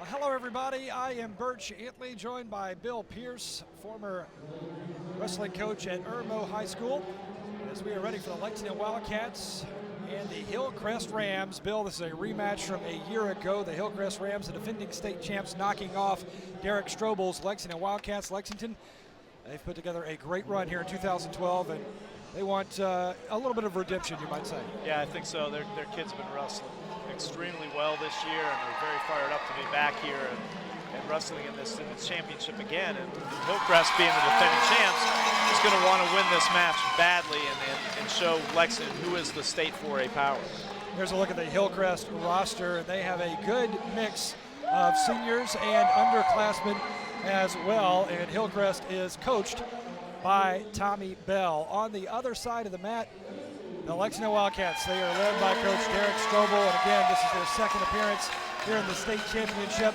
Hello everybody, I am Birch Antley, joined by Bill Pierce, former wrestling coach at Irmo High School, as we are ready for the Lexington Wildcats and the Hillcrest Rams. Bill, this is a rematch from a year ago. The Hillcrest Rams, the defending state champs, knocking off Derek Strobel's Lexington Wildcats. Lexington, they've put together a great run here in 2012, and they want a little bit of redemption, you might say. Yeah, I think so. Their kids have been wrestling extremely well this year, and they're very fired up to be back here and wrestling in this championship again. And Hillcrest, being the defending champs, is going to want to win this match badly and show Lexington who is the state 4A power. Here's a look at the Hillcrest roster, and they have a good mix of seniors and underclassmen as well, and Hillcrest is coached by Tommy Bell. On the other side of the mat, the Lexington Wildcats, they are led by Coach Derek Strobel, and again, this is their second appearance here in the state championship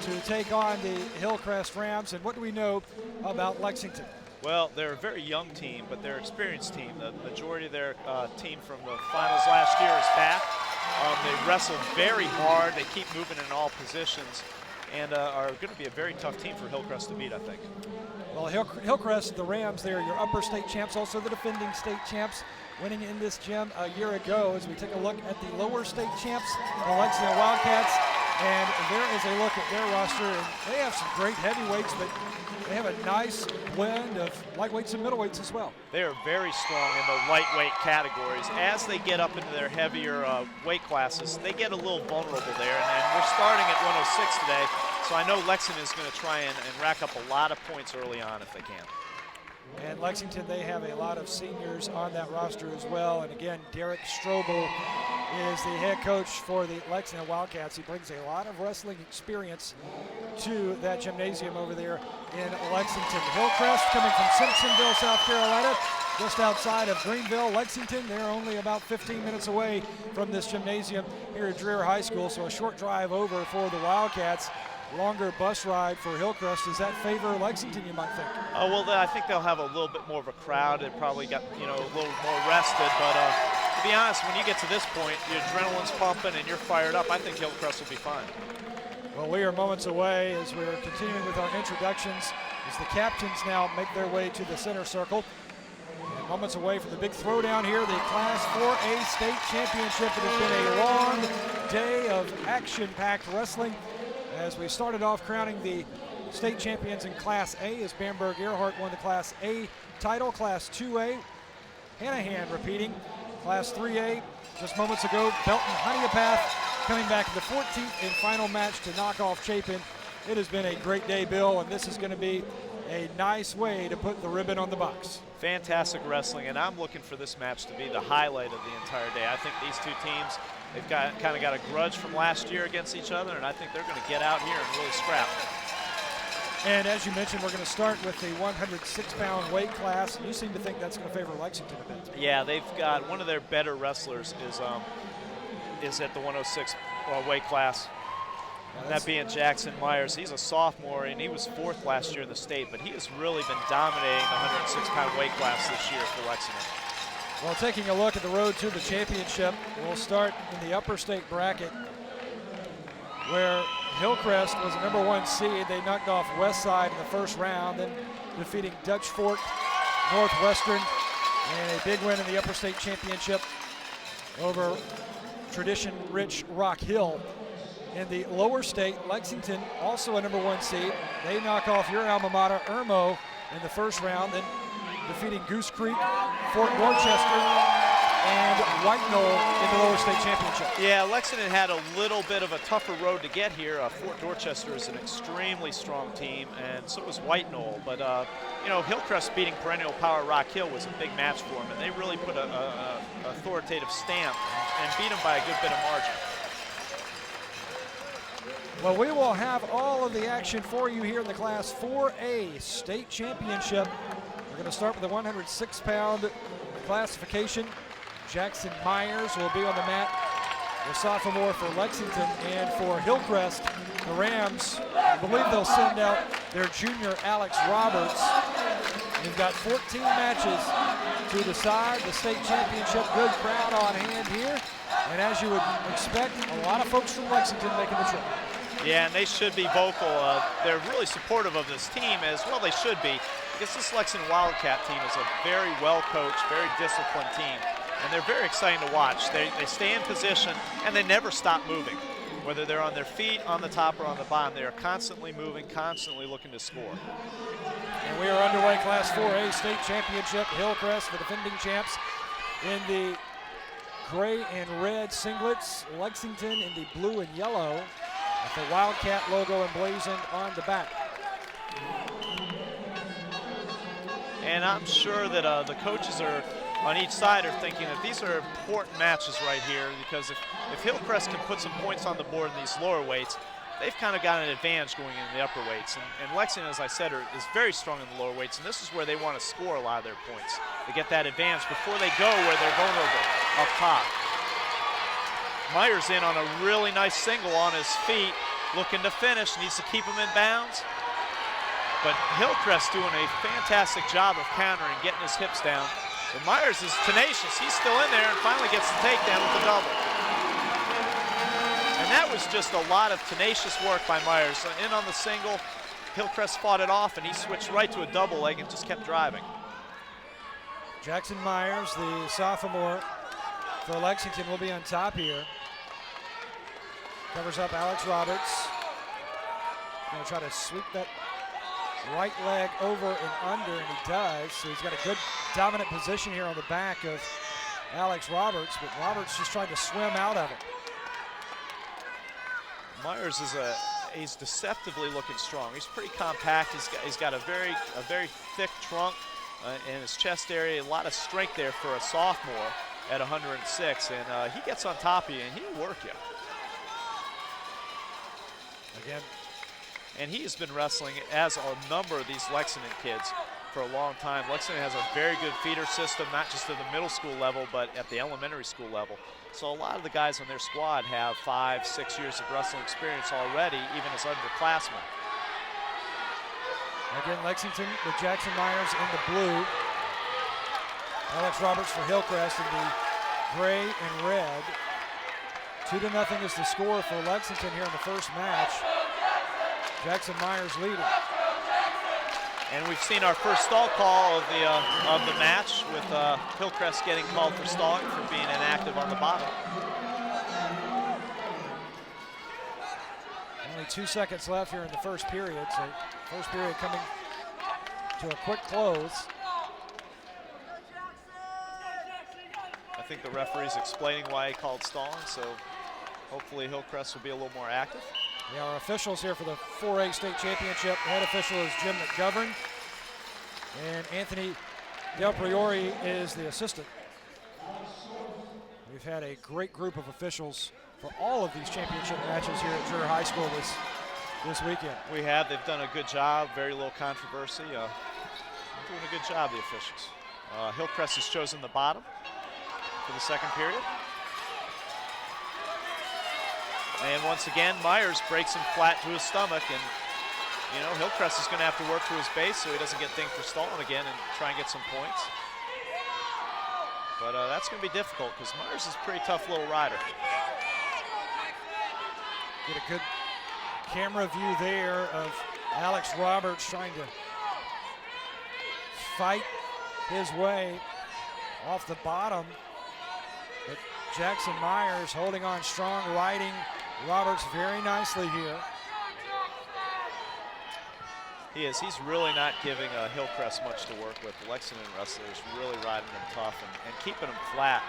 to take on the Hillcrest Rams. And what do we know about Lexington? Well, they're a very young team, but they're an experienced team. The majority of their team from the finals last year is back. They wrestle very hard. They keep moving in all positions, and are going to be a very tough team for Hillcrest to beat, I think. Well, Hillcrest, the Rams, they are your upper state champs, also the defending state champs, winning in this gym a year ago. As we take a look at the lower state champs, the Lexington Wildcats, and there is a look at their roster, and they have some great heavyweights, but they have a nice blend of lightweights and middleweights as well. They are very strong in the lightweight categories. As they get up into their heavier weight classes, they get a little vulnerable there, and we're starting at 106 today, so I know Lexington is going to try and rack up a lot of points early on if they can. And Lexington, they have a lot of seniors on that roster as well. And again, Derek Strobel is the head coach for the Lexington Wildcats. He brings a lot of wrestling experience to that gymnasium over there in Lexington. Hillcrest coming from Simpsonville, South Carolina, just outside of Greenville. Lexington, they're only about 15 minutes away from this gymnasium here at Dreher High School, so a short drive over for the Wildcats. Longer bus ride for Hillcrest. Does that favor Lexington, you might think? Well, I think they'll have a little bit more of a crowd. They probably got, a little more rested. But to be honest, when you get to this point, your adrenaline's pumping and you're fired up, I think Hillcrest will be fine. Well, we are moments away as we're continuing with our introductions as the captains now make their way to the center circle. And moments away from the big throwdown here, the Class 4A state championship. It has been a long day of action-packed wrestling, as we started off crowning the state champions in Class A, as Bamberg Earhart won the Class A title. Class 2A, Hanahan repeating. Class 3A, just moments ago, Belton Honeypath coming back in the 14th and final match to knock off Chapin. It has been a great day, Bill, and this is going to be a nice way to put the ribbon on the box. Fantastic wrestling, and I'm looking for this match to be the highlight of the entire day. I think these two teams, they've kind of got a grudge from last year against each other, and I think they're going to get out here and really scrap. And as you mentioned, we're going to start with the 106-pound weight class. You seem to think that's going to favor Lexington a bit. Yeah, they've got one of their better wrestlers is at the 106 weight class. That being Jackson Myers. He's a sophomore, and he was 4th last year in the state, but he has really been dominating the 106-pound weight class this year for Lexington. Well, taking a look at the road to the championship, we'll start in the upper state bracket, where Hillcrest was the #1 seed. They knocked off Westside in the first round, then defeating Dutch Fork Northwestern, and a big win in the upper state championship over tradition-rich Rock Hill. In the lower state, Lexington, also a #1 seed. They knock off your alma mater, Irmo, in the first round, then defeating Goose Creek, Fort Dorchester, and White Knoll in the lower state championship. Yeah, Lexington had a little bit of a tougher road to get here. Fort Dorchester is an extremely strong team, and so is White Knoll. But, Hillcrest beating perennial power Rock Hill was a big match for them, and they really put an authoritative stamp and beat them by a good bit of margin. Well, we will have all of the action for you here in the Class 4A state championship. We're going to start with the 106-pound classification. Jackson Myers will be on the mat, the sophomore for Lexington, and for Hillcrest, the Rams, I believe they'll send out their junior Alex Roberts. We've got 14 matches to decide the state championship. Good crowd on hand here, and as you would expect, a lot of folks from Lexington making the trip. Yeah, and they should be vocal. They're really supportive of this team, as well they should be, because this Lexington Wildcat team is a very well-coached, very disciplined team, and they're very exciting to watch. They stay in position, and they never stop moving. Whether they're on their feet, on the top, or on the bottom, they are constantly moving, constantly looking to score. And we are underway, Class 4A state championship. Hillcrest, the defending champs, in the gray and red singlets. Lexington in the blue and yellow, with the Wildcat logo emblazoned on the back. And I'm sure that the coaches are on each side are thinking that these are important matches right here, because if Hillcrest can put some points on the board in these lower weights, they've kind of got an advantage going into the upper weights. And Lexington, as I said, is very strong in the lower weights, and this is where they want to score a lot of their points to get that advantage before they go where they're vulnerable up top. Myers in on a really nice single on his feet, looking to finish, needs to keep him in bounds. But Hillcrest doing a fantastic job of countering, getting his hips down. But Myers is tenacious. He's still in there and finally gets the takedown with the double. And that was just a lot of tenacious work by Myers. In on the single, Hillcrest fought it off, and he switched right to a double leg and just kept driving. Jackson Myers, the sophomore for Lexington, will be on top here. Covers up Alex Roberts. Gonna try to sweep that right leg over and under, and he does. So he's got a good dominant position here on the back of Alex Roberts, but Roberts just trying to swim out of it. Myers he's deceptively looking strong. He's pretty compact. He's got a very thick trunk in his chest area. A lot of strength there for a sophomore at 106, and he gets on top of you and he'll work you. Again. And he has been wrestling as a number of these Lexington kids for a long time. Lexington has a very good feeder system, not just at the middle school level, but at the elementary school level. So a lot of the guys on their squad have 5, 6 years of wrestling experience already, even as underclassmen. Again, Lexington with Jackson Myers in the blue. Alex Roberts for Hillcrest in the gray and red. 2-0 is the score for Lexington here in the first match. Jackson Myers leading. And we've seen our first stall call of the match, with Hillcrest getting called for stalling for being inactive on the bottom. Only 2 seconds left here in the first period, so first period coming to a quick close. I think the referee's explaining why he called stalling, so hopefully Hillcrest will be a little more active. Yeah, our officials here for the 4A state championship. Head official is Jim McGovern, and Anthony Del Priori is the assistant. We've had a great group of officials for all of these championship matches here at Dreher High School this weekend. We have. They've done a good job. Very little controversy. Doing a good job, the officials. Hillcrest has chosen the bottom for the second period. And once again, Myers breaks him flat to his stomach, and you know, Hillcrest is going to have to work to his base so he doesn't get dinged for stalling again and try and get some points. But that's going to be difficult because Myers is a pretty tough little rider. Get a good camera view there of Alex Roberts trying to fight his way off the bottom. But Jackson Myers holding on strong, riding Roberts very nicely here. He is. He's really not giving Hillcrest much to work with. The Lexington wrestlers really riding him tough and keeping him flat.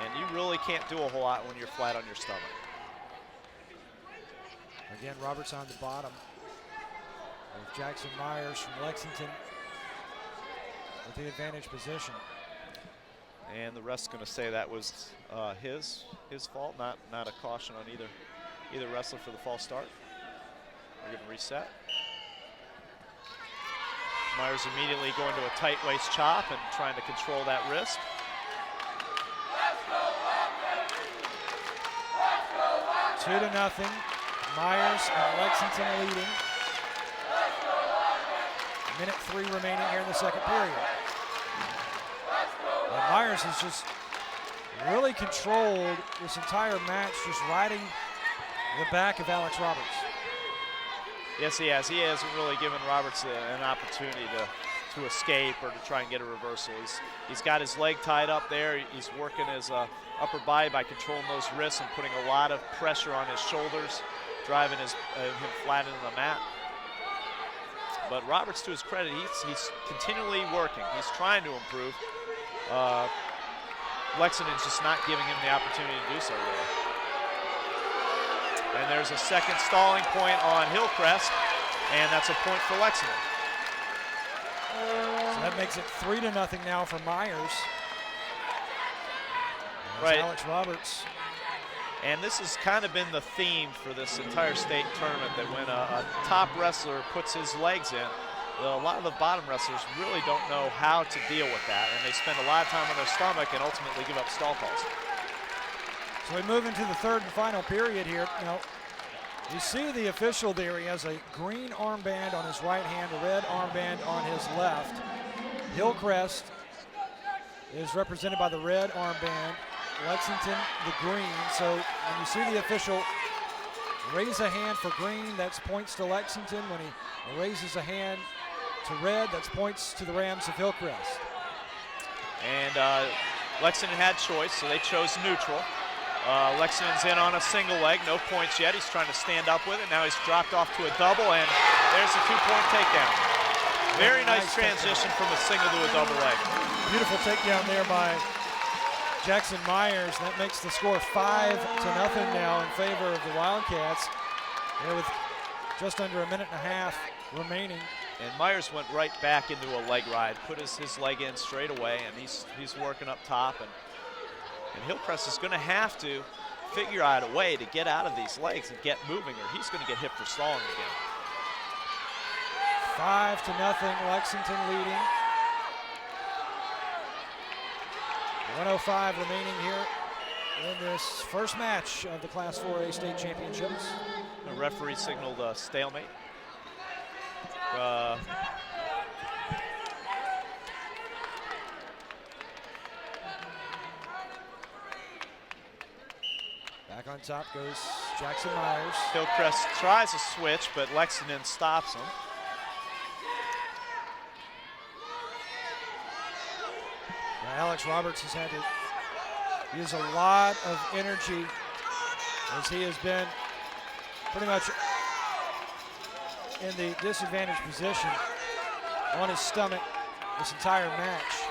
And you really can't do a whole lot when you're flat on your stomach. Again, Roberts on the bottom with Jackson Myers from Lexington with the advantage position. And the ref's going to say that was his fault, not a caution on either wrestler for the false start. We're going to reset. Myers immediately going to a tight waist chop and trying to control that wrist. Two to nothing. Myers and Lexington leading. Minute 3 remaining here in the second period. And Myers has just really controlled this entire match, just riding the back of Alex Roberts. Yes, he has. He hasn't really given Roberts an opportunity to escape or to try and get a reversal. He's got his leg tied up there. He's working his upper body by controlling those wrists and putting a lot of pressure on his shoulders, driving him flat into the mat. But Roberts, to his credit, he's continually working. He's trying to improve. Lexington's just not giving him the opportunity to do so yet. And there's a second stalling point on Hillcrest, and that's a point for Lexington. So that makes it 3-0 now for Myers. Right. Alex Roberts. And this has kind of been the theme for this entire state tournament, that when a top wrestler puts his legs in, a lot of the bottom wrestlers really don't know how to deal with that, and they spend a lot of time on their stomach and ultimately give up stall calls. So we move into the third and final period here. Now, you see the official there. He has a green armband on his right hand, a red armband on his left. Hillcrest is represented by the red armband, Lexington the green. So when you see the official raise a hand for green, that's points to Lexington. When he raises a hand to red, that's points to the Rams of Hillcrest. And Lexington had choice, so they chose neutral. Lexington's in on a single leg, no points yet. He's trying to stand up with it. Now he's dropped off to a double, and there's a 2-point takedown. Very nice transition from a single to a double leg. Beautiful takedown there by Jackson Myers. That makes the score 5-0 now in favor of the Wildcats. There with just under a minute and a half remaining. And Myers went right back into a leg ride, put his leg in straight away, and he's working up top. And Hillcrest is going to have to figure out a way to get out of these legs and get moving, or he's going to get hit for stalling again. 5-0, Lexington leading. 1:05 remaining here in this first match of the Class 4A state championships. The referee signaled a stalemate. Back on top goes Jackson Myers. Hillcrest tries a switch, but Lexington stops him. Now Alex Roberts has had to use a lot of energy as he has been pretty much in the disadvantaged position on his stomach this entire match.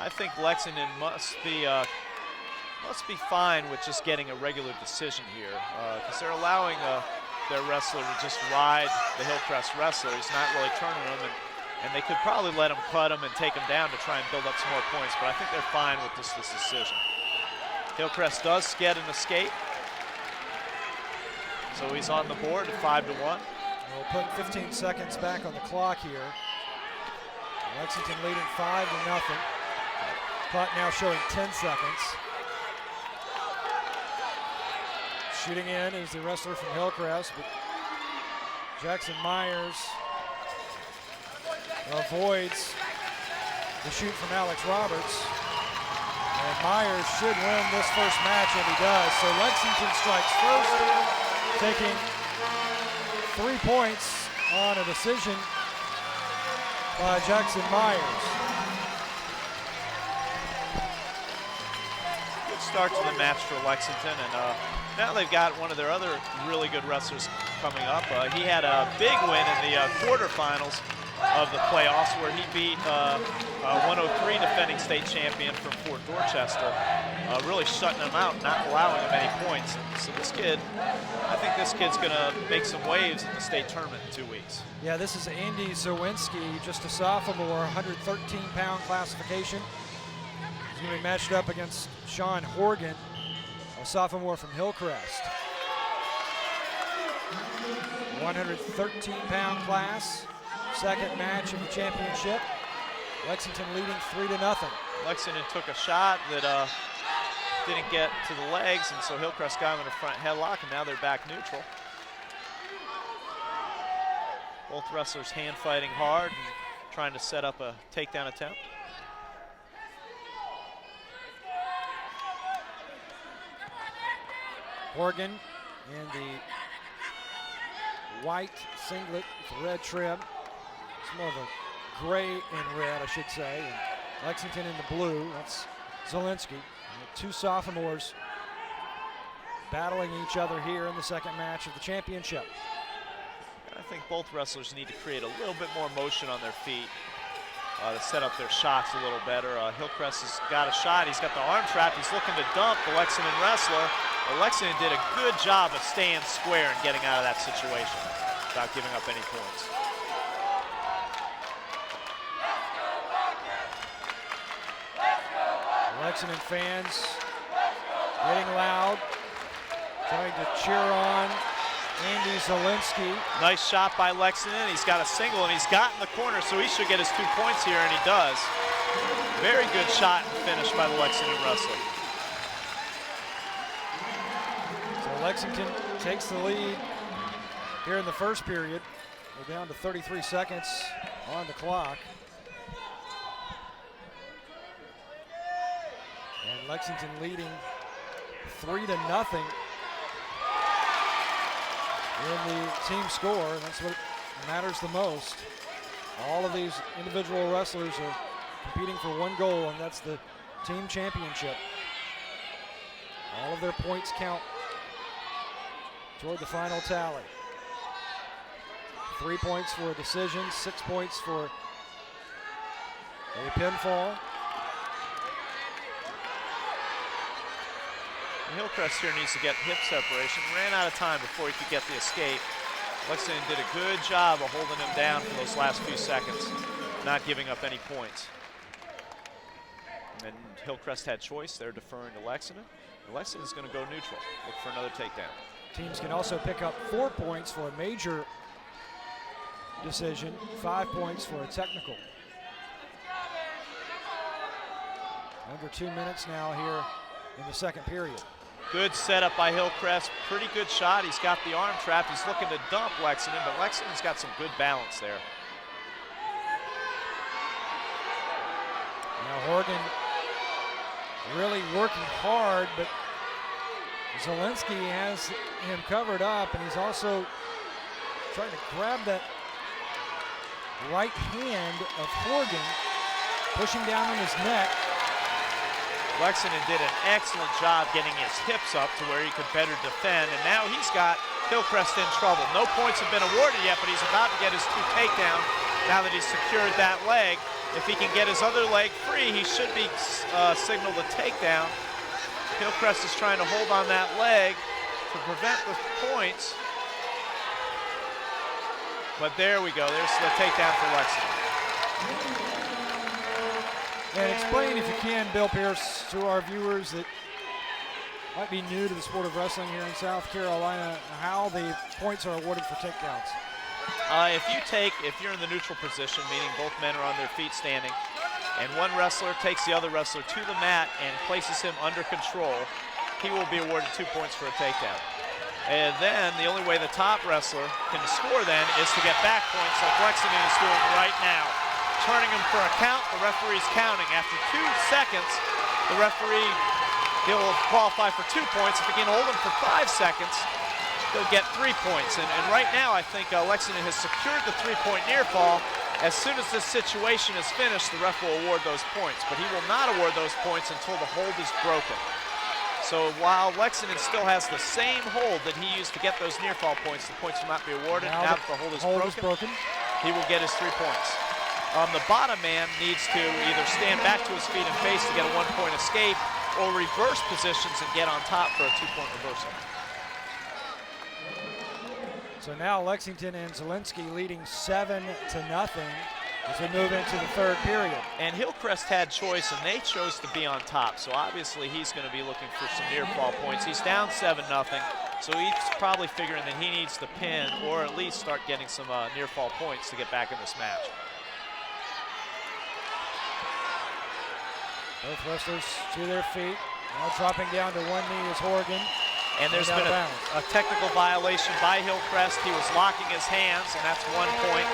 I think Lexington must be fine with just getting a regular decision here, because they're allowing their wrestler to just ride the Hillcrest wrestler. He's not really turning him, and they could probably let him cut him and take him down to try and build up some more points, but I think they're fine with this decision. Hillcrest does get an escape, so he's on the board at 5-1. We'll put 15 seconds back on the clock here. Lexington leading 5-0. Clock now showing 10 seconds. Shooting in is the wrestler from Hillcrest, but Jackson Myers avoids the shoot from Alex Roberts. And Myers should win this first match, and he does. So Lexington strikes first, taking 3 points on a decision by Jackson Myers. Good start to the match for Lexington, and now they've got one of their other really good wrestlers coming up. He had a big win in the quarterfinals of the playoffs, where he beat 103 defending state champion from Fort Dorchester, really shutting him out, not allowing him any points. And so this kid, I think this kid's going to make some waves in the state tournament in 2 weeks. Yeah, this is Andy Zawinski, just a sophomore, 113-pound classification. He's going to be matched up against Sean Horgan, a sophomore from Hillcrest. 113-pound class, second match of the championship. Lexington leading 3-0. Lexington took a shot that didn't get to the legs, and so Hillcrest got him in a front headlock, and now they're back neutral. Both wrestlers hand fighting hard and trying to set up a takedown attempt. Horgan in the white singlet with red trim. It's more of a gray and red, I should say. And Lexington in the blue. That's Zielinski. And the two sophomores battling each other here in the second match of the championship. I think both wrestlers need to create a little bit more motion on their feet to set up their shots a little better. Hillcrest has got a shot. He's got the arm trap. He's looking to dump the Lexington wrestler. But Lexington did a good job of staying square and getting out of that situation without giving up any points. Lexington fans getting loud, trying to cheer on Andy Zielinski. Nice shot by Lexington. He's got a single and he's got in the corner, so he should get his 2 points here, and he does. Very good shot and finish by the Lexington wrestler. So Lexington takes the lead here in the first period. We're down to 33 seconds on the clock. And Lexington leading 3-0 in the team score, and that's what matters the most. All of these individual wrestlers are competing for one goal, and that's the team championship. All of their points count toward the final tally. 3 points for a decision, 6 points for a pinfall. Hillcrest here needs to get hip separation. Ran out of time before he could get the escape. Lexington did a good job of holding him down for those last few seconds, not giving up any points. And Hillcrest had choice. They're deferring to Lexington. And Lexington's going to go neutral, look for another takedown. Teams can also pick up 4 points for a major decision, 5 points for a technical. Under 2 minutes now here in the second period. Good setup by Hillcrest, pretty good shot. He's got the arm trap. He's looking to dump Lexington, but Lexington's got some good balance there. Now Horgan really working hard, but Zielinski has him covered up, and he's also trying to grab that right hand of Horgan, pushing down on his neck. Lexington did an excellent job getting his hips up to where he could better defend, and now he's got Hillcrest in trouble. No points have been awarded yet, but he's about to get his 2 takedowns now that he's secured that leg. If he can get his other leg free, he should be signaled a takedown. Hillcrest is trying to hold on that leg to prevent the points. But there we go, there's the takedown for Lexington. And explain, if you can, Bill Pierce, to our viewers that might be new to the sport of wrestling here in South Carolina, how the points are awarded for takedowns. If you're in the neutral position, meaning both men are on their feet standing, and one wrestler takes the other wrestler to the mat and places him under control, he will be awarded 2 points for a takedown. And then the only way the top wrestler can score then is to get back points like Lexington is doing right now. Turning him for a count, the referee's counting. After 2 seconds, the referee, he'll qualify for 2 points. If he can hold him for 5 seconds, he'll get 3 points. And right now, I think Lexington has secured the 3-point near fall. As soon as this situation is finished, the ref will award those points. But he will not award those points until the hold is broken. So while Lexington still has the same hold that he used to get those near fall points, the points will not be awarded. Now that the hold is broken, he will get his 3 points. The bottom man needs to either stand back to his feet and face to get a 1-point escape, or reverse positions and get on top for a 2-point reversal. So now Lexington and Zielinski leading 7-0 as we move into the third period. And Hillcrest had choice, and they chose to be on top. So obviously he's going to be looking for some near fall points. He's down 7-0, so he's probably figuring that he needs to pin or at least start getting some near fall points to get back in this match. Both wrestlers to their feet. Now dropping down to one knee is Horgan. And there's been a technical violation by Hillcrest. He was locking his hands, and that's 1 point.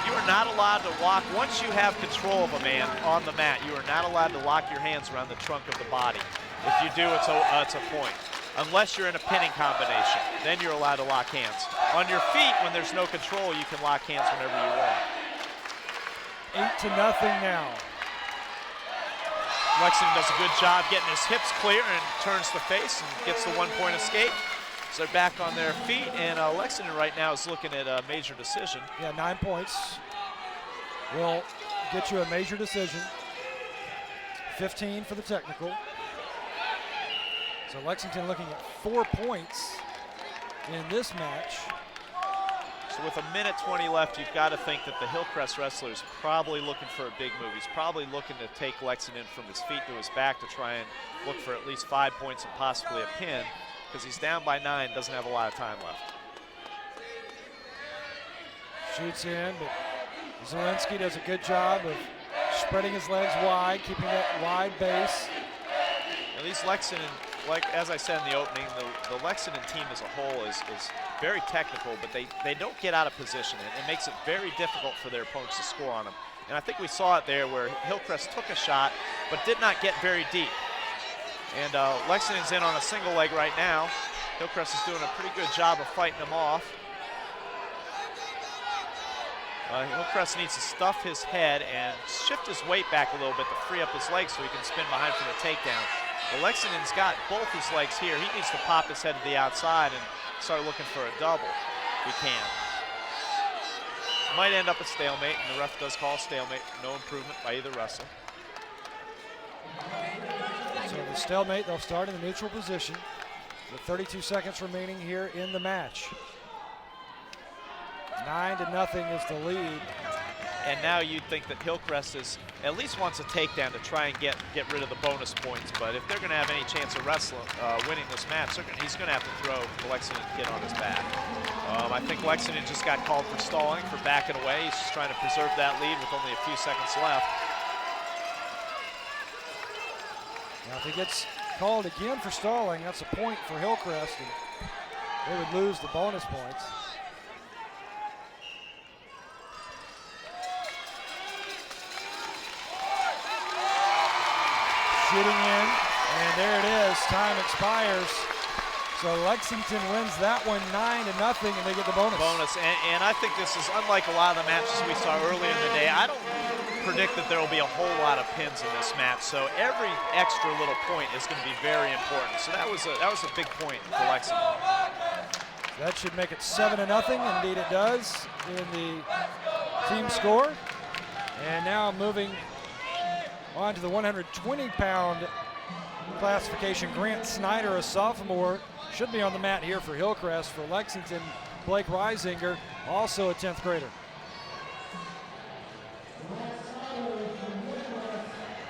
You are not allowed to lock, once you have control of a man on the mat, you are not allowed to lock your hands around the trunk of the body. If you do, it's a point. Unless you're in a pinning combination, then you're allowed to lock hands. on your feet when there's no control, you can lock hands whenever you want. 8-0 now. Lexington does a good job getting his hips clear and turns the face and gets the 1-point escape. So they're back on their feet, and Lexington right now is looking at a major decision. Yeah, 9 points will get you a major decision. 15 for the technical. So Lexington looking at 4 points in this match. So with 1:20 left, you've got to think that the Hillcrest wrestler is probably looking for a big move. He's probably looking to take Lexington from his feet to his back to try and look for at least 5 points and possibly a pin, because he's down by 9, doesn't have a lot of time left. Shoots in, but Zielinski does a good job of spreading his legs wide, keeping that wide base. Now these Lexington, like as I said in the opening, the Lexington team as a whole is very technical, but they don't get out of position, and it makes it very difficult for their opponents to score on them. And I think we saw it there where Hillcrest took a shot, but did not get very deep. And Lexington's in on a single leg right now. Hillcrest is doing a pretty good job of fighting them off. Hillcrest needs to stuff his head and shift his weight back a little bit to free up his legs so he can spin behind for the takedown. But Lexington's got both his legs here. He needs to pop his head to the outside and start looking for a double if he can. Might end up a stalemate, and the ref does call a stalemate. No improvement by either wrestler. So the stalemate, they'll start in the neutral position with 32 seconds remaining here in the match. 9-0 is the lead. And now you'd think that Hillcrest at least wants a takedown to try and get rid of the bonus points. But if they're going to have any chance of winning this match, he's going to have to throw the Lexington kid on his back. I think Lexington just got called for stalling, for backing away. He's just trying to preserve that lead with only a few seconds left. Now if he gets called again for stalling, that's a point for Hillcrest, and they would lose the bonus points. Shooting in, and there it is. Time expires. So Lexington wins that one 9-0, and they get the bonus. And I think this is unlike a lot of the matches we saw earlier in the day. I don't predict that there will be a whole lot of pins in this match. So every extra little point is going to be very important. So that was a big point for Lexington. That should make it 7-0. Indeed, it does in the team score. And now moving on to the 120-pound classification. Grant Snyder, a sophomore, should be on the mat here for Hillcrest. For Lexington, Blake Reisinger, also a 10th grader.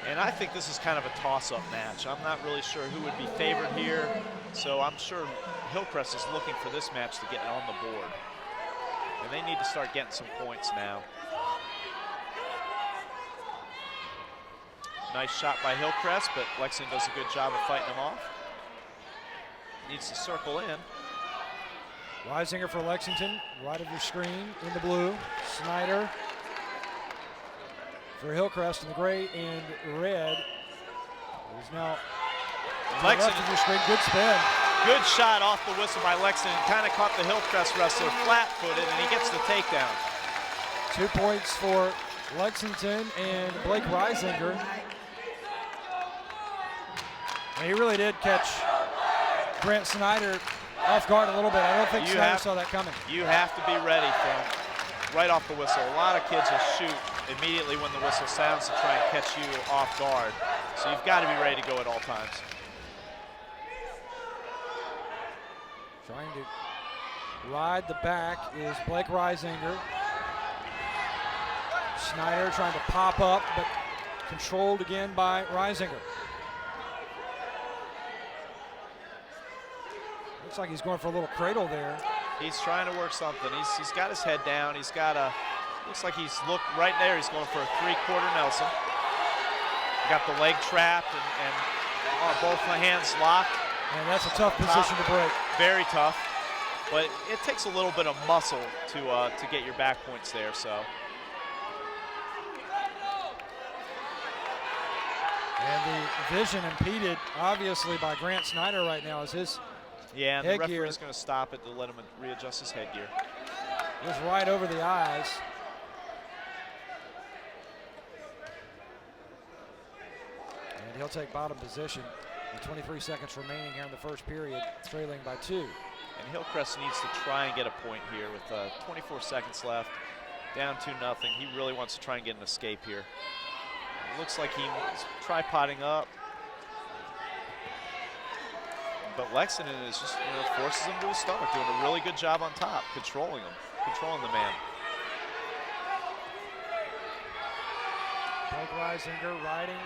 And I think this is kind of a toss-up match. I'm not really sure who would be favored here, so I'm sure Hillcrest is looking for this match to get on the board. And they need to start getting some points now. Nice shot by Hillcrest, but Lexington does a good job of fighting them off. Needs to circle in. Reisinger for Lexington, right of your screen in the blue. Snyder for Hillcrest in the gray and red. He's now Lexington. left of your screen. Good spin. Good shot off the whistle by Lexington. Kind of caught the Hillcrest wrestler flat-footed, and he gets the takedown. 2 points for Lexington and Blake Reisinger. And he really did catch Grant Snyder off guard a little bit. I don't think Snyder saw that coming. You have to be ready from right off the whistle. A lot of kids will shoot immediately when the whistle sounds to try and catch you off guard. So you've got to be ready to go at all times. Trying to ride the back is Blake Reisinger. Snyder trying to pop up, but controlled again by Reisinger. Looks like he's going for a little cradle there. He's trying to work something. He's got his head down. He's got a, looks like he's looked right there. He's going for a 3/4 Nelson. Got the leg trapped and both my hands locked. And that's a tough position to break. Very tough, but it takes a little bit of muscle to get your back points there. So. And the vision impeded, obviously, by Grant Snyder right now as his Yeah, and the headgear. referee's going to stop it to let him readjust his headgear. Just right over the eyes. And he'll take bottom position with 23 seconds remaining here in the first period, trailing by 2. And Hillcrest needs to try and get a point here with 24 seconds left, down 2-0. He really wants to try and get an escape here. It looks like he's tripoding up. But Lexington is just, forces him to his stomach, doing a really good job on top, controlling him, controlling the man. Blake Reisinger riding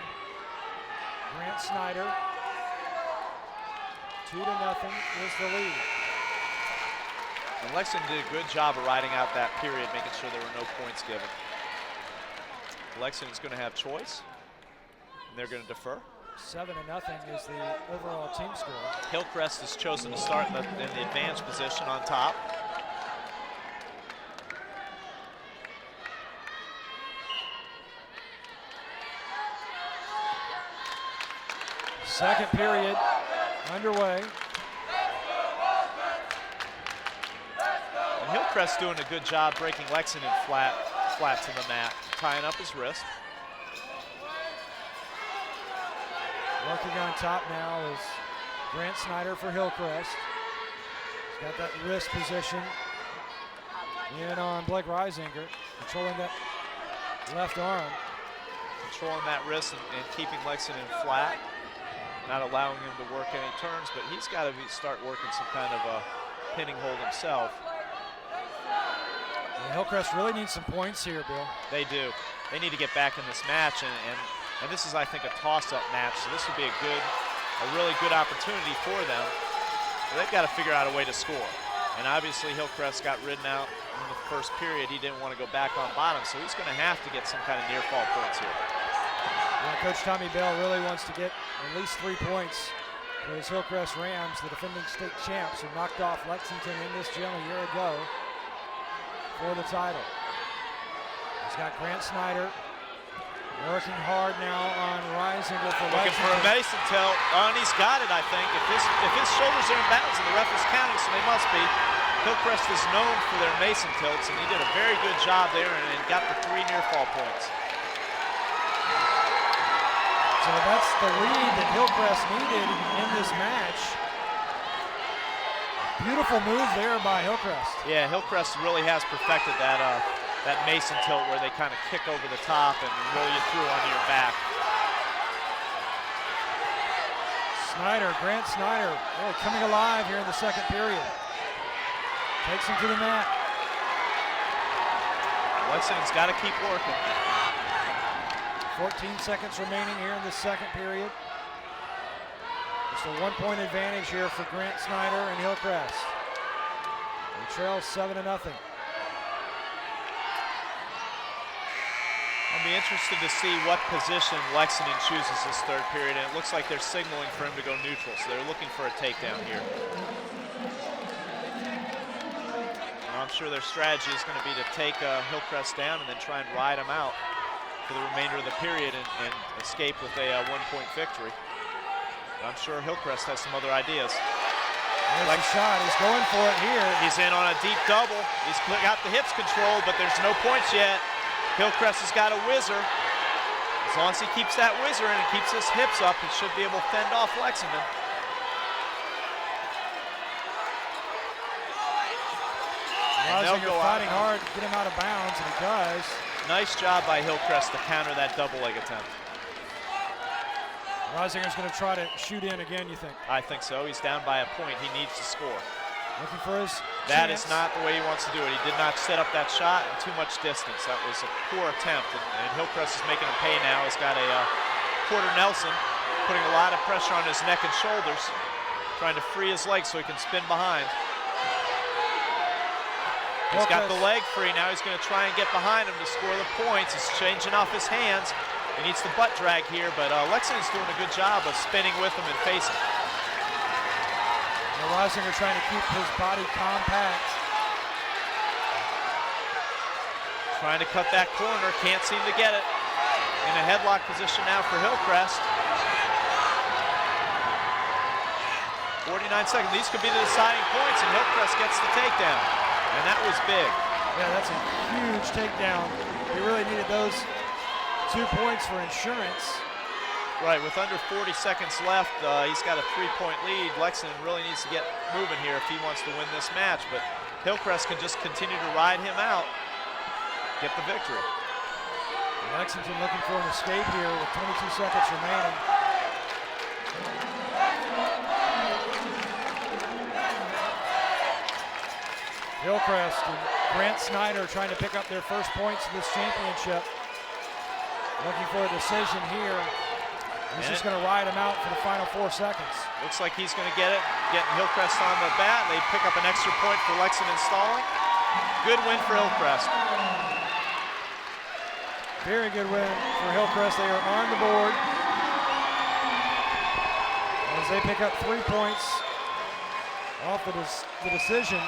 Grant Snyder. 2-0 is the lead. And Lexington did a good job of riding out that period, making sure there were no points given. Lexington's going to have choice, and they're going to defer. 7-0 is the overall team score. Hillcrest has chosen to start in the advanced position on top. Second period underway. And Hillcrest doing a good job breaking Lexington flat to the mat, tying up his wrist. Working on top now is Grant Snyder for Hillcrest. He's got that wrist position in on Blake Reisinger, controlling that left arm. Controlling that wrist and keeping Lexington flat, not allowing him to work any turns, but he's got to start working some kind of a pinning hold himself. And Hillcrest really needs some points here, Bill. They do. They need to get back in this match, and this is, I think, a toss-up match, so this would be a really good opportunity for them. But they've got to figure out a way to score. And obviously Hillcrest got ridden out in the first period. He didn't want to go back on bottom, so he's going to have to get some kind of near-fall points here. Yeah, Coach Tommy Bell really wants to get at least 3 points for his Hillcrest Rams, the defending state champs, who knocked off Lexington in this gym a year ago for the title. He's got Grant Snyder working hard now on Reisinger for Looking Lexington. for a Mason tilt. Oh, and he's got it, I think. If his shoulders are in bounds, and the ref is counting, so they must be. Hillcrest is known for their Mason tilts, and he did a very good job there and got the 3 near-fall points. So that's the lead that Hillcrest needed in this match. Beautiful move there by Hillcrest. Yeah, Hillcrest really has perfected that Mason tilt where they kind of kick over the top and roll you through onto your back. Grant Snyder, really coming alive here in the second period. Takes him to the mat. Lexington's got to keep working. 14 seconds remaining here in the second period. Just a 1-point advantage here for Grant Snyder and Hillcrest. They trail 7-0. I'll be interested to see what position Lexington chooses this third period, and it looks like they're signaling for him to go neutral, so they're looking for a takedown here. And I'm sure their strategy is going to be to take Hillcrest down and then try and ride him out for the remainder of the period and escape with a 1-point victory. But I'm sure Hillcrest has some other ideas. There's a shot, he's going for it here. He's in on a deep double. He's got the hips controlled, but there's no points yet. Hillcrest has got a whizzer. As long as he keeps that whizzer in and keeps his hips up, he should be able to fend off Lexington. Reisinger fighting hard to get him out of bounds, and he does. Nice job by Hillcrest to counter that double leg attempt. Reisinger's going to try to shoot in again, you think? I think so. He's down by a point. He needs to score. Looking for his That chance. is not the way he wants to do it. He did not set up that shot in too much distance. That was a poor attempt, and Hillcrest is making him pay now. He's got a quarter Nelson, putting a lot of pressure on his neck and shoulders, trying to free his legs so he can spin behind. He's got the leg free. Now he's going to try and get behind him to score the points. He's changing off his hands. He needs the butt drag here, but Lexington's doing a good job of spinning with him and facing. Reisinger trying to keep his body compact. Trying to cut that corner, can't seem to get it. In a headlock position now for Hillcrest. 49 seconds. These could be the deciding points, and Hillcrest gets the takedown. And that was big. Yeah, that's a huge takedown. He really needed those 2 points for insurance. Right, with under 40 seconds left, he's got a 3-point lead. Lexington really needs to get moving here if he wants to win this match, but Hillcrest can just continue to ride him out, get the victory. Lexington looking for an escape here with 22 seconds remaining. Hillcrest and Grant Snyder trying to pick up their first points in this championship. Looking for a decision here. He's just going to ride him out for the final 4 seconds. Looks like he's going to get it, getting Hillcrest on the bat. They pick up an extra point for Lexington stalling. Good win for Hillcrest. Very good win for Hillcrest. They are on the board as they pick up 3 points off the decision.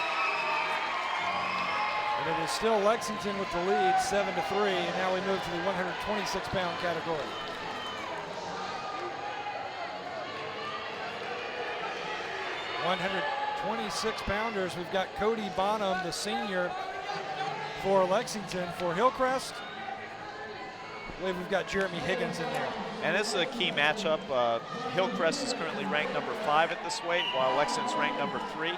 And it is still Lexington with the lead, 7-3, and now we move to the 126-pound category. (126-pounders). We've got Cody Bonham, the senior, for Lexington. For Hillcrest, I believe we've got Jeremy Higgins in there. And this is a key matchup. Hillcrest is currently ranked number 5 at this weight, while Lexington's ranked number 3.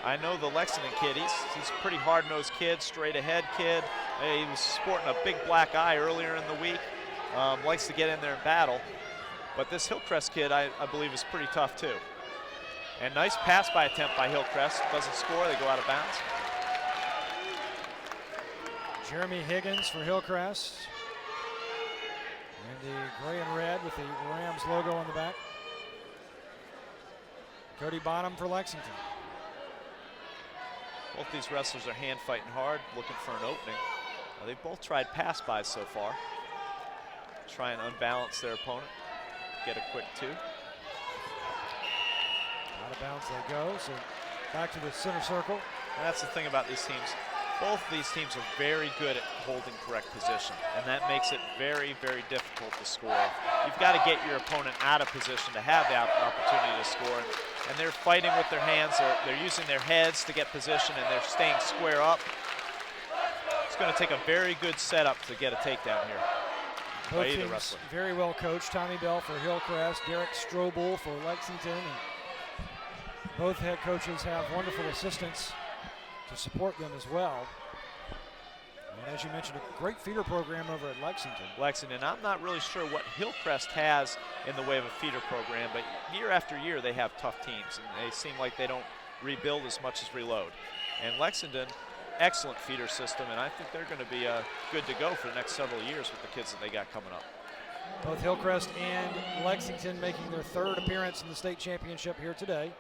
I know the Lexington kid, he's a pretty hard-nosed kid, straight-ahead kid. He was sporting a big black eye earlier in the week. Likes to get in there and battle. But this Hillcrest kid, I believe, is pretty tough too. And nice pass by attempt by Hillcrest. Doesn't score, they go out of bounds. Jeremy Higgins for Hillcrest. And the gray and red with the Rams logo on the back. Cody Bonham for Lexington. Both these wrestlers are hand fighting hard, looking for an opening. They've both tried pass bys so far. Try and unbalance their opponent. Get a quick 2. Out of bounds they go, so back to the center circle. And that's the thing about these teams. Both of these teams are very good at holding correct position, and that makes it very, very difficult to score. You've got to get your opponent out of position to have the opportunity to score, and they're fighting with their hands. They're using their heads to get position, and they're staying square up. It's going to take a very good setup to get a takedown here. Both teams very well coached. Tommy Bell for Hillcrest, Derek Strobel for Lexington. And both head coaches have wonderful assistants to support them as well. And as you mentioned, a great feeder program over at Lexington. I'm not really sure what Hillcrest has in the way of a feeder program, but year after year they have tough teams, and they seem like they don't rebuild as much as reload. And Lexington, excellent feeder system, and I think they're going to be good to go for the next several years with the kids that they got coming up. Both Hillcrest and Lexington making their 3rd appearance in the state championship here today.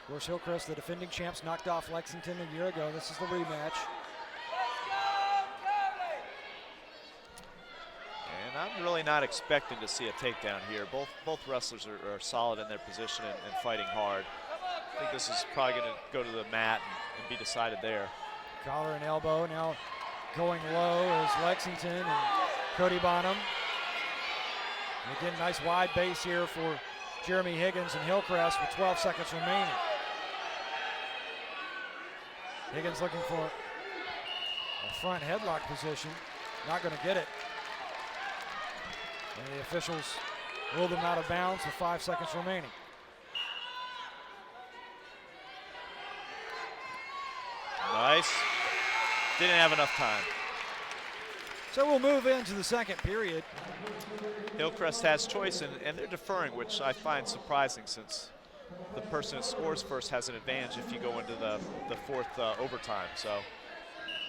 Of course, Hillcrest, the defending champs, knocked off Lexington a year ago. This is the rematch. And I'm really not expecting to see a takedown here. Both wrestlers are solid in their position and fighting hard. I think this is probably going to go to the mat and be decided there. Collar and elbow now going low is Lexington and Cody Bonham. And again, nice wide base here for Jeremy Higgins and Hillcrest with 12 seconds remaining. Higgins looking for a front headlock position. Not going to get it. And the officials ruled them out of bounds with 5 seconds remaining. Nice. Didn't have enough time. So we'll move into the second period. Hillcrest has choice, and they're deferring, which I find surprising, since the person that scores first has an advantage if you go into the 4th overtime. So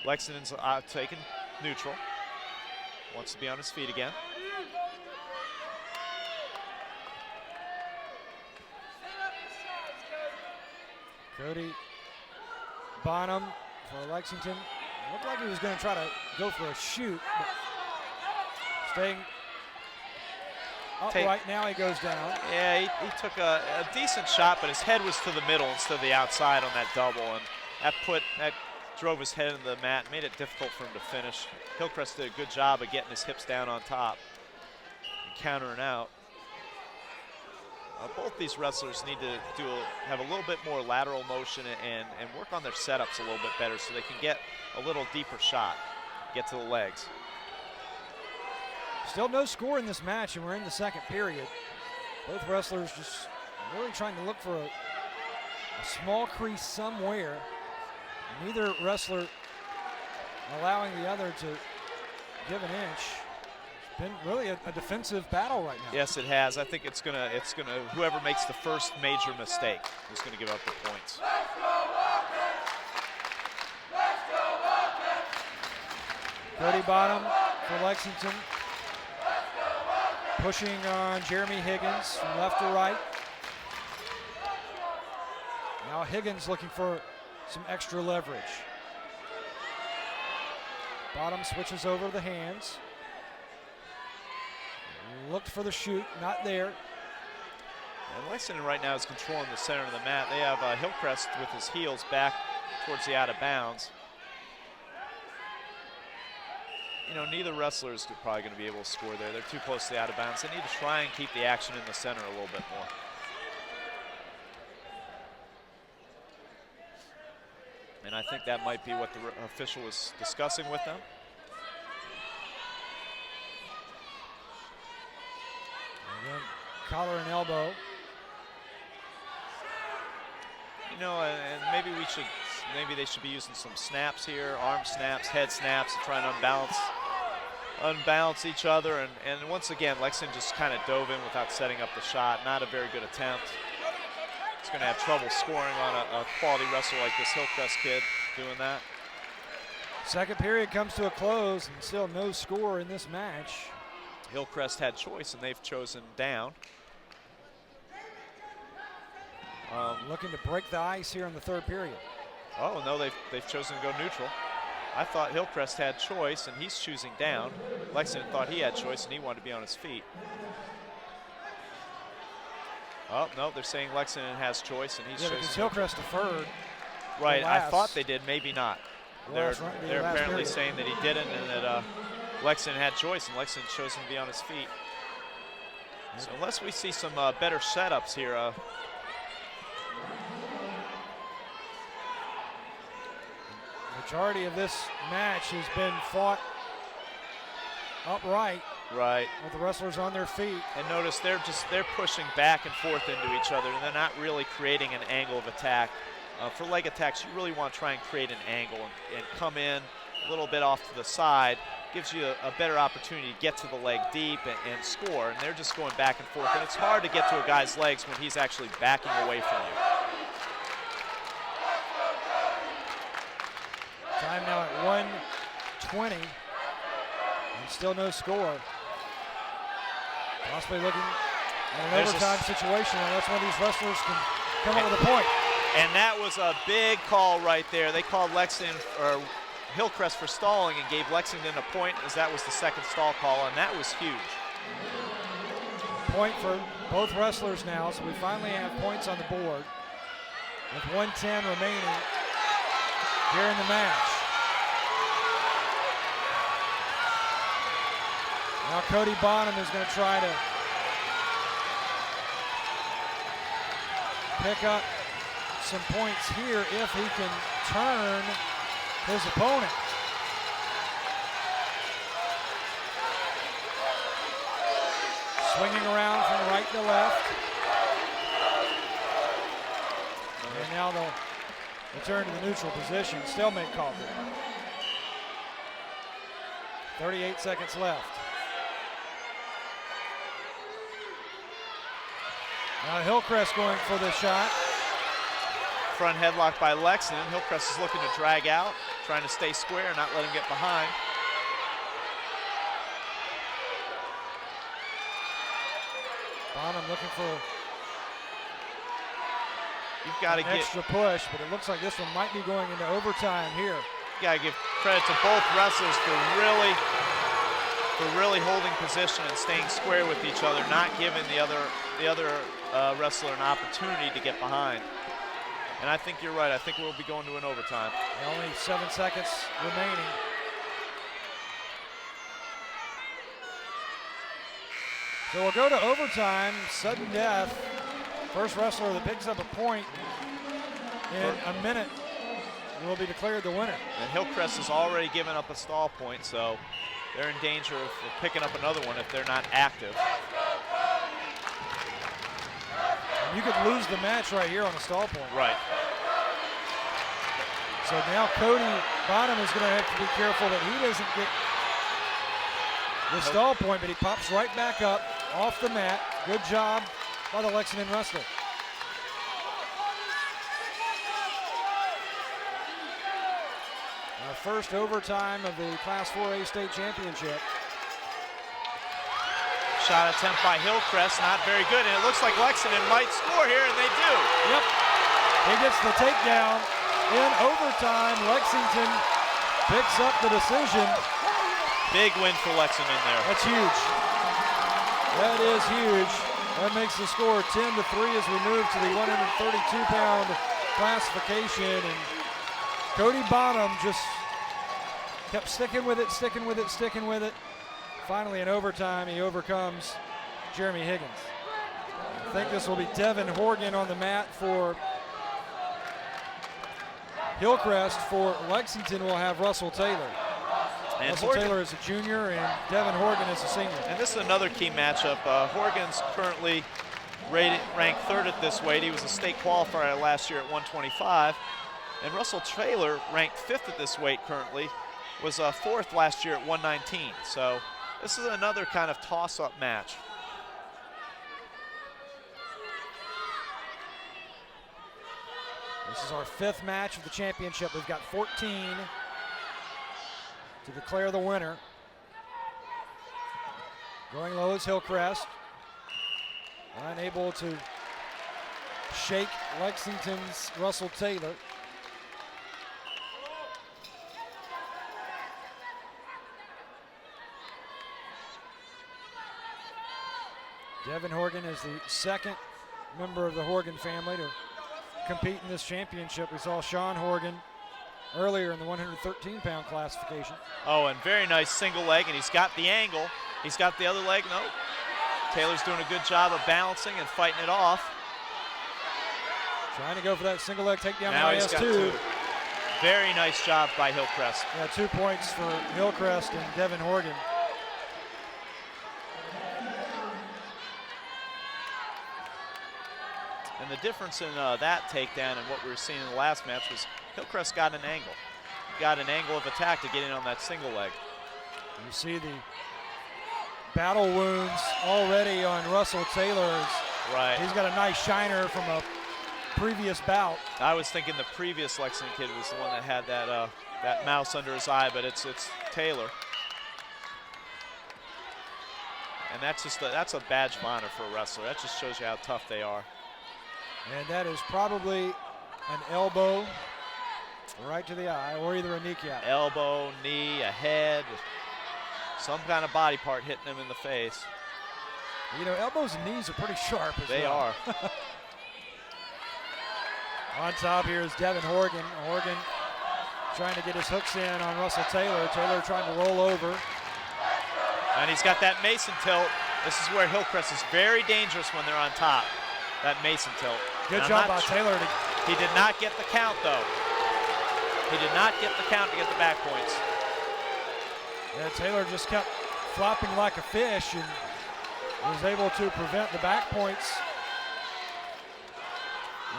Lexington's taking neutral. Wants to be on his feet again. Cody Bonham for Lexington. Looked like he was going to try to go for a shoot, but staying upright. Now he goes down. Yeah, he took a decent shot, but his head was to the middle instead of the outside on that double, and that drove his head into the mat, made it difficult for him to finish. Hillcrest did a good job of getting his hips down on top and countering out. both these wrestlers need to have a little bit more lateral motion and work on their setups a little bit better so they can get a little deeper shot, get to the legs. Still no score in this match, and we're in the second period. Both wrestlers just really trying to look for a small crease somewhere. Neither wrestler allowing the other to give an inch. It's been really a defensive battle right now. Yes, it has. I think it's gonna whoever makes the first major mistake is gonna give up the points. Cody Bottom for Lexington. Pushing on Jeremy Higgins from left to right. Now Higgins looking for some extra leverage. Bottom switches over the hands. Looked for the shoot, not there. And Lexington right now is controlling the center of the mat. They have Hillcrest with his heels back towards the out of bounds. You know, neither wrestler is probably going to be able to score there. They're too close to the out of bounds. They need to try and keep the action in the center a little bit more. And I think that might be what the official was discussing with them. And then collar and elbow. You know, and maybe they should be using some snaps here, arm snaps, head snaps, to try and unbalance each other. And once again, Lexington just kind of dove in without setting up the shot. Not a very good attempt. He's going to have trouble scoring on a quality wrestler like this Hillcrest kid doing that. Second period comes to a close and still no score in this match. Hillcrest had choice and they've chosen down. Looking to break the ice here in the third period. Oh no, they've chosen to go neutral. I thought Hillcrest had choice and he's choosing down. Lexington thought he had choice and he wanted to be on his feet. Oh, no, they're saying Lexington has choice and he's choosing. Because Hillcrest deferred. Right, I thought they did, maybe not. Well, they're apparently saying that he didn't and that Lexington had choice and Lexington chose him to be on his feet. So unless we see some better setups here. Majority of this match has been fought upright. Right. With the wrestlers on their feet. And notice they're pushing back and forth into each other and they're not really creating an angle of attack. For leg attacks, you really want to try and create an angle and come in a little bit off to the side. Gives you a better opportunity to get to the leg deep and score. And they're just going back and forth. And it's hard to get to a guy's legs when he's actually backing away from you. Time now at 1:20. And still no score. Possibly looking at an overtime situation, and that's when these wrestlers can come up with a point. And that was a big call right there. They called Lexington or Hillcrest for stalling and gave Lexington a point as that was the second stall call, and that was huge. Point for both wrestlers now, so we finally have points on the board with 1:10 remaining here in the match. Now Cody Bonham is going to try to pick up some points here if he can turn his opponent. Swinging around from right to left. And now they'll return to the neutral position. Stalemate called there. 38 seconds left. Now Hillcrest going for the shot. Front headlock by Lexington. Hillcrest is looking to drag out, trying to stay square, not let him get behind. Bonham looking for an extra push, but it looks like this one might be going into overtime here. You gotta give credit to both wrestlers for really holding position and staying square with each other, not giving the other wrestler an opportunity to get behind. And I think you're right. I think we'll be going to an overtime. Only 7 seconds remaining. So we'll go to overtime. Sudden death. First wrestler that picks up a point in a minute will be declared the winner. And Hillcrest has already given up a stall point, so they're in danger of picking up another one if they're not active. You could lose the match right here on a stall point. Right. So now Cody Bottom is going to have to be careful that he doesn't get the stall point, but he pops right back up off the mat. Good job by the Lexington wrestler. Our first overtime of the Class 4A state championship. Shot attempt by Hillcrest, not very good, and it looks like Lexington might score here, and they do. Yep, he gets the takedown in overtime. Lexington picks up the decision. Big win for Lexington there. That's huge. That is huge. That makes the score 10-3 as we move to the 132-pound classification, and Cody Bottom just kept sticking with it. Finally, in overtime, he overcomes Jeremy Higgins. I think this will be Devin Horgan on the mat for Hillcrest. For Lexington, we'll have Russell Taylor. And Russell Taylor is a junior, and Devin Horgan is a senior. And this is another key matchup. Horgan's currently ranked third at this weight. He was a state qualifier last year at 125. And Russell Taylor, ranked fifth at this weight currently, was fourth last year at 119. So this is another kind of toss-up match. This is our fifth match of the championship. We've got 14 to declare the winner. Going low is Hillcrest. Unable to shake Lexington's Russell Taylor. Devin Horgan is the second member of the Horgan family to compete in this championship. We saw Sean Horgan earlier in the 113-pound classification. Oh, and very nice single leg, and he's got the angle. He's got the other leg. No, Taylor's doing a good job of balancing and fighting it off. Trying to go for that single leg takedown. Now he's got two. Very nice job by Hillcrest. Yeah, 2 points for Hillcrest and Devin Horgan. And the difference in that takedown and what we were seeing in the last match was Hillcrest got an angle. He got an angle of attack to get in on that single leg. You see the battle wounds already on Russell Taylor. Right. He's got a nice shiner from a previous bout. I was thinking the previous Lexington kid was the one that had that that mouse under his eye, but it's Taylor. And that's a badge of honor for a wrestler. That just shows you how tough they are. And that is probably an elbow right to the eye, or either a kneecap. Elbow, knee, a head, some kind of body part hitting him in the face. You know, elbows and knees are pretty sharp as well. They are. On top here is Devin Horgan. Horgan trying to get his hooks in on Russell Taylor. Taylor trying to roll over. And he's got that Mason tilt. This is where Hillcrest is very dangerous when they're on top. That Mason tilt. Good job by Taylor. He did not get the count, though. He did not get the count to get the back points. Yeah, Taylor just kept flopping like a fish and was able to prevent the back points.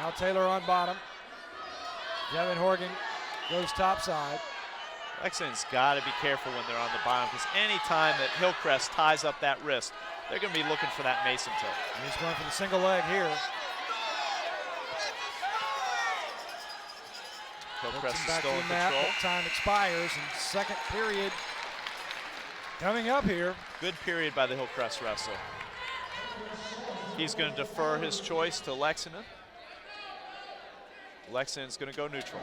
Now Taylor on bottom. Devin Horgan goes topside. Lexington's got to be careful when they're on the bottom, because any time that Hillcrest ties up that wrist, they're going to be looking for that Mason tilt. He's going for the single leg here. Hillcrest is back still in in that. control. Time expires, and second period coming up here. Good period by the Hillcrest wrestler. He's going to defer his choice to Lexington. Lexington's going to go neutral.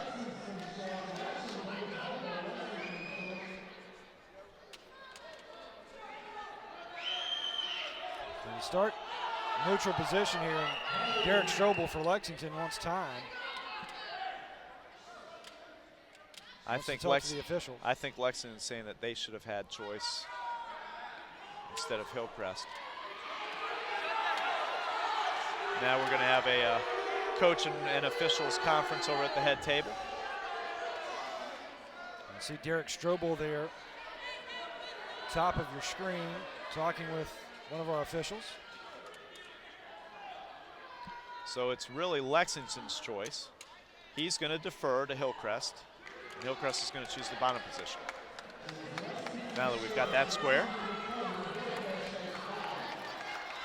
They start neutral position here, and Derek Strobel for Lexington wants time. I think Lexington's saying that they should have had choice instead of Hillcrest. Now we're going to have a coach and officials conference over at the head table. You see Derek Strobel there, top of your screen, talking with one of our officials. So it's really Lexington's choice. He's going to defer to Hillcrest, and Hillcrest is going to choose the bottom position. Now that we've got that square.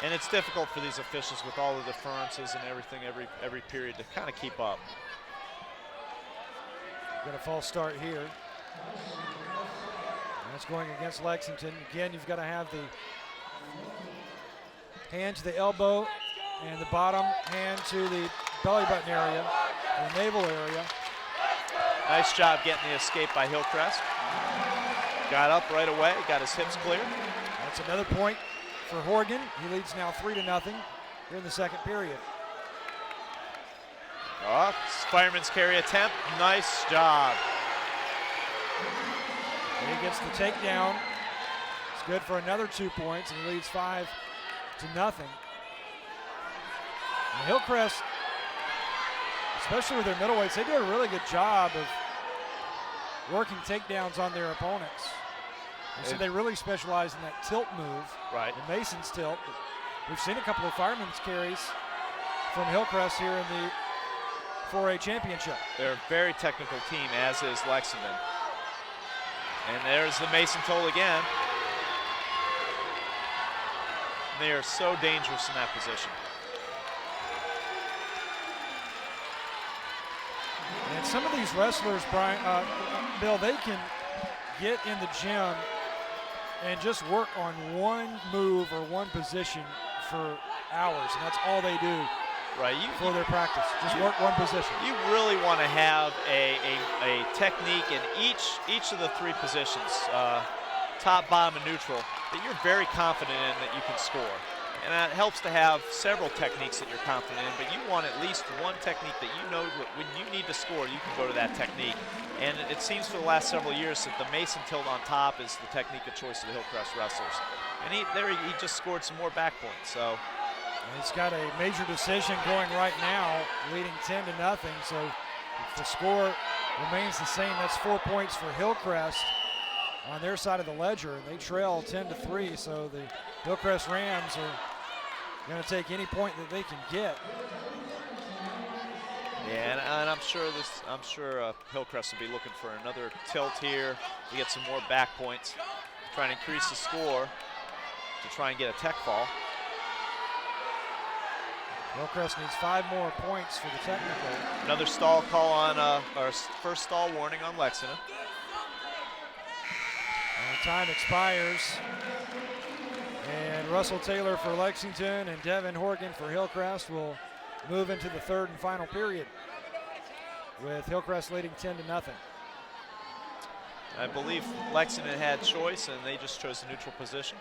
And it's difficult for these officials with all the deferences and everything every period to kind of keep up. Got a false start here. That's going against Lexington. Again, you've got to have the hand to the elbow and the bottom hand to the belly button area, the navel area. Nice job getting the escape by Hillcrest. Got up right away, got his hips clear. That's another point for Horgan. He leads now 3-0 here in the second period. Oh, fireman's carry attempt. Nice job. And he gets the takedown. It's good for another 2 points, and he leads 5-0. And Hillcrest, especially with their middleweights, they do a really good job of working takedowns on their opponents. So they really specialize in that tilt move, right? The Mason's tilt. We've seen a couple of fireman's carries from Hillcrest here in the 4A championship. They're a very technical team, as is Lexington. And there's the Mason toll again. They are so dangerous in that position. And some of these wrestlers, Brian, Bill, they can get in the gym and just work on one move or one position for hours, and that's all they do. Right, for their practice, just work one position. You really want to have a technique in each of the three positions, top, bottom, and neutral, that you're very confident in that you can score. And that helps to have several techniques that you're confident in, but you want at least one technique that you know when you need to score, you can go to that technique. And it seems for the last several years that the Mason tilt on top is the technique of choice of the Hillcrest wrestlers. And he just scored some more back points. So. He's got a major decision going right now, leading 10-0. So if the score remains the same, that's 4 points for Hillcrest on their side of the ledger. They trail 10-3, so the Hillcrest Rams are going to take any point that they can get. Yeah, and I'm sure Hillcrest will be looking for another tilt here to get some more back points, trying to increase the score to try and get a tech fall. Hillcrest needs 5 more points for the technical. Another stall call on, our first stall warning on Lexington. And time expires. And Russell Taylor for Lexington and Devin Horgan for Hillcrest will move into the third and final period, with Hillcrest leading 10-0. I believe Lexington had choice, and they just chose the neutral position.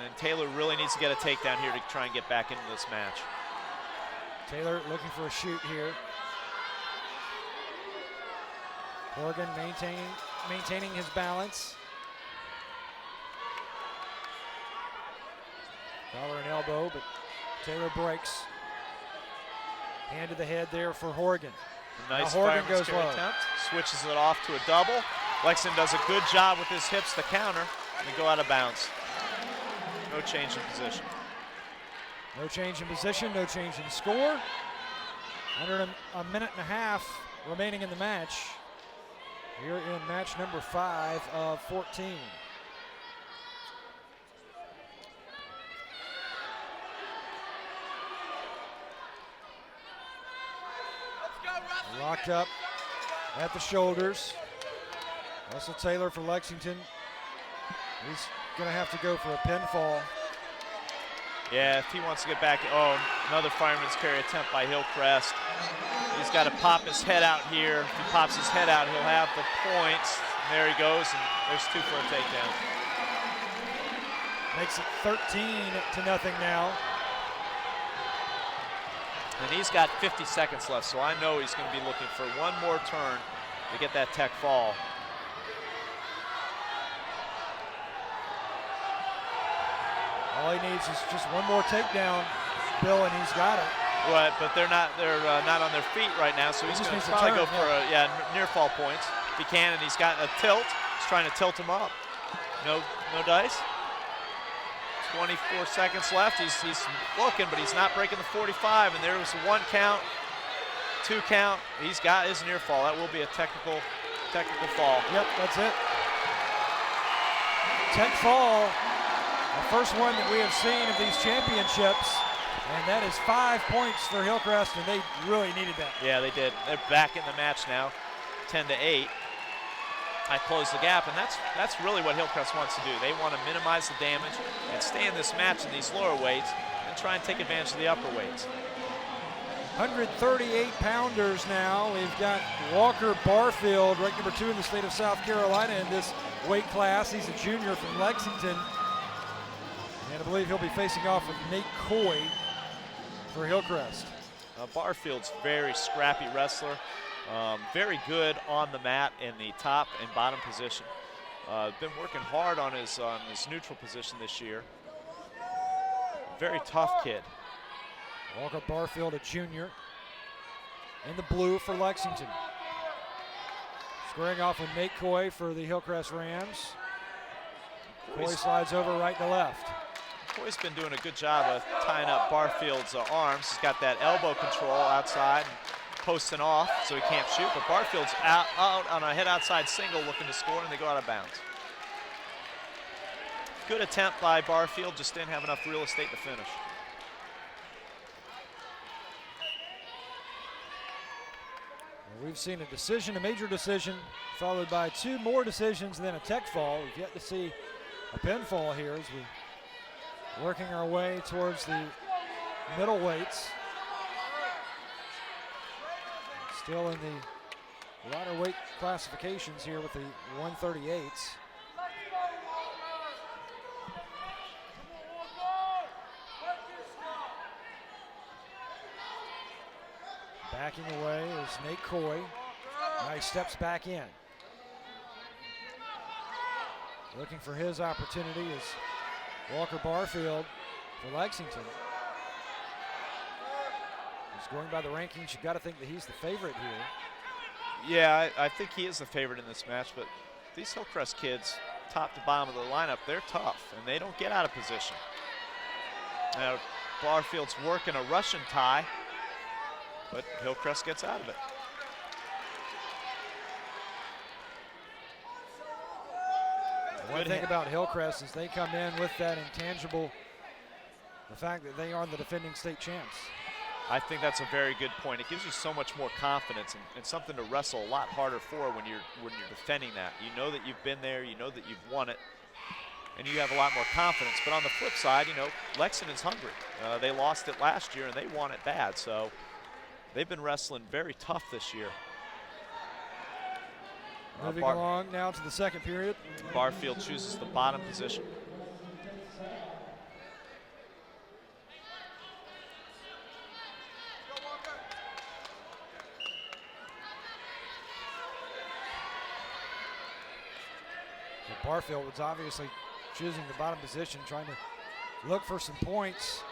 And Taylor really needs to get a takedown here to try and get back into this match. Taylor looking for a shoot here. Horgan maintaining his balance. Collar and elbow, but Taylor breaks. Hand to the head there for Horgan. Nice Horgan goes low. Attempt. Switches it off to a double. Lexington does a good job with his hips to counter and go out of bounds. No change in position. No change in position, no change in score. Under a minute and a half remaining in the match. Here in match number 5 of 14. Locked up at the shoulders. Russell Taylor for Lexington. He's going to have to go for a pinfall. Yeah, if he wants to get back. Oh, another fireman's carry attempt by Hillcrest. He's got to pop his head out here. If he pops his head out, he'll have the points. And there he goes, and there's 2 for a takedown. Makes it 13-0 now. And he's got 50 seconds left, so I know he's going to be looking for one more turn to get that tech fall. All he needs is just one more takedown. Bill, and he's got it. Right, but they're not on their feet right now, so he's going to probably go for near fall points. If he can, and he's got a tilt. He's trying to tilt him up. No dice. 24 seconds left. He's looking, but he's not breaking the 45. And there was a 1 count, 2 count. He's got his near fall. That will be a technical fall. Yep, that's it. Tech fall. The first one that we have seen of these championships. And that is 5 points for Hillcrest, and they really needed that. Yeah, they did. They're back in the match now, 10-8. I closed the gap, and that's really what Hillcrest wants to do. They want to minimize the damage and stay in this match in these lower weights and try and take advantage of the upper weights. 138-pounders now. We've got Walker Barfield, ranked number 2 in the state of South Carolina in this weight class. He's a junior from Lexington. And I believe he'll be facing off with Nate Coy for Hillcrest. Barfield's very scrappy wrestler, very good on the mat in the top and bottom position. Been working hard on his neutral position this year. Very tough kid. Walker Barfield, a junior, in the blue for Lexington. Squaring off with Nate Coy for the Hillcrest Rams. Coy slides over right to left. Coy's been doing a good job of tying up Barfield's arms. He's got that elbow control outside, posting off so he can't shoot, but Barfield's out on a head outside single looking to score, and they go out of bounds. Good attempt by Barfield, just didn't have enough real estate to finish. Well, we've seen a decision, a major decision, followed by 2 more decisions, and then a tech fall. We've yet to see a pinfall here as we working our way towards the middle weights. Still in the lighter weight classifications here with the 138s. Backing away is Nate Coy. Now he steps back in. Looking for his opportunity is Walker Barfield for Lexington. He's going by the rankings. You've got to think that he's the favorite here. Yeah, I think he is the favorite in this match, but these Hillcrest kids, top to bottom of the lineup, they're tough, and they don't get out of position. Now, Barfield's working a Russian tie, but Hillcrest gets out of it. One thing about Hillcrest is they come in with that intangible, the fact that they are the defending state champs. I think that's a very good point. It gives you so much more confidence and something to wrestle a lot harder for when you're defending that. You know that you've been there, you know that you've won it, and you have a lot more confidence. But on the flip side, you know, Lexington's hungry. They lost it last year and they want it bad, so they've been wrestling very tough this year. Moving along now to the second period. Barfield chooses the bottom position. So Barfield was obviously choosing the bottom position, trying to look for some points.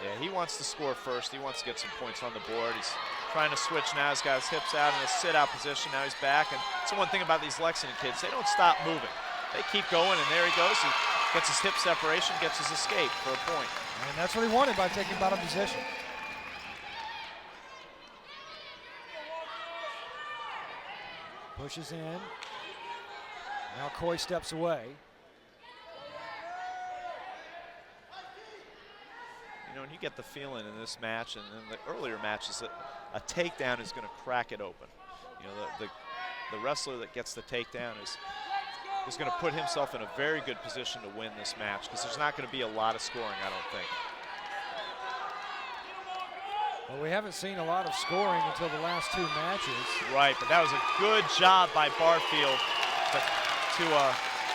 Yeah, he wants to score first. He wants to get some points on the board. He's trying to switch now. He's got his hips out in a sit-out position. Now he's back. And that's the one thing about these Lexington kids. They don't stop moving. They keep going, and there he goes. He gets his hip separation, gets his escape for a point. And that's what he wanted by taking bottom position. Pushes in. Now Coy steps away. You know, and you get the feeling in this match and in the earlier matches that a takedown is going to crack it open. You know, the wrestler that gets the takedown is going to put himself in a very good position to win this match, because there's not going to be a lot of scoring, I don't think. Well, we haven't seen a lot of scoring until the last 2 matches. Right, but that was a good job by Barfield to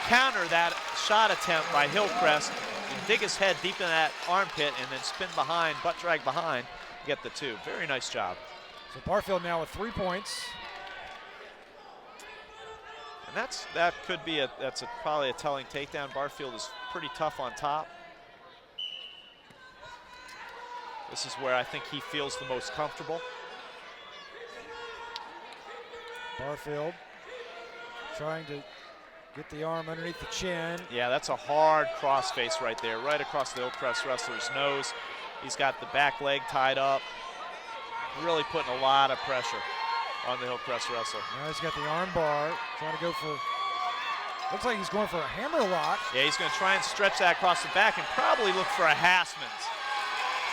counter that shot attempt by Hillcrest and dig his head deep in that armpit and then spin behind, butt drag behind, get the 2. Very nice job. So Barfield now with 3 points. And that could be probably a telling takedown. Barfield is pretty tough on top. This is where I think he feels the most comfortable. Barfield trying to get the arm underneath the chin. Yeah, that's a hard crossface right there, right across the Hillcrest wrestler's nose. He's got the back leg tied up, really putting a lot of pressure on the Hillcrest wrestler. Now he's got the arm bar, trying to go for, looks like he's going for a hammer lock. Yeah, he's going to try and stretch that across the back and probably look for a Hassman's.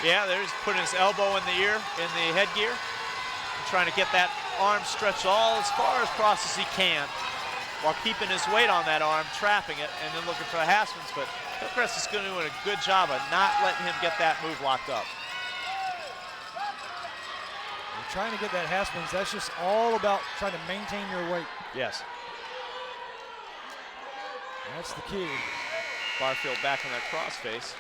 Yeah, there's putting his elbow in the ear, in the headgear, and trying to get that arm stretched all as far across as he can, while keeping his weight on that arm, trapping it, and then looking for the Hassman's. But Hillcrest is going to do a good job of not letting him get that move locked up. You're trying to get that Hassman's. That's just all about trying to maintain your weight. Yes. That's the key. Barfield back on that crossface.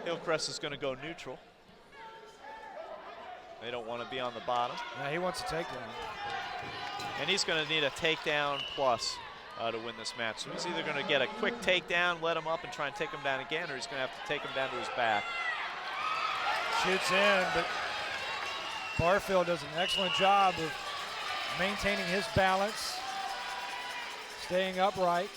Hillcrest is going to go neutral. They don't want to be on the bottom. Yeah, he wants a takedown. And he's going to need a takedown plus to win this match. So he's either going to get a quick takedown, let him up and try and take him down again, or he's going to have to take him down to his back. Shoots in, but Barfield does an excellent job of maintaining his balance, staying upright.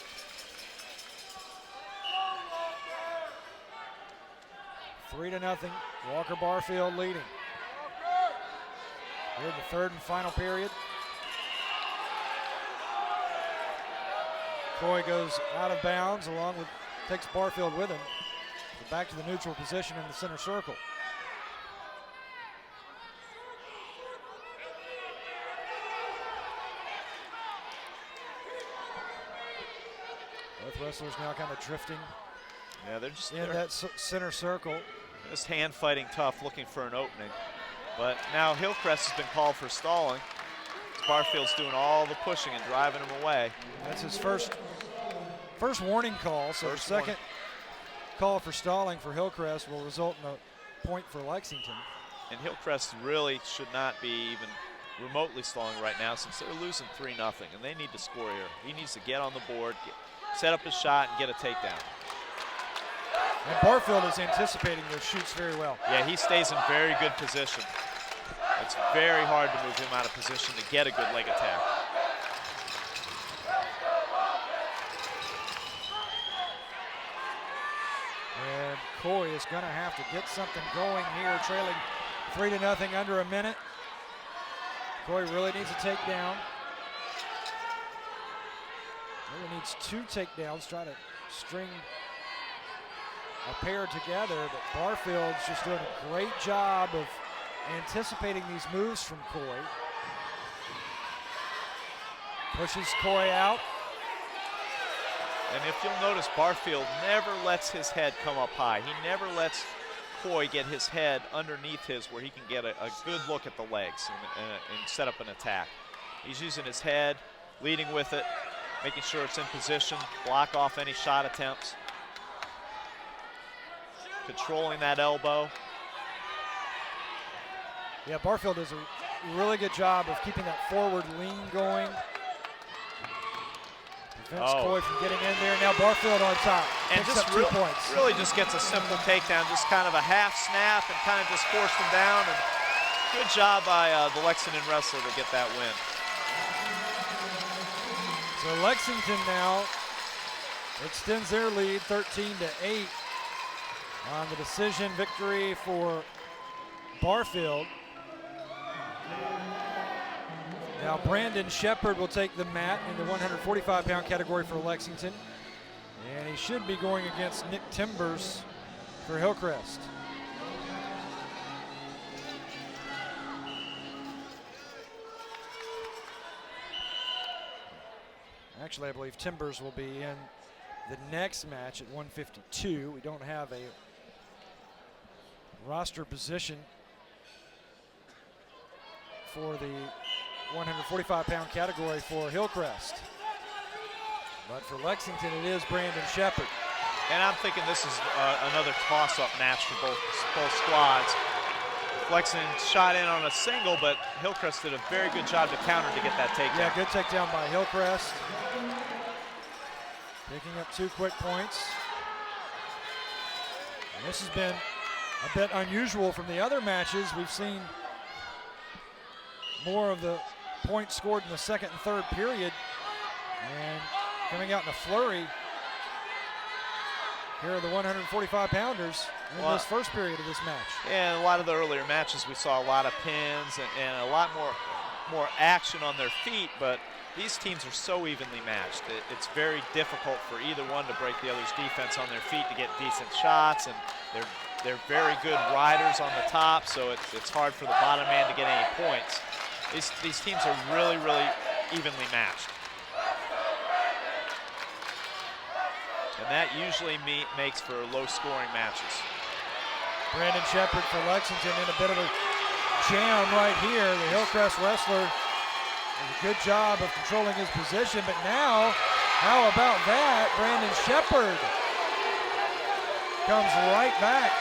Three to nothing, Walker Barfield leading. We're in the third and final period. Coy goes out of bounds along with, takes Barfield with him. So back to the neutral position in the center circle. Both wrestlers now kind of drifting. Yeah, they're just in that center circle. Just hand fighting tough, looking for an opening. But now Hillcrest has been called for stalling. Barfield's doing all the pushing and driving him away. That's his first warning call. So the second call for stalling for Hillcrest will result in a point for Lexington. And Hillcrest really should not be even remotely stalling right now, since they're losing 3-0, and they need to score here. He needs to get on the board, set up his shot, and get a takedown. And Barfield is anticipating those shoots very well. Yeah, he stays in very good position. It's very hard to move him out of position to get a good leg attack. And Coy is going to have to get something going here, trailing 3-0 under a minute. Coy really needs a takedown. Really needs 2 takedowns, try to string a pair together, but Barfield's just doing a great job of anticipating these moves from Coy. Pushes Coy out. And if you'll notice, Barfield never lets his head come up high. He never lets Coy get his head underneath his where he can get a good look at the legs and set up an attack. He's using his head, leading with it, making sure it's in position, block off any shot attempts. Controlling that elbow. Yeah, Barfield does a really good job of keeping that forward lean going. Prevents Coy from getting in there. Now Barfield on top. And picks just up 2 points. Really just gets a simple takedown, just kind of a half snap and kind of just forced him down. And good job by the Lexington wrestler to get that win. So Lexington now extends their lead 13-8 on the decision victory for Barfield. Now Brandon Shepard will take the mat in the 145-pound category for Lexington. And he should be going against Nick Timbers for Hillcrest. Actually, I believe Timbers will be in the next match at 152. We don't have a roster position for the 145-pound category for Hillcrest. But for Lexington, it is Brandon Shepard. And I'm thinking this is another toss-up match for both squads. Lexington shot in on a single, but Hillcrest did a very good job to counter to get that takedown. Yeah, good takedown by Hillcrest. Picking up 2 quick points. And this has been a bit unusual from the other matches. We've seen more of the points scored in the second and third period. And coming out in a flurry, here are the 145-pounders in this first period of this match. Yeah, a lot of the earlier matches we saw a lot of pins and a lot more action on their feet, but these teams are so evenly matched. It's very difficult for either one to break the other's defense on their feet to get decent shots, and they're very good riders on the top, so it's hard for the bottom man to get any points. These teams are really, really evenly matched. And that usually makes for low-scoring matches. Brandon Shepard for Lexington in a bit of a jam right here. The Hillcrest wrestler does a good job of controlling his position, but now, how about that? Brandon Shepard comes right back.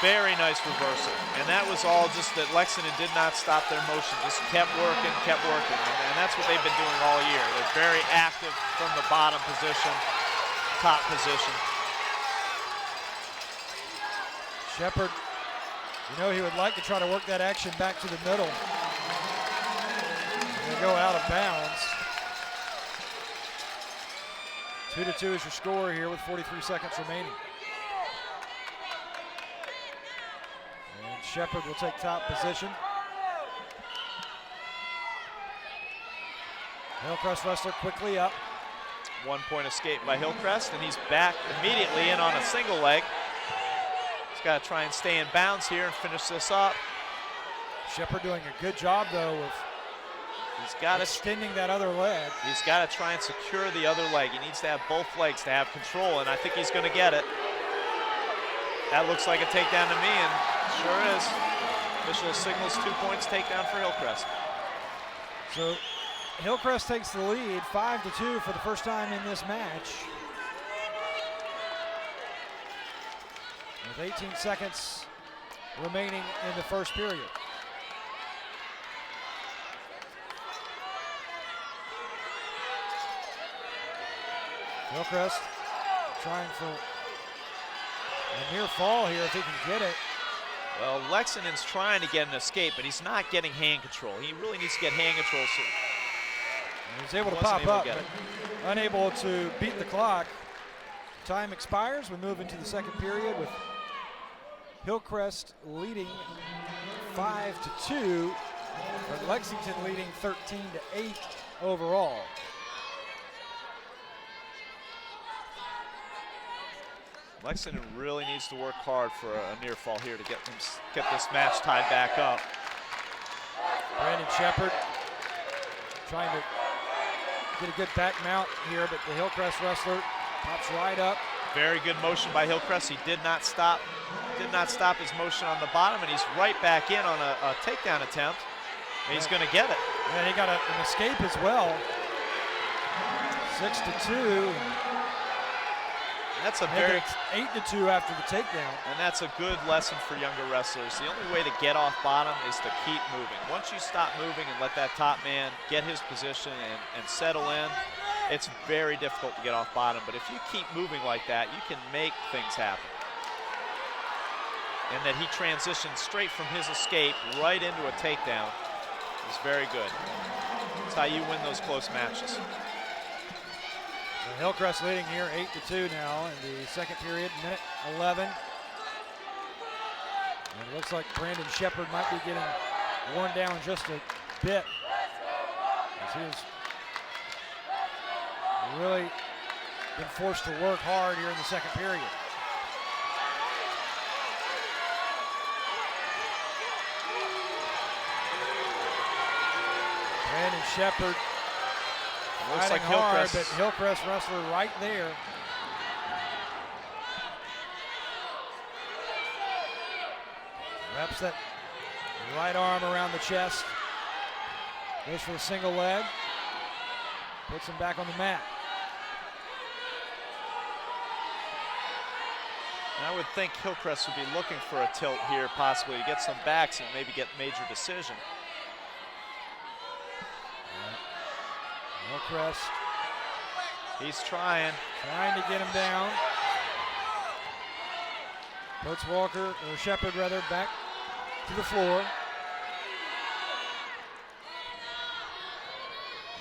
Very nice reversal. And that was all just that Lexington did not stop their motion, just kept working. And that's what they've been doing all year. They're very active from the bottom position. Top position. Shepard, you know, he would like to try to work that action back to the middle. And they go out of bounds. 2-2 is your score here with 43 seconds remaining. And Shepard will take top position. Hillcrest wrestler quickly up. 1-point escape by Hillcrest, and he's back immediately in on a single leg. He's got to try and stay in bounds here and finish this up. Shepard doing a good job, though, of extending that other leg. He's got to try and secure the other leg. He needs to have both legs to have control, and I think he's going to get it. That looks like a takedown to me, and sure is. Official signals 2 points takedown for Hillcrest. So Hillcrest takes the lead, 5-2 for the first time in this match. With 18 seconds remaining in the first period. Hillcrest trying for a near fall here if he can get it. Well, Lexington's trying to get an escape, but he's not getting hand control. He really needs to get hand control. So he's able to pop up, but unable to beat the clock. Time expires. We move into the second period with Hillcrest leading 5-2, but Lexington leading 13-8 overall. Lexington really needs to work hard for a near fall here to get this match tied back up. Brandon Shepard trying to get a good back mount here, but the Hillcrest wrestler pops right up. Very good motion by Hillcrest. He did not stop his motion on the bottom, and he's right back in on a takedown attempt. And he's going to get it. And he got an escape as well. 6-2. That's a very 8-2 after the takedown. And that's a good lesson for younger wrestlers. The only way to get off bottom is to keep moving. Once you stop moving and let that top man get his position and settle in, it's very difficult to get off bottom. But if you keep moving like that, you can make things happen. And that he transitioned straight from his escape right into a takedown is very good. That's how you win those close matches. Hillcrest leading here 8-2 now in the second period, minute 11. And it looks like Brandon Shepard might be getting worn down just a bit, as he has really been forced to work hard here in the second period. Brandon Shepard looks like hard, but Hillcrest wrestler right there. Wraps that right arm around the chest. Goes for the single leg. Puts him back on the mat. And I would think Hillcrest would be looking for a tilt here, possibly to get some backs and maybe get major decision. Hillcrest He's trying. Trying to get him down. Puts Walker, or Shepard rather, back to the floor.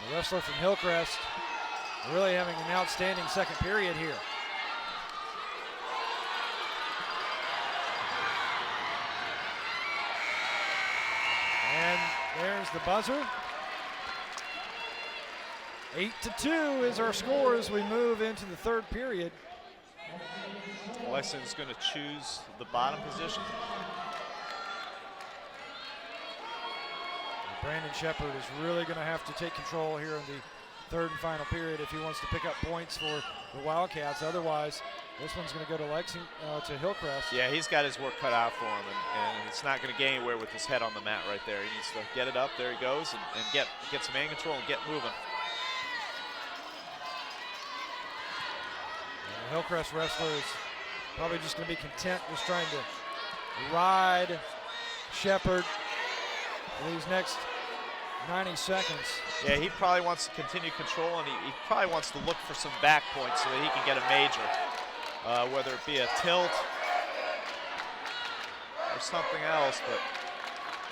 The wrestler from Hillcrest really having an outstanding second period here. And there's the buzzer. 8-2 is our score as we move into the third period. Lexington's going to choose the bottom position. Brandon Shepard is really going to have to take control here in the third and final period if he wants to pick up points for the Wildcats. Otherwise, this one's going to go to to Hillcrest. Yeah, he's got his work cut out for him, and it's not going to get anywhere with his head on the mat right there. He needs to get it up. There he goes, and get some man control and get moving. And the Hillcrest wrestler is probably just going to be content just trying to ride Shepard for these next 90 seconds. Yeah, he probably wants to continue control, and he probably wants to look for some back points so that he can get a major, whether it be a tilt or something else. But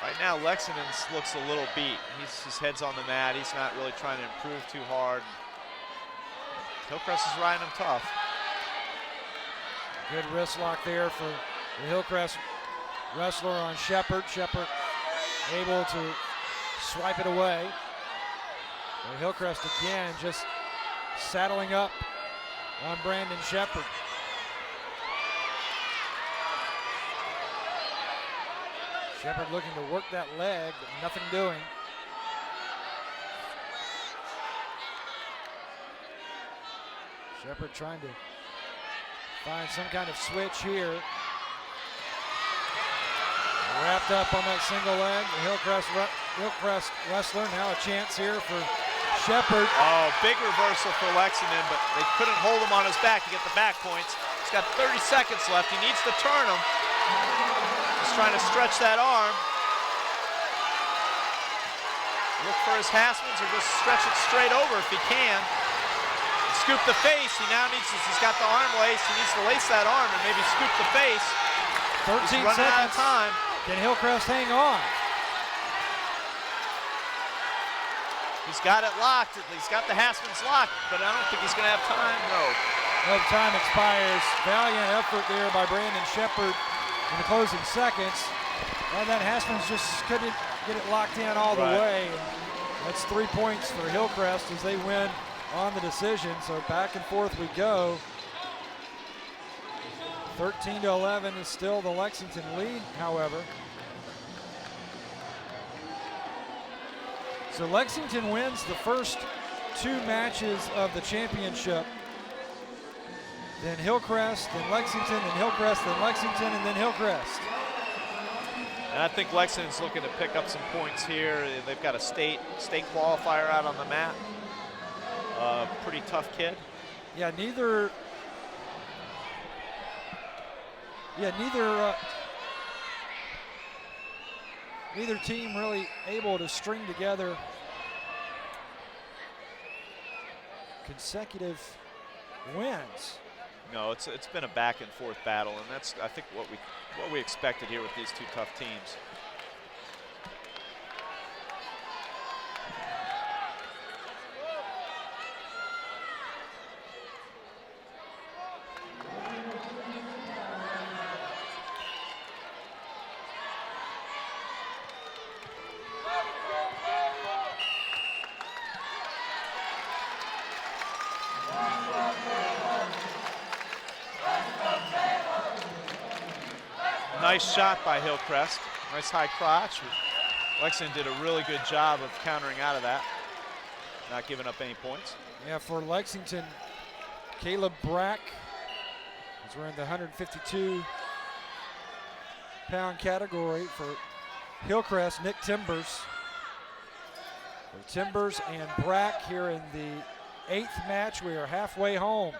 right now, Lexington looks a little beat. His head's on the mat. He's not really trying to improve too hard. Hillcrest is riding him tough. Good wrist lock there for the Hillcrest wrestler on Shepard. Shepard able to swipe it away. And Hillcrest again just saddling up on Brandon Shepard. Shepard looking to work that leg, but nothing doing. Shepard trying to find some kind of switch here. Wrapped up on that single leg. The Hillcrest wrestler, now a chance here for Shepard. Oh, big reversal for Lexington, but they couldn't hold him on his back to get the back points. He's got 30 seconds left. He needs to turn him. He's trying to stretch that arm. Look for his Hassmans or just stretch it straight over if he can. Scoop the face. He now needs to, he's got the arm lace. He needs to lace that arm and maybe scoop the face. 13 He's running out of seconds. time. Can Hillcrest hang on? He's got it locked. He's got the Hassmans locked, but I don't think he's going to have time. No. Well, time expires. Valiant effort there by Brandon Shepard in the closing seconds. And then Hassmans just couldn't get it locked in all the way. That's 3 points for Hillcrest as they win on the decision. So back and forth we go. 13-11 is still the Lexington lead, however. So Lexington wins the first two matches of the championship. Then Hillcrest, then Lexington, then Hillcrest, then Lexington, and then Hillcrest. And I think Lexington's looking to pick up some points here. They've got a state qualifier out on the mat. Pretty tough kid. Yeah, neither team really able to string together consecutive wins. No, it's been a back and forth battle, and that's I think what we expected here with these two tough teams. Nice shot by Hillcrest. Nice high crotch. Lexington did a really good job of countering out of that, not giving up any points. Yeah, for Lexington, Caleb Brack, as we're in the 152-pound category. For Hillcrest, Nick Timbers. For Timbers and Brack here in the 8th match. We are halfway home.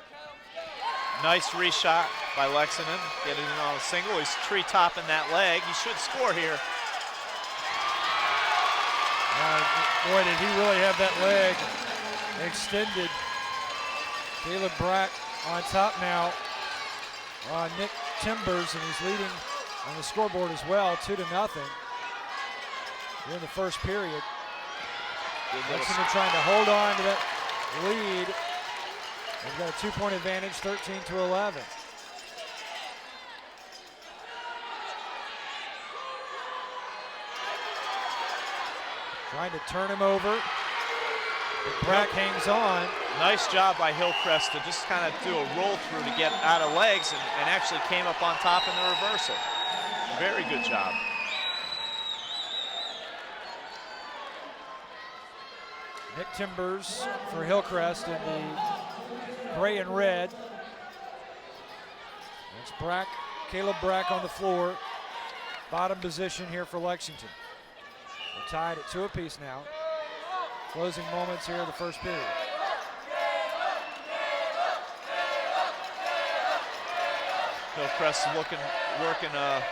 Nice reshot by Lexington, getting in on a single. He's tree-topping that leg. He should score here. Boy, did he really have that leg extended Caleb Brack on top now on Nick Timbers, and he's leading on the scoreboard as well, 2-0 here in the first period. Lexington trying to hold on to that lead. They've got a 2-point advantage, 13-11. Trying to turn him over. But Brack hangs on. Nice job by Hillcrest to just kind of do a roll through to get out of legs and actually came up on top in the reversal. Very good job. Nick Timbers for Hillcrest in the gray and red. That's Brack, Caleb Brack on the floor. Bottom position here for Lexington. We're tied at 2 apiece now. Closing moments here of the first period. Hillcrest working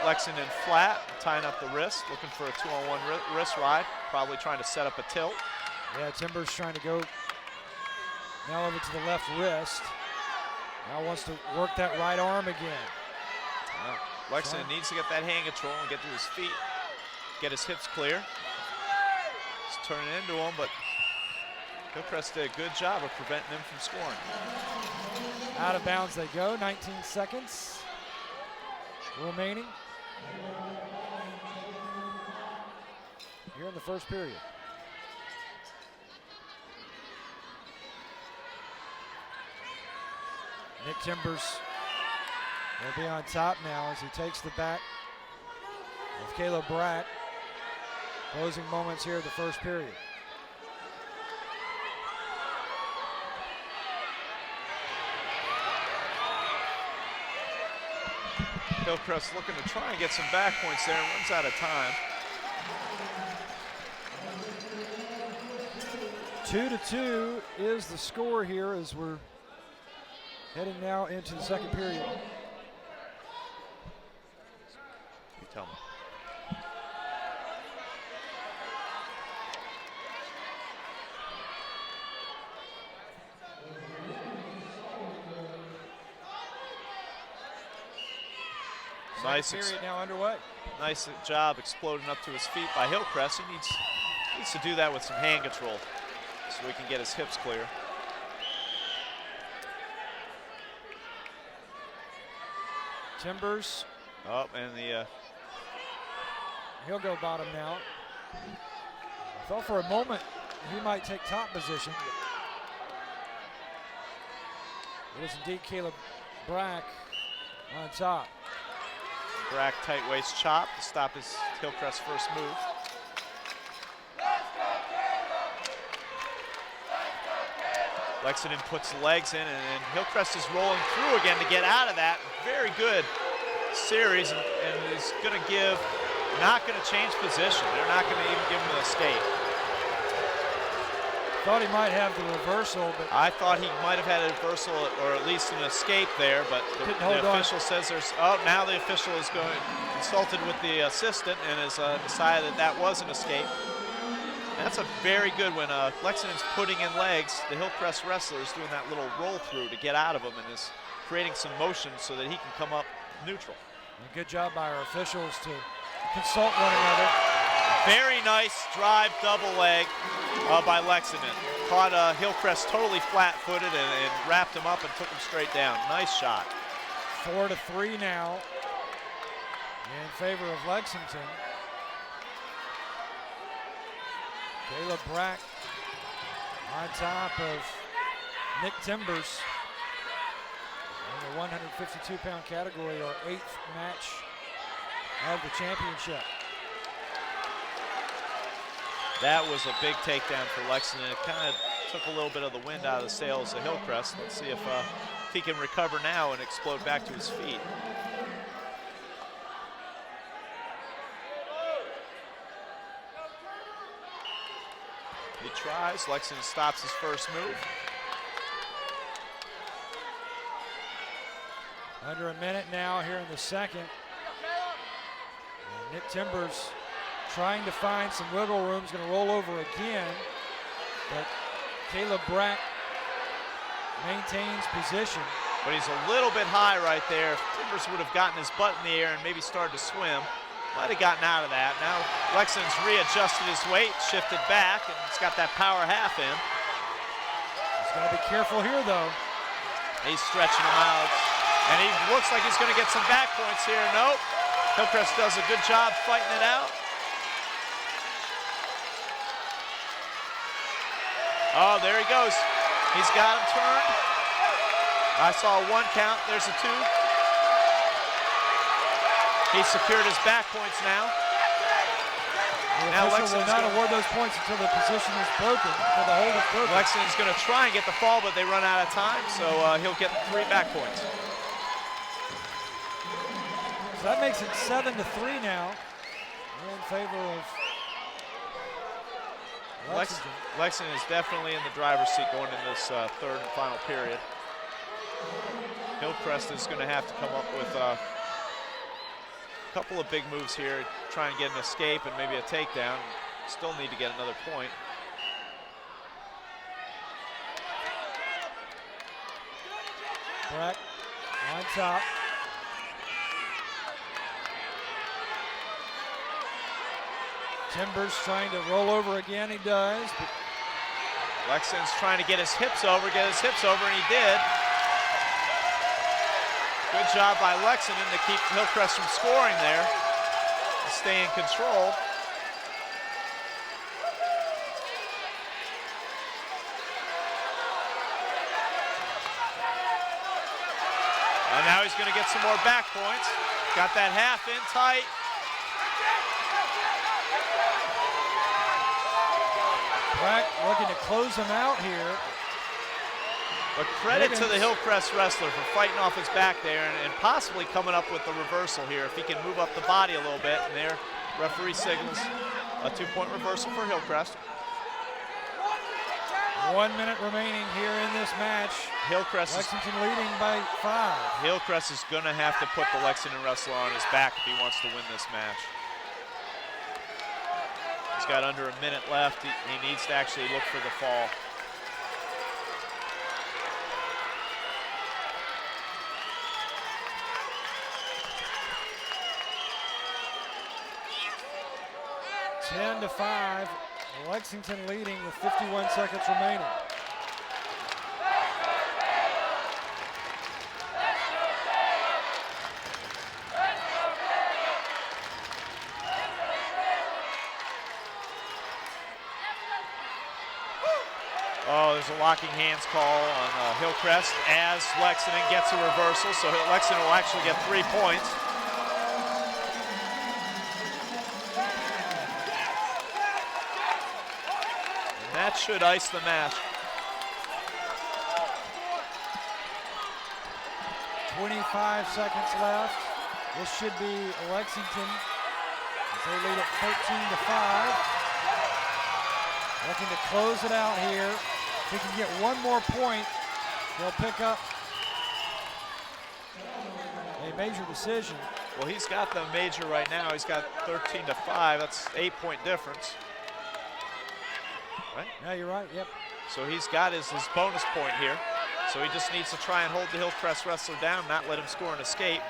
Lexington flat, tying up the wrist, looking for a 2-on-1 wrist ride, probably trying to set up a tilt. Yeah, Timbers trying to go now over to the left wrist. Now wants to work that right arm again. Lexington needs to get that hand control and get to his feet, get his hips clear. He's turning into him, but Hillcrest did a good job of preventing him from scoring. Out of bounds they go, 19 seconds remaining here in the first period. Nick Timbers will be on top now as he takes the back of Caleb Brack. Closing moments here of the first period. Hillcrest looking to try and get some back points there and runs out of time. 2-2 is the score here as we're heading now into the second period. You tell me. Nice period now underway. Nice job exploding up to his feet by Hillcrest. He needs to do that with some hand control so he can get his hips clear. Timbers. Oh, and he'll go bottom now. I thought for a moment he might take top position. It is indeed Caleb Brack on top. Brack tight waist chop to stop his Hillcrest first move. Lexington puts legs in, and Hillcrest is rolling through again to get out of that. Very good series, and is going to give, not going to change position. They're not going to even give him an escape. Thought he might have the reversal, but I thought he might have had a reversal or at least an escape there, but the official says there's, oh, now the official is consulted with the assistant and has decided that was an escape. That's a very good when Lexington's putting in legs. The Hillcrest wrestler is doing that little roll through to get out of him and is creating some motion so that he can come up neutral. And good job by our officials to consult one another. Very nice drive double leg by Lexington. Caught Hillcrest totally flat-footed and wrapped him up and took him straight down. Nice shot. 4-3 now in favor of Lexington. Caleb Brack on top of Nick Timbers in the 152-pound category, our 8th match of the championship. That was a big takedown for Lexington. It kind of took a little bit of the wind out of the sails of Hillcrest. Let's see if he can recover now and explode back to his feet. He tries. Lexington stops his first move. Under a minute now here in the second. And Nick Timbers trying to find some wiggle room. He's going to roll over again. But Caleb Brack maintains position. But he's a little bit high right there. If Timbers would have gotten his butt in the air and maybe started to swim, might have gotten out of that. Now Lexington's readjusted his weight, shifted back, and it's got that power half in. He's got to be careful here, though. He's stretching him out, and he looks like he's going to get some back points here. Nope. Hillcrest does a good job fighting it out. Oh, there he goes. He's got him turned. I saw a 1 count. There's a 2. He's secured his back points now. Now Lexington will not award those points until the position is broken, until the hold is broken. Lexington's going to try and get the fall, but they run out of time, so he'll get 3 back points. So that makes it 7-3 now. We're in favor of Lexington. Lexington is definitely in the driver's seat going into this third and final period. Hillcrest is going to have to come up with a couple of big moves here, try and get an escape and maybe a takedown. Still need to get another point. Breck on top. Timbers trying to roll over again, he does. But Lexington's trying to get his hips over, and he did. Good job by Lexington to keep Hillcrest from scoring there, to stay in control. And now he's going to get some more back points. Got that half in tight. Breck looking to close him out here. But credit to the Hillcrest wrestler for fighting off his back there and possibly coming up with the reversal here. If he can move up the body a little bit, and there, referee signals a 2-point reversal for Hillcrest. 1 minute remaining here in this match. Lexington leading by 5. Hillcrest is going to have to put the Lexington wrestler on his back if he wants to win this match. He's got under a minute left. He needs to actually look for the fall. Ten to 5, Lexington leading with 51 seconds remaining. Oh, there's a locking hands call on Hillcrest as Lexington gets a reversal, so Lexington will actually get 3 points. That should ice the match. 25 seconds left. This should be Lexington as they lead at 13 to 5. Looking to close it out here. If he can get 1 more point, they'll pick up a major decision. Well, he's got the major right now. He's got 13 to 5. That's 8-point difference. Right? Yeah, you're right, yep. So he's got his bonus point here. So he just needs to try and hold the Hillcrest wrestler down, not let him score an escape.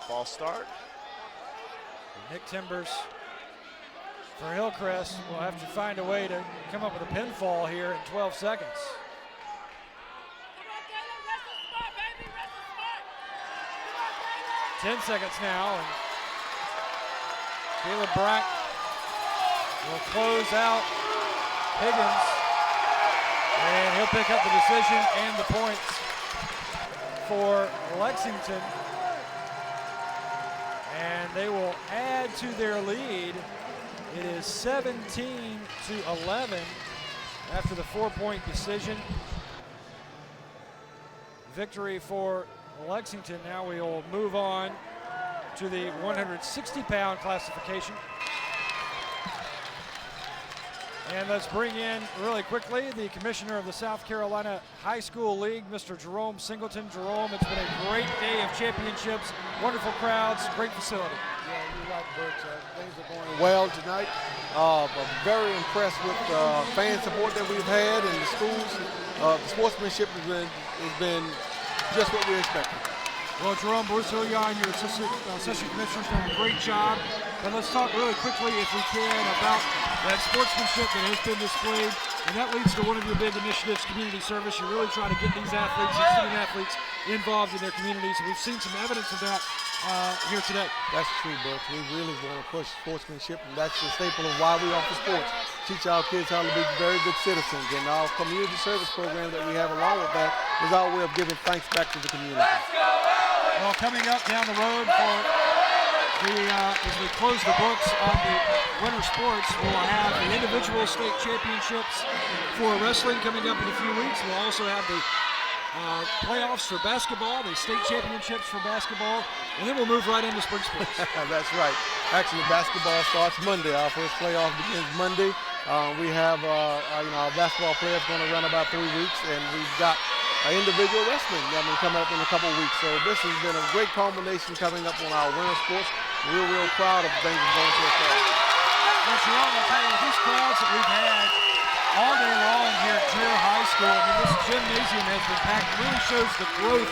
Ball start. Nick Timbers for Hillcrest will have to find a way to come up with a pinfall here in 12 seconds. Ten seconds now, and Caleb Breck will close out Higgins, and he'll pick up the decision and the points for Lexington, and they will add to their lead. It is 17 to 11 after the 4-point decision. Victory for Lexington. Now we will move on to the 160-pound classification. And let's bring in really quickly the commissioner of the South Carolina High School League, Mr. Jerome Singleton. Jerome, it's been a great day of championships, wonderful crowds, great facility. Yeah, you're right, Bert. Things are going well tonight. I'm very impressed with the fan support that we've had in the schools. The sportsmanship has been just what we expected. Well, Jerome, Bruce Hillion, your assistant commissioner, has done a great job. But let's talk really quickly, if we can, about that sportsmanship that has been displayed. And that leads to one of your big initiatives, community service. You really try to get these athletes and student athletes involved in their communities. And we've seen some evidence of that here today. That's true, Bert. We really want to push sportsmanship, and that's the staple of why we offer sports. Teach our kids how to be very good citizens. And our community service program that we have along with that is our way of giving thanks back to the community. Well, coming up down the road for as we close the books on the winter sports, we'll have the individual state championships for wrestling coming up in a few weeks. We'll also have the playoffs for basketball, the state championships for basketball, and then we'll move right into spring sports. That's right. Actually, basketball starts Monday. Our first playoff begins Monday. We have our basketball players going to run about 3 weeks, and we've got individual wrestling coming up in a couple of weeks. So this has been a great culmination coming up on our winter sports. We're real proud of things going so far. Well, Jerome, I'll tell you, these crowds that we've had all day long here at Dreher High School, I mean, this gymnasium has been packed. It really shows the growth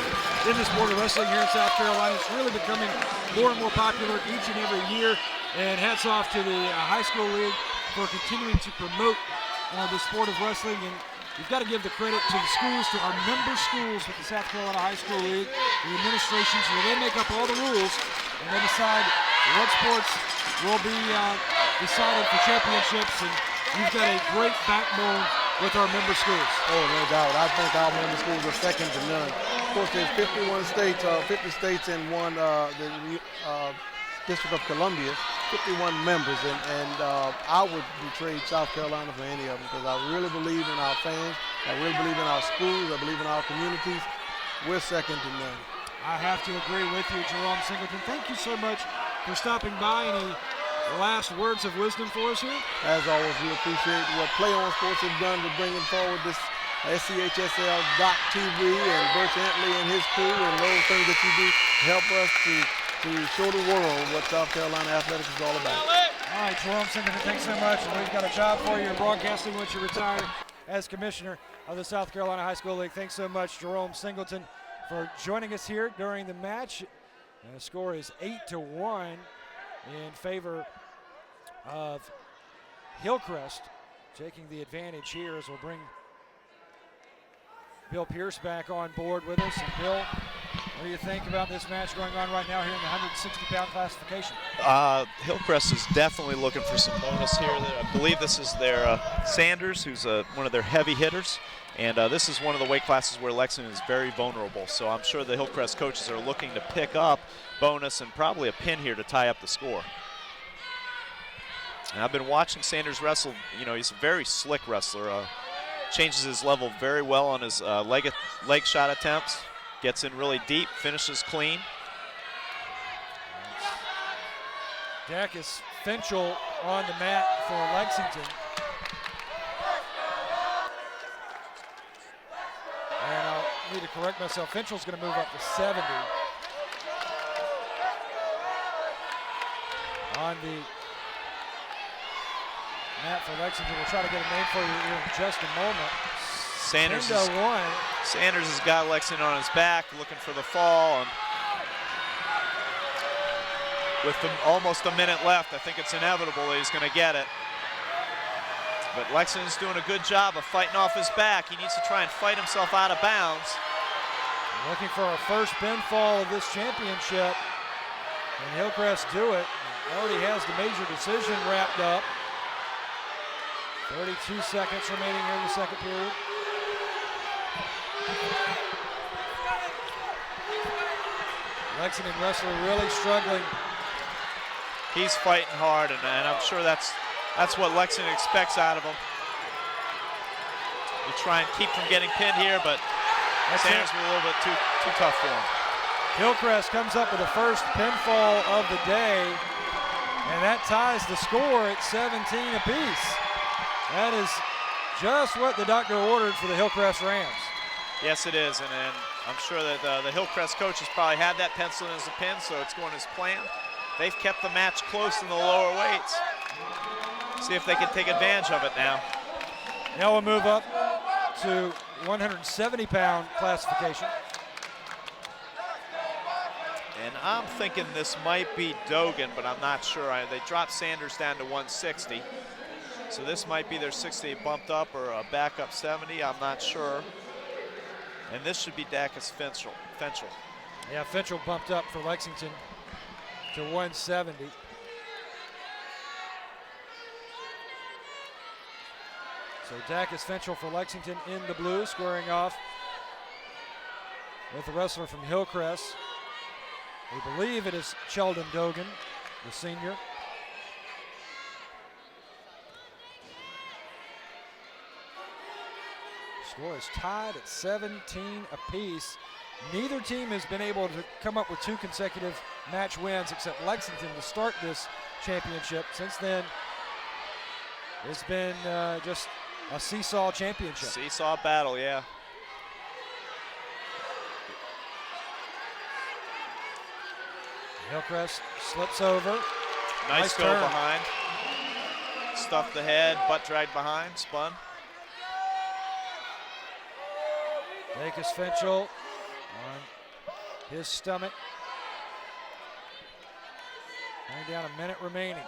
in the sport of wrestling here in South Carolina. It's really becoming more and more popular each and every year. And hats off to the high school league for continuing to promote the sport of wrestling. And you've got to give the credit to the schools, to our member schools with the South Carolina High School League, the administrations, where they make up all the rules and they decide what sports will be decided for championships. And you've got a great backbone with our member schools. Oh, no doubt. I think our member schools are second to none. Of course, there's 51 states, 50 states in one, the District of Columbia, 51 members, and I would trade South Carolina for any of them because I really believe in our fans. I really believe in our schools. I believe in our communities. We're second to none. I have to agree with you, Jerome Singleton. Thank you so much for stopping by. Any last words of wisdom for us here? As always, we appreciate what Play On Sports has done to bringing forward this SCHSL.TV and Bert Antley and his crew and those things that you do to help us to show the world what South Carolina athletics is all about. All right, Jerome Singleton, thanks so much. And we've got a job for you in broadcasting once you retire as commissioner of the South Carolina High School League. Thanks so much, Jerome Singleton, for joining us here during the match. The score is 8-1 in favor of Hillcrest, taking the advantage here as we'll bring Bill Pierce back on board with us. And Bill, what do you think about this match going on right now here in the 160-pound classification? Hillcrest is definitely looking for some bonus here. I believe this is their Sanders, who's one of their heavy hitters. And this is one of the weight classes where Lexington is very vulnerable. So I'm sure the Hillcrest coaches are looking to pick up bonus and probably a pin here to tie up the score. And I've been watching Sanders wrestle. You know, he's a very slick wrestler. Changes his level very well on his leg shot attempts. Gets in really deep, finishes clean. Dacus Finchel on the mat for Lexington. And I need to correct myself. Finchel's going to move up to 70. On the mat for Lexington. We'll try to get a name for you here in just a moment. Sanders has got Lexington on his back, looking for the fall. And with almost a minute left, I think it's inevitable that he's going to get it. But Lexington's doing a good job of fighting off his back. He needs to try and fight himself out of bounds. Looking for a first pinfall of this championship. And Hillcrest do it. He already has the major decision wrapped up. 32 seconds remaining here in the second period. Lexington wrestler really struggling. He's fighting hard, and I'm sure that's what Lexington expects out of him. You try and keep from getting pinned here, but Sanders was a little bit too tough for him. Hillcrest comes up with the first pinfall of the day, and that ties the score at 17 apiece. That is just what the doctor ordered for the Hillcrest Rams. Yes, it is, and I'm sure that the Hillcrest coaches probably had that penciled in as a pin, so it's going as planned. They've kept the match close in the lower weights. See if they can take advantage of it now. Now we'll move up to 170-pound classification. And I'm thinking this might be Dogan, but I'm not sure. They dropped Sanders down to 160. So this might be their 60 bumped up or a backup 70, I'm not sure. And this should be Dacus Finchel. Yeah, Finchel bumped up for Lexington to 170. So Dacus Finchel for Lexington in the blue, squaring off with the wrestler from Hillcrest. We believe it is Sheldon Dogan, the senior. Score is tied at 17 apiece. Neither team has been able to come up with 2 consecutive match wins except Lexington to start this championship. Since then, it's been just a seesaw championship. Seesaw battle, yeah. Hillcrest slips over. Nice go turn. behind. Stuffed the head, butt dragged behind, spun. Dacus Finchel on his stomach. Only down a minute remaining.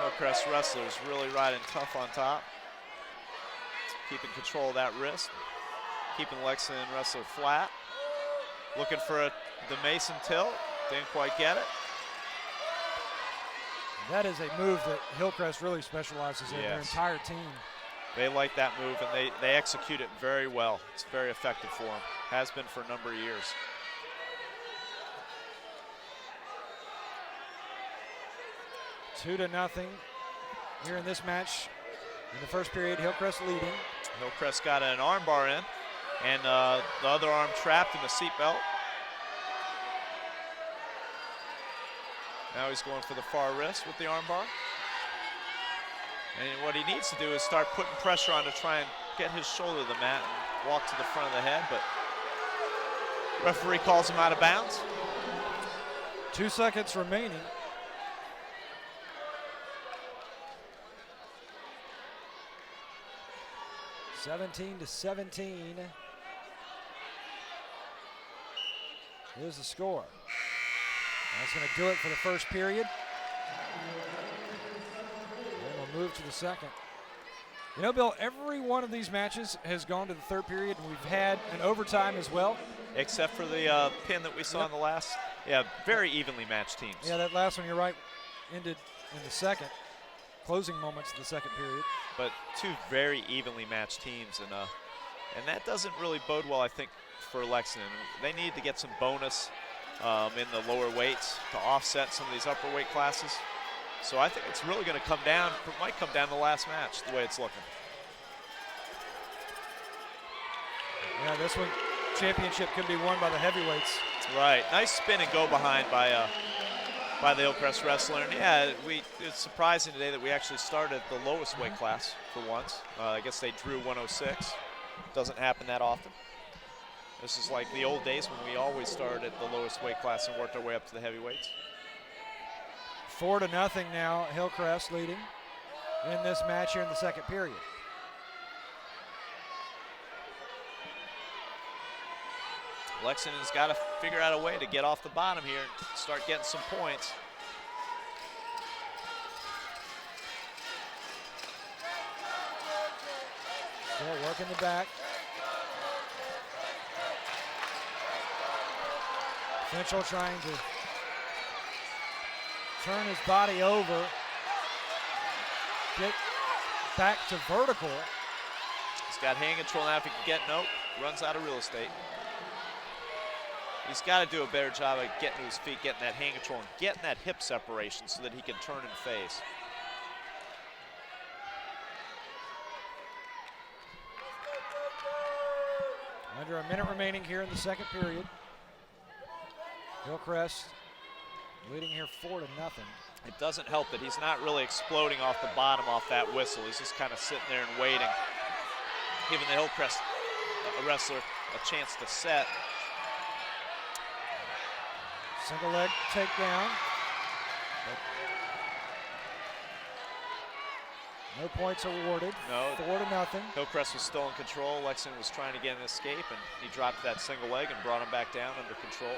Hillcrest wrestlers really riding tough on top. Keeping control of that wrist. Keeping Lexington wrestler flat. Looking for the Mason tilt. Didn't quite get it. That is a move that Hillcrest really specializes in, their entire team. They like that move, and they execute it very well. It's very effective for them. Has been for a number of years. Two to nothing here in this match. In the first period, Hillcrest leading. Hillcrest got an arm bar in, and the other arm trapped in the seat belt. Now he's going for the far wrist with the arm bar. And what he needs to do is start putting pressure on to try and get his shoulder to the mat and walk to the front of the head, but referee calls him out of bounds. 2 seconds remaining. (17-17). Here's the score. That's going to do it for the first period. And we'll move to the second. You know, Bill, every one of these matches has gone to the third period, and we've had an overtime as well. Except for the pin that we saw in the last. Yeah, very evenly matched teams. Yeah, that last one, you're right, ended in the second. Closing moments of the second period. But 2 very evenly matched teams, and that doesn't really bode well, I think, for Lexington. They need to get some bonus in the lower weights to offset some of these upper weight classes. So I think it's really going to come down, it might come down to the last match, the way it's looking. Yeah, this one, championship could be won by the heavyweights. Right, nice spin and go behind by the Hillcrest wrestler. And yeah, it's surprising today that we actually started at the lowest weight class for once. I guess they drew 106. Doesn't happen that often. This is like the old days when we always started at the lowest weight class and worked our way up to the heavyweights. 4-0 now, Hillcrest leading in this match here in the second period. Lexington's got to figure out a way to get off the bottom here and start getting some points. Still working the back. Finchel trying to turn his body over, get back to vertical. He's got hand control now if he can get, nope, runs out of real estate. He's got to do a better job of getting to his feet, getting that hand control, and getting that hip separation so that he can turn and face. Under a minute remaining here in the second period. Hillcrest leading here 4-0. It doesn't help that he's not really exploding off the bottom off that whistle. He's just kind of sitting there and waiting, giving the Hillcrest wrestler a chance to set. Single leg takedown. No points awarded. No. 4-0. Hillcrest was still in control. Lexington was trying to get an escape, and he dropped that single leg and brought him back down under control.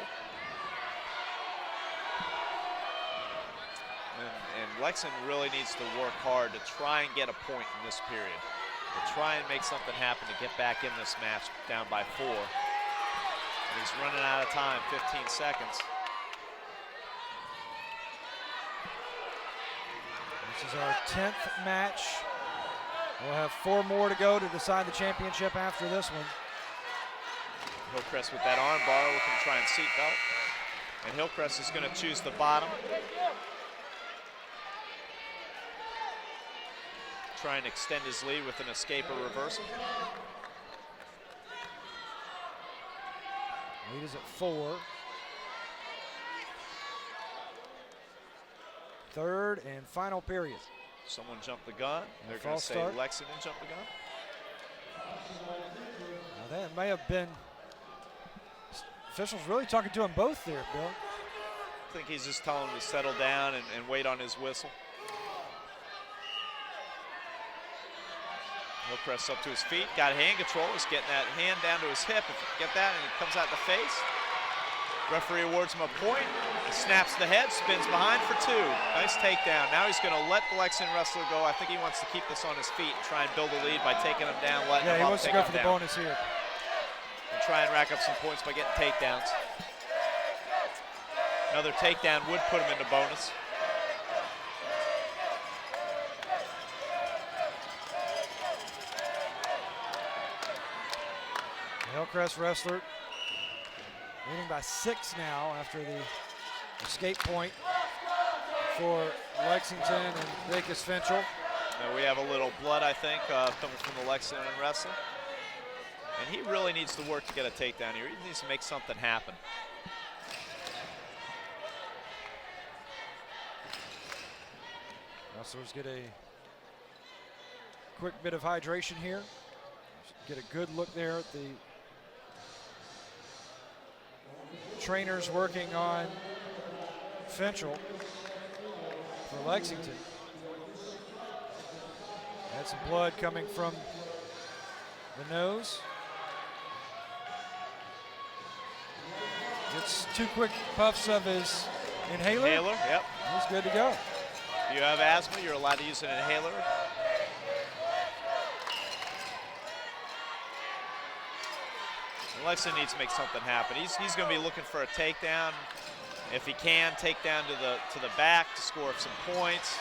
And Lexington really needs to work hard to try and get a point in this period, to try and make something happen to get back in this match down by 4. And he's running out of time, 15 seconds. This is our 10th match. We'll have 4 more to go to decide the championship after this one. Hillcrest with that arm bar, looking to try and seat belt. And Hillcrest is going to choose the bottom. Try and extend his lead with an escape or reversal. Lead is at 4. Third and final period. Someone jumped the gun. They're going to say start. Lexington jumped the gun. Now that may have been, officials really talking to them both there, Bill. I think he's just telling him to settle down and wait on his whistle. Hillcrest up to his feet, got hand control, is getting that hand down to his hip. If you get that, and he comes out the face. Referee awards him a point. He snaps the head, spins behind for 2. Nice takedown. Now he's going to let the Lexington wrestler go. I think he wants to keep this on his feet and try and build a lead by taking him down, letting him he up, wants to go for the down. bonus here. And try and rack up some points by getting takedowns. Another takedown would put him into bonus. Hillcrest wrestler leading by 6 now after the escape point for Lexington and Dacus Finchel. Now we have a little blood, I think, coming from the Lexington wrestler. And he really needs to work to get a takedown here. He needs to make something happen. Wrestlers get a quick bit of hydration here. Get a good look there at the trainers working on Finchel for Lexington. Had some blood coming from the nose. Gets 2 quick puffs of his inhaler. Inhaler, yep. He's good to go. If you have asthma, you're allowed to use an inhaler. Lexington needs to make something happen. He's going to be looking for a takedown. If he can, takedown to the back to score some points.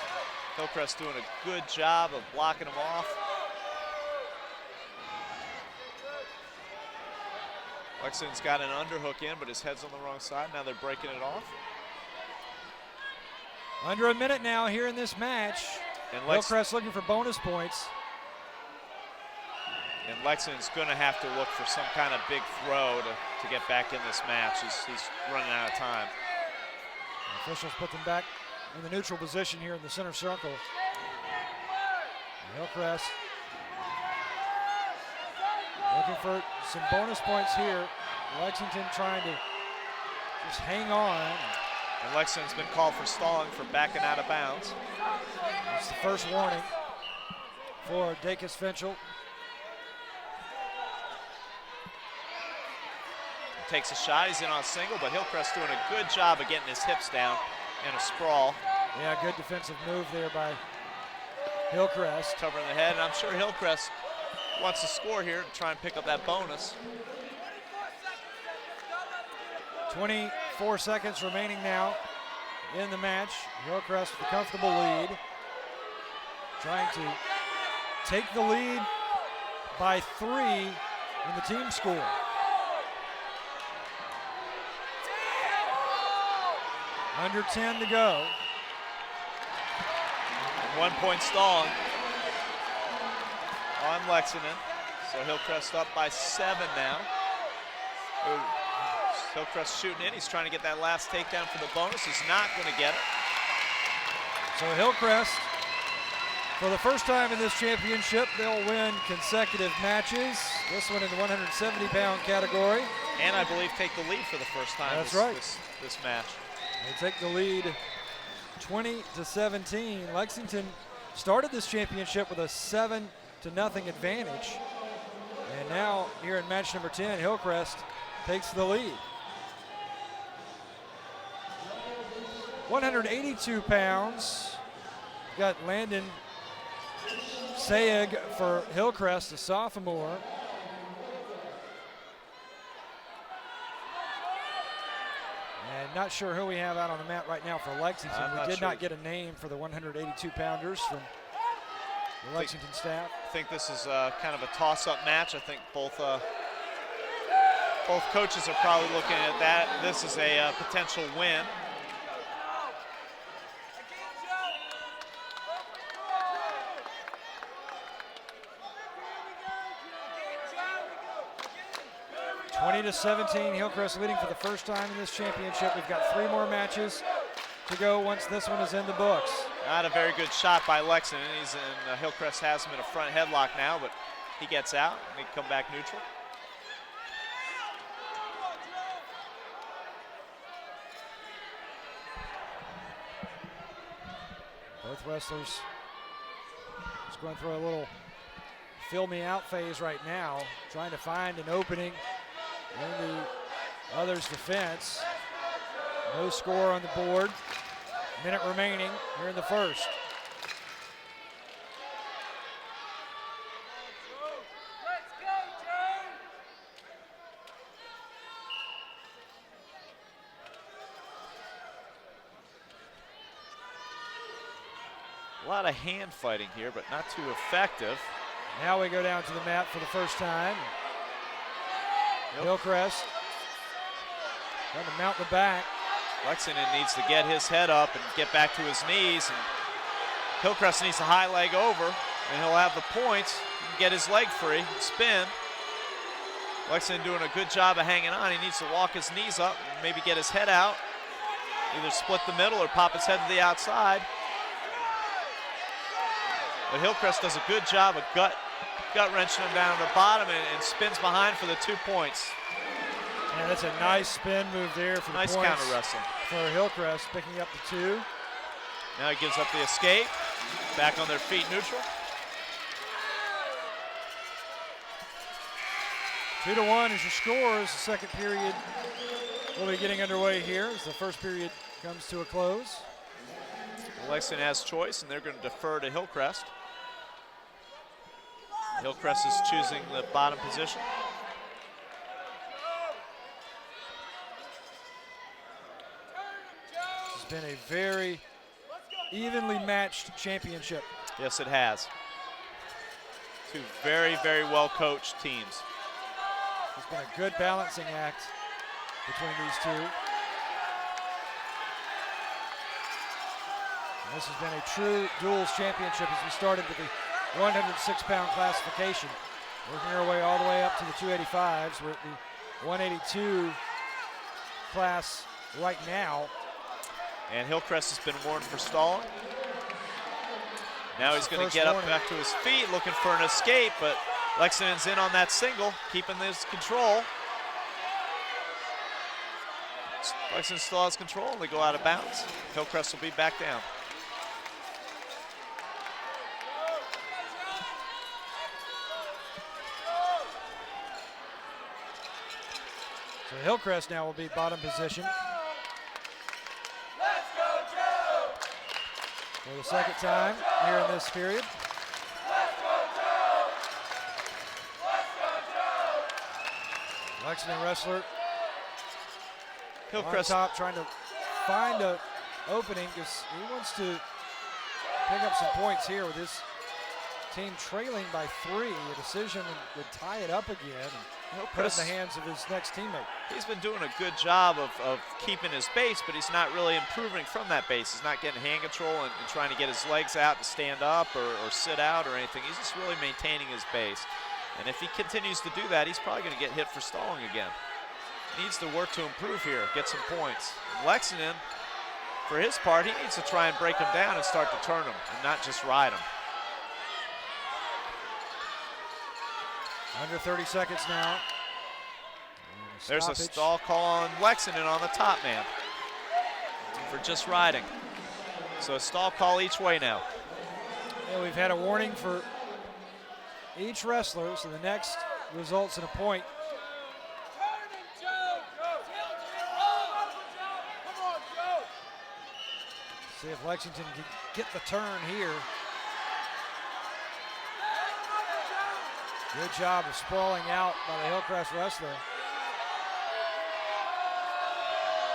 Hillcrest doing a good job of blocking him off. Lexington's got an underhook in, but his head's on the wrong side. Now they're breaking it off. Under a minute now here in this match. And Hillcrest looking for bonus points. And Lexington's going to have to look for some kind of big throw to get back in this match. He's running out of time. The officials put them back in the neutral position here in the center circle. Hillcrest looking for some bonus points here. Lexington trying to just hang on. And Lexington's been called for stalling for backing out of bounds. It's the first warning for Dacus Finchel. Takes a shot, he's in on a single, but Hillcrest doing a good job of getting his hips down in a sprawl. Yeah, good defensive move there by Hillcrest. Covering the head, and I'm sure Hillcrest wants to score here to try and pick up that bonus. 24 seconds remaining now in the match. Hillcrest with a comfortable lead. Trying to take the lead by 3 in the team score. Under 10 to go. 1 point stalling on Lexington. So Hillcrest up by 7 now. Hillcrest shooting in. He's trying to get that last takedown for the bonus. He's not going to get it. So Hillcrest, for the first time in this championship, they'll win consecutive matches. This one in the 170-pound category. And I believe take the lead for the first time. That's right. This match. They take the lead 20-17. Lexington started this championship with a 7-0 advantage. And now here in match number 10, Hillcrest takes the lead. 182 pounds. Got Landon Sayeg for Hillcrest, a sophomore. And not sure who we have out on the mat right now for Lexington. We did not get a name for the 182-pounders from the Lexington staff. I think this is kind of a toss-up match. I think both coaches are probably looking at that. This is a potential win. To 17, Hillcrest leading for the first time in this championship. We've got 3 more matches to go once this one is in the books. Not a very good shot by Lexington. He's in, Hillcrest has him in a front headlock now, but he gets out and he can come back neutral. Both wrestlers just going through a little fill me out phase right now, trying to find an opening in the other's defense. No score on the board. Minute remaining here in the first. A lot of hand fighting here, but not too effective. Now we go down to the mat for the first time. Hillcrest trying to mount the back. Lexington needs to get his head up and get back to his knees. And Hillcrest needs a high leg over, and he'll have the points. He can get his leg free and spin. Lexington doing a good job of hanging on. He needs to walk his knees up and maybe get his head out. Either split the middle or pop his head to the outside. But Hillcrest does a good job of gut wrenching him down to the bottom and spins behind for the 2 points. Yeah, that's a nice spin move there for the nice points counter wrestling for Hillcrest, picking up the 2. Now he gives up the escape. Back on their feet, neutral. 2-1 is your score as the second period will be getting underway here as the first period comes to a close. Lexington has choice, and they're going to defer to Hillcrest. Hillcrest is choosing the bottom position. This has been a very evenly matched championship. Yes, it has. 2 very, very well-coached teams. It's been a good balancing act between these 2. And this has been a true duels championship as we started with the 106-pound classification. Working our way all the way up to the 285s. We're at the 182 class right now. And Hillcrest has been warned for stalling. Now he's going to get up back to his feet looking for an escape, but Lexington's in on that single, keeping this control. Lexington still has control, and they go out of bounds. Hillcrest will be back down. So Hillcrest now will be bottom position. For the second time here in this period. Lexington wrestler Hillcrest on top trying to find an opening because he wants to pick up some points here with his team trailing by 3. A decision would tie it up again and put it in the hands of his next teammate. He's been doing a good job of keeping his base, but he's not really improving from that base. He's not getting hand control and trying to get his legs out to stand up or sit out or anything. He's just really maintaining his base. And if he continues to do that, he's probably going to get hit for stalling again. needs to work to improve here, get some points. Lexington, for his part, he needs to try and break him down and start to turn him and not just ride him. Under 30 seconds now. There's a stall call on Lexington on the top man for just riding. So a stall call each way now. Yeah, we've had a warning for each wrestler, so the next results in a point. See if Lexington can get the turn here. Good job of sprawling out by the Hillcrest wrestler.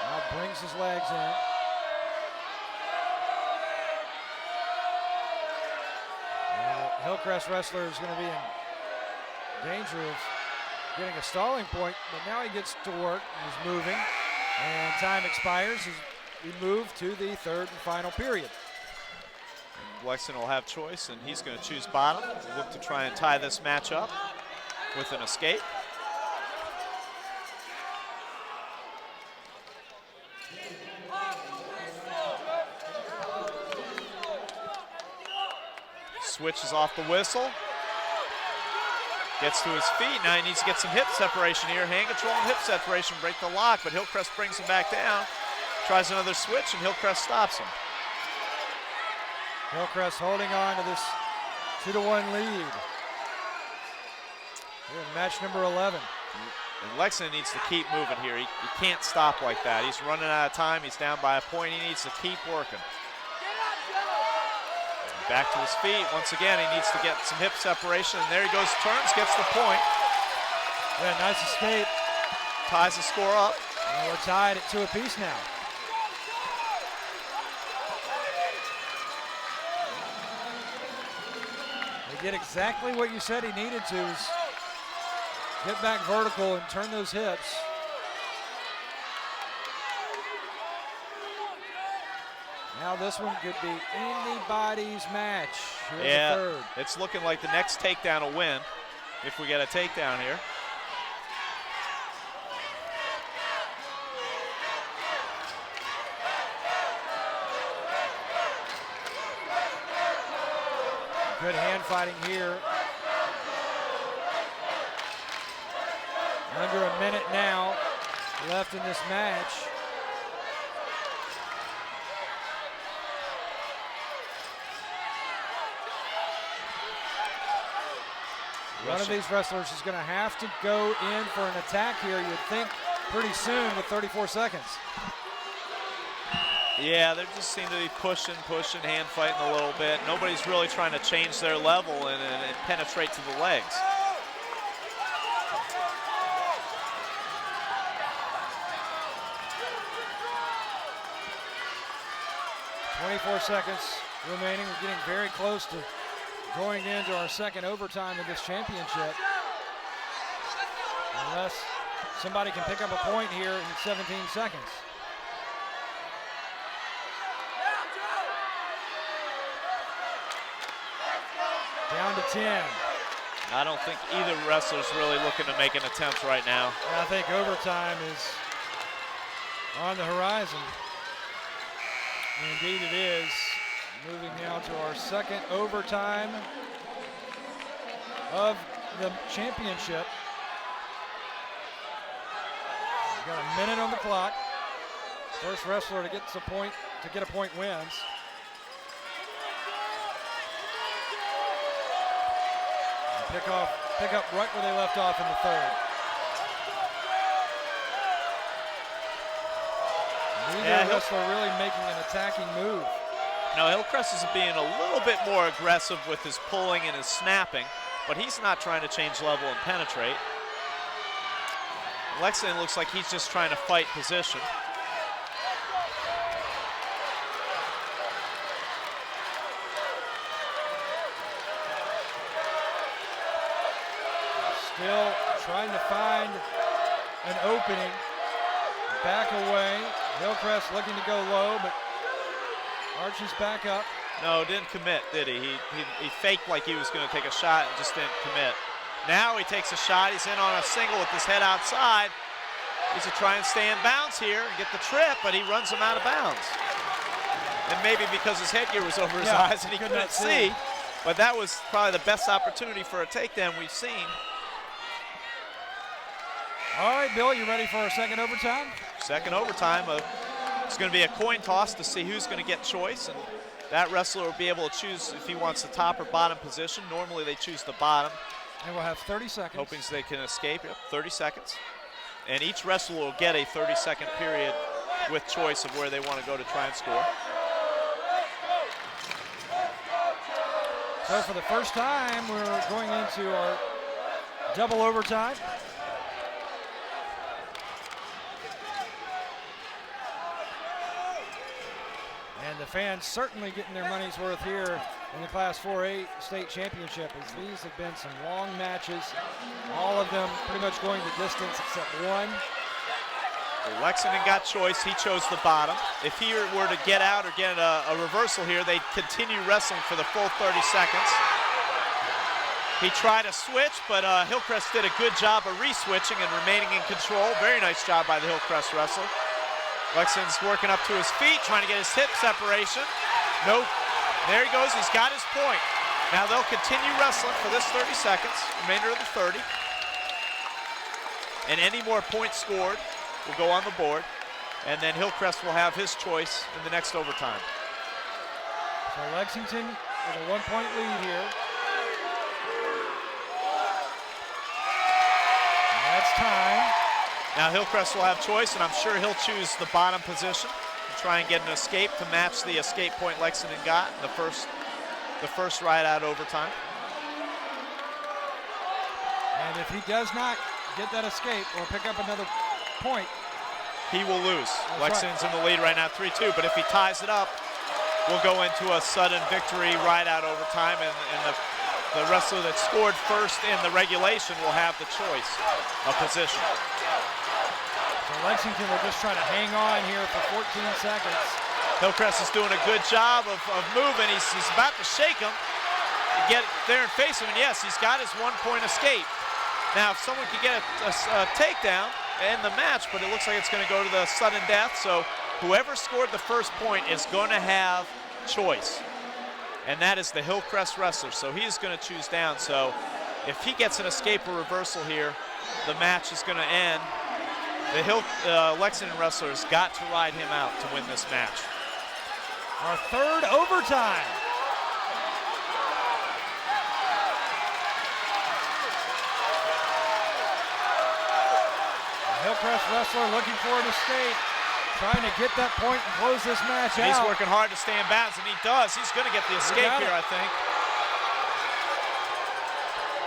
Now brings his legs in. The Hillcrest wrestler is going to be in danger of getting a stalling point, but now he gets to work and is moving. And time expires as we move to the third and final period. Lexington will have choice, and he's going to choose bottom. Look to try and tie this match up with an escape. Switches off the whistle. Gets to his feet. Now he needs to get some hip separation here. Hand control and hip separation, break the lock, but Hillcrest brings him back down. Tries another switch, and Hillcrest stops him. Hillcrest holding on to this 2-1 lead. Here in match number 11. And Lexington needs to keep moving here. He can't stop like that. He's running out of time. He's down by a point. He needs to keep working. Back to his feet. Once again, he needs to get some hip separation. And there he goes, turns, gets the point. Yeah, nice escape. Ties the score up. And we're tied at 2 apiece now. They did exactly what you said he needed to, is get back vertical and turn those hips. Now this one could be anybody's match here in the third. It's looking like the next takedown will win if we get a takedown here. Good hand fighting here. Under a minute now left in this match. One of these wrestlers is going to have to go in for an attack here, you'd think, pretty soon with 34 seconds. Yeah, they just seem to be pushing, hand fighting a little bit. Nobody's really trying to change their level and penetrate to the legs. .24 seconds remaining. We're getting very close to going into our second overtime of this championship. Unless somebody can pick up a point here in 17 seconds. Down to 10. I don't think either wrestler's really looking to make an attempt right now. I think overtime is on the horizon. Indeed it is. Moving now to our second overtime of the championship. We've got a minute on the clock. First wrestler to get a point wins. Pick up right where they left off in the third. Neither wrestler really making an attacking move. Now Hillcrest is being a little bit more aggressive with his pulling and his snapping, but he's not trying to change level and penetrate. Lexington looks like he's just trying to fight position. Still trying to find an opening. Back away. Hillcrest looking to go low, but Archie's back up. No, didn't commit, did he? He faked like he was going to take a shot and just didn't commit. Now he takes a shot. He's in on a single with his head outside. He's to try and stay in bounds here and get the trip, but he runs him out of bounds. And maybe because his headgear was over his eyes and he couldn't see, but that was probably the best opportunity for a takedown we've seen. All right, Bill, you ready for our second overtime? Second overtime. It's going to be a coin toss to see who's going to get choice, and that wrestler will be able to choose if he wants the top or bottom position. Normally they choose the bottom. And we'll have 30 seconds. Hoping they can escape. Yep, 30 seconds. And each wrestler will get a 30-second period with choice of where they want to go to try and score. So for the first time, we're going into our double overtime. And the fans certainly getting their money's worth here in the Class 4A state championship, as these have been some long matches, all of them pretty much going the distance except one. Well, Lexington got choice. He chose the bottom. If he were to get out or get a reversal here, they'd continue wrestling for the full 30 seconds. He tried to switch, but Hillcrest did a good job of re-switching and remaining in control. Very nice job by the Hillcrest wrestler. Lexington's working up to his feet, trying to get his hip separation. Nope. There he goes. He's got his point. Now they'll continue wrestling for this 30 seconds, remainder of the 30. And any more points scored will go on the board. And then Hillcrest will have his choice in the next overtime. So Lexington with a 1-point lead here. And that's time. Now Hillcrest will have choice, and I'm sure he'll choose the bottom position and try and get an escape to match the escape point Lexington got in the first ride out overtime. And if he does not get that escape or pick up another point, he will lose. That's Lexington's in the lead right now, 3-2, but if he ties it up, we'll go into a sudden victory ride out overtime, and the wrestler that scored first in the regulation will have the choice of position. So Lexington will just try to hang on here for 14 seconds. Hillcrest is doing a good job of moving. He's about to shake him, get there and face him, and yes, he's got his 1-point escape. Now, if someone could get a takedown and the match, but it looks like it's going to go to the sudden death, so whoever scored the first point is going to have choice, and that is the Hillcrest wrestler, so he's going to choose down. So if he gets an escape or reversal here, the match is going to end. The Lexington wrestler has got to ride him out to win this match. Our third overtime. The Hillcrest wrestler looking for an escape, trying to get that point and close this match out. He's working hard to stay in bounds, and he does. He's going to get the escape here, I think.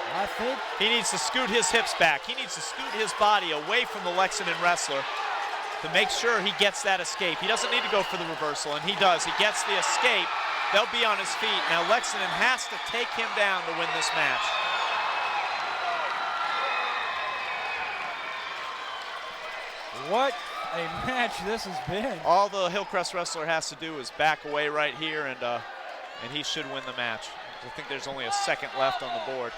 I think he needs to scoot his hips back. He needs to scoot his body away from the Lexington wrestler to make sure he gets that escape. He doesn't need to go for the reversal, and he does. He gets the escape. They'll be on his feet. Now Lexington has to take him down to win this match. what a match this has been. All the Hillcrest wrestler has to do is back away right here, and he should win the match. I think there's only a second left on the board.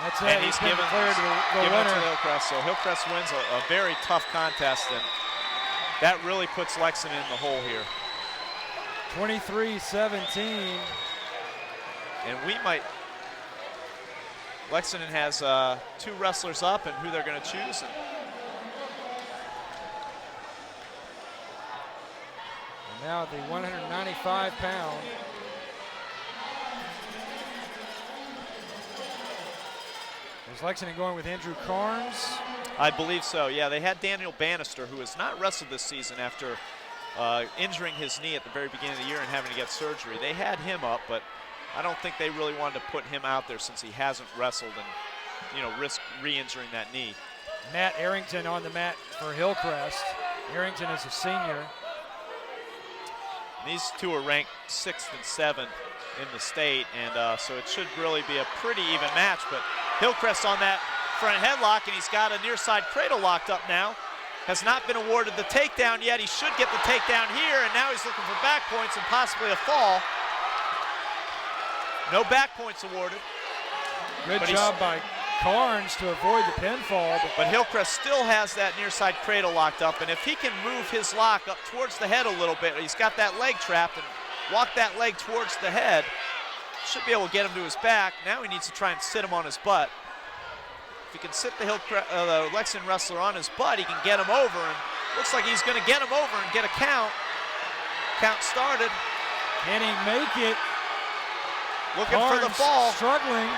That's it. And he's given declared the it winner. to Hillcrest. So Hillcrest wins a very tough contest, and that really puts Lexington in the hole here. 23-17. And we might, Lexington has two wrestlers up and who they're going to choose. And now at the 195-pound. Is Lexington going with Andrew Carnes? I believe so, yeah. They had Daniel Bannister, who has not wrestled this season after injuring his knee at the very beginning of the year and having to get surgery. They had him up, but I don't think they really wanted to put him out there since he hasn't wrestled and, risk re-injuring that knee. Matt Arrington on the mat for Hillcrest. Arrington is a senior. These two are ranked 6th and 7th in the state, and so it should really be a pretty even match. But Hillcrest on that front headlock, and he's got a near side cradle locked up now. Has not been awarded the takedown yet. He should get the takedown here, and now he's looking for back points and possibly a fall. No back points awarded. Good job by Carnes to avoid the pinfall. But Hillcrest still has that near side cradle locked up, and if he can move his lock up towards the head a little bit, he's got that leg trapped, and walk that leg towards the head, should be able to get him to his back. Now he needs to try and sit him on his butt. If he can sit the Lexington wrestler on his butt, he can get him over, and looks like he's going to get him over and get a count. Count started. Can he make it? Looking for the fall. Struggling.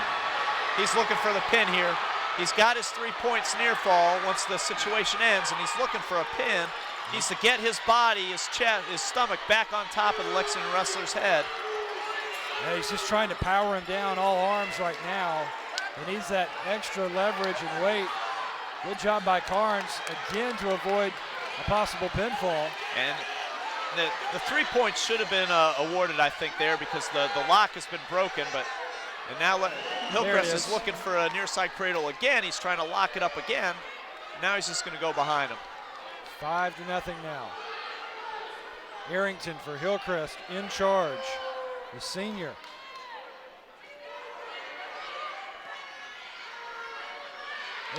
He's looking for the pin here. He's got his 3 points near fall once the situation ends, and he's looking for a pin. He needs to get his body, his chest, his stomach back on top of the Lexington wrestler's head. Yeah, he's just trying to power him down, all arms right now. He needs that extra leverage and weight. Good job by Carnes, again, to avoid a possible pinfall. And the 3 points should have been awarded, I think, there, because the lock has been broken, but and now Hillcrest is looking for a near side cradle again. He's trying to lock it up again. Now he's just going to go behind him. 5-0 now. Arrington for Hillcrest in charge, the senior.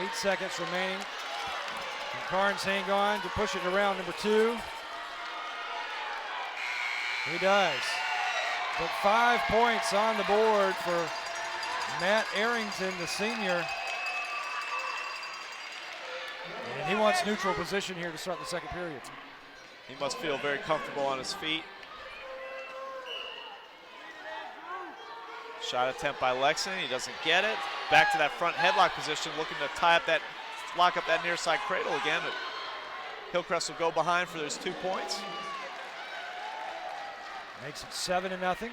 Eight seconds remaining. And Carnes hang on to push it around number 2. He does. But 5 points on the board for Matt Arrington, the senior. And he wants neutral position here to start the second period. He must feel very comfortable on his feet. Shot attempt by Lexington, he doesn't get it. Back to that front headlock position, looking to lock up that near side cradle again. But Hillcrest will go behind for those 2 points. Makes it 7-0.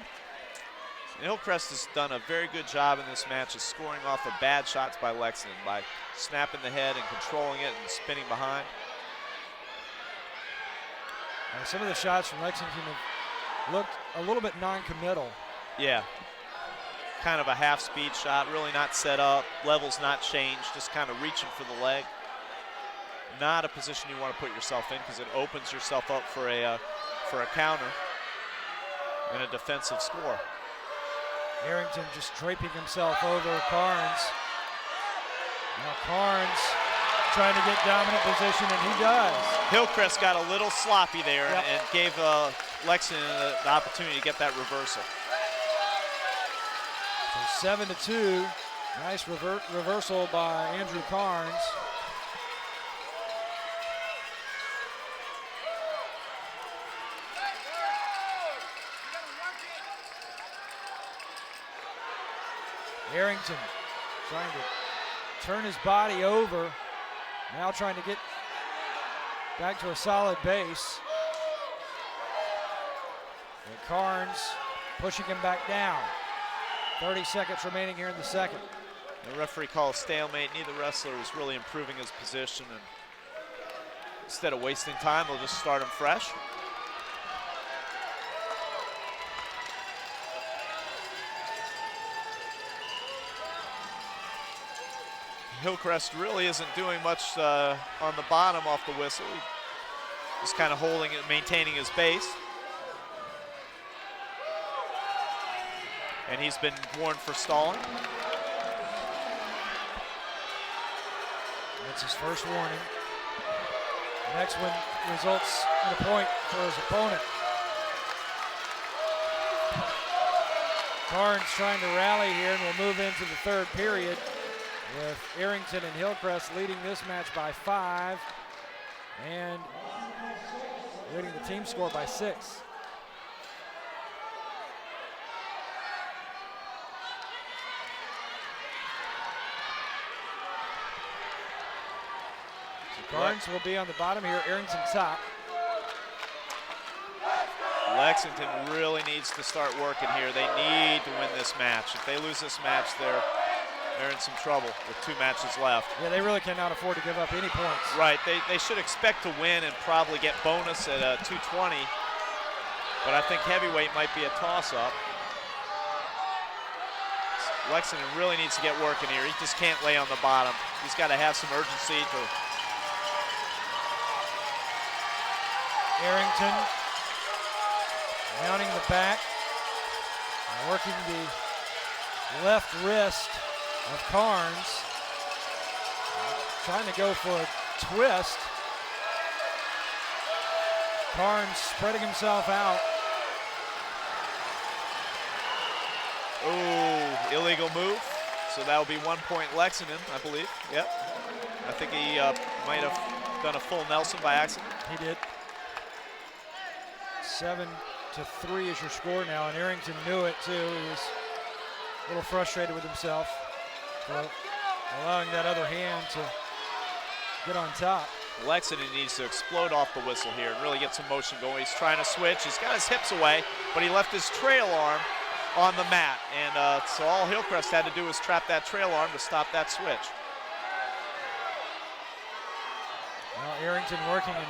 Hillcrest has done a very good job in this match of scoring off of bad shots by Lexington by snapping the head and controlling it and spinning behind. Some of the shots from Lexington have looked a little bit non-committal. Yeah, kind of a half-speed shot, really not set up, levels not changed, just kind of reaching for the leg. Not a position you want to put yourself in because it opens yourself up for a counter and a defensive score. Arrington just draping himself over Carnes. Now Carnes trying to get dominant position, and he does. Hillcrest got a little sloppy there. Yep. And gave Lexington the opportunity to get that reversal. So 7-2. Nice reversal by Andrew Carnes. Arrington trying to turn his body over. Now trying to get back to a solid base. And Carnes pushing him back down. 30 seconds remaining here in the second. The referee calls stalemate. Neither wrestler is really improving his position, and instead of wasting time, they'll just start him fresh. Hillcrest really isn't doing much on the bottom off the whistle. Just kind of holding it, maintaining his base. And he's been warned for stalling. That's his first warning. The next one results in a point for his opponent. Carnes trying to rally here, and we'll move into the third period with Arrington and Hillcrest leading this match by 5 and leading the team score by 6. Carnes will be on the bottom here, Arrington top. Lexington really needs to start working here. They need to win this match. If they lose this match, they're in some trouble with 2 matches left. Yeah, they really cannot afford to give up any points. Right, they should expect to win and probably get bonus at 220, but I think heavyweight might be a toss-up. Lexington really needs to get working here. He just can't lay on the bottom. He's got to have some urgency to... Arrington mounting the back, and working the left wrist of Carnes. trying to go for a twist. Carnes spreading himself out. Oh, illegal move. So that will be 1 point Lexington, I believe. Yep. I think he might have done a full Nelson by accident. He did. 7-3 is your score now, and Arrington knew it too. He was a little frustrated with himself for allowing that other hand to get on top. Lexington needs to explode off the whistle here and really get some motion going. He's trying to switch. He's got his hips away, but he left his trail arm on the mat. And so all Hillcrest had to do was trap that trail arm to stop that switch. Now Arrington working an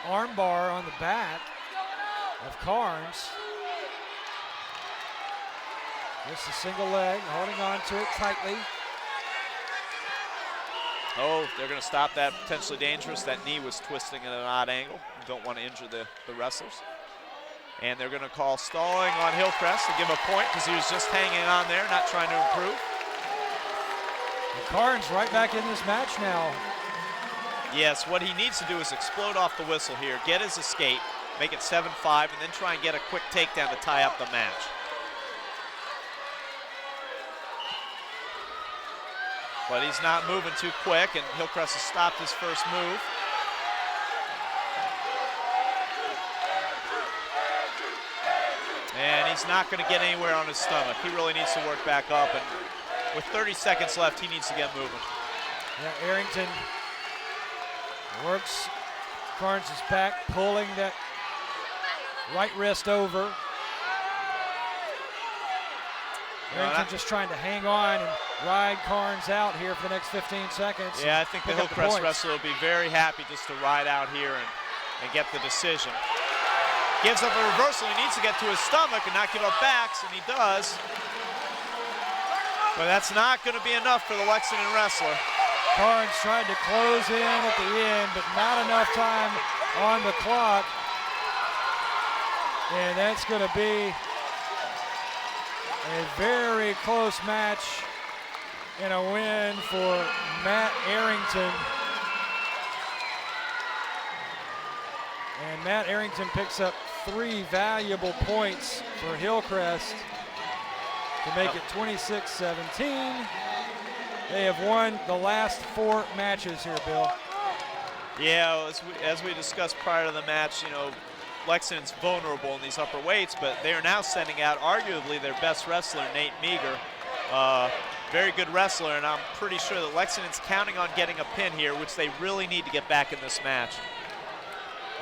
arm bar on the back of Carnes. Just a single leg, holding on to it tightly. Oh, they're going to stop that, potentially dangerous. That knee was twisting at an odd angle. You don't want to injure the wrestlers. And they're going to call stalling on Hillcrest to give a point because he was just hanging on there, not trying to improve. And Carnes right back in this match now. Yes, what he needs to do is explode off the whistle here, get his escape, make it 7-5, and then try and get a quick takedown to tie up the match. But he's not moving too quick, and Hillcrest has stopped his first move. And he's not going to get anywhere on his stomach. He really needs to work back up, and with 30 seconds left, he needs to get moving. Yeah, Arrington works Carnes' back, pulling that right wrist over. Arrington just trying to hang on and ride Carnes out here for the next 15 seconds. Yeah, I think the Hillcrest wrestler will be very happy just to ride out here and get the decision. Gives up a reversal. He needs to get to his stomach and not give up backs, and he does. But that's not going to be enough for the Lexington wrestler. Carnes tried to close in at the end, but not enough time on the clock. And that's going to be a very close match and a win for Matt Arrington. And Matt Arrington picks up 3 valuable points for Hillcrest to make it 26-17. They have won the last 4 matches here, Bill. Yeah, as we discussed prior to the match, you know, Lexington's vulnerable in these upper weights, but they are now sending out arguably their best wrestler, Nate Meager. Very good wrestler, and I'm pretty sure that Lexington's counting on getting a pin here, which they really need to get back in this match.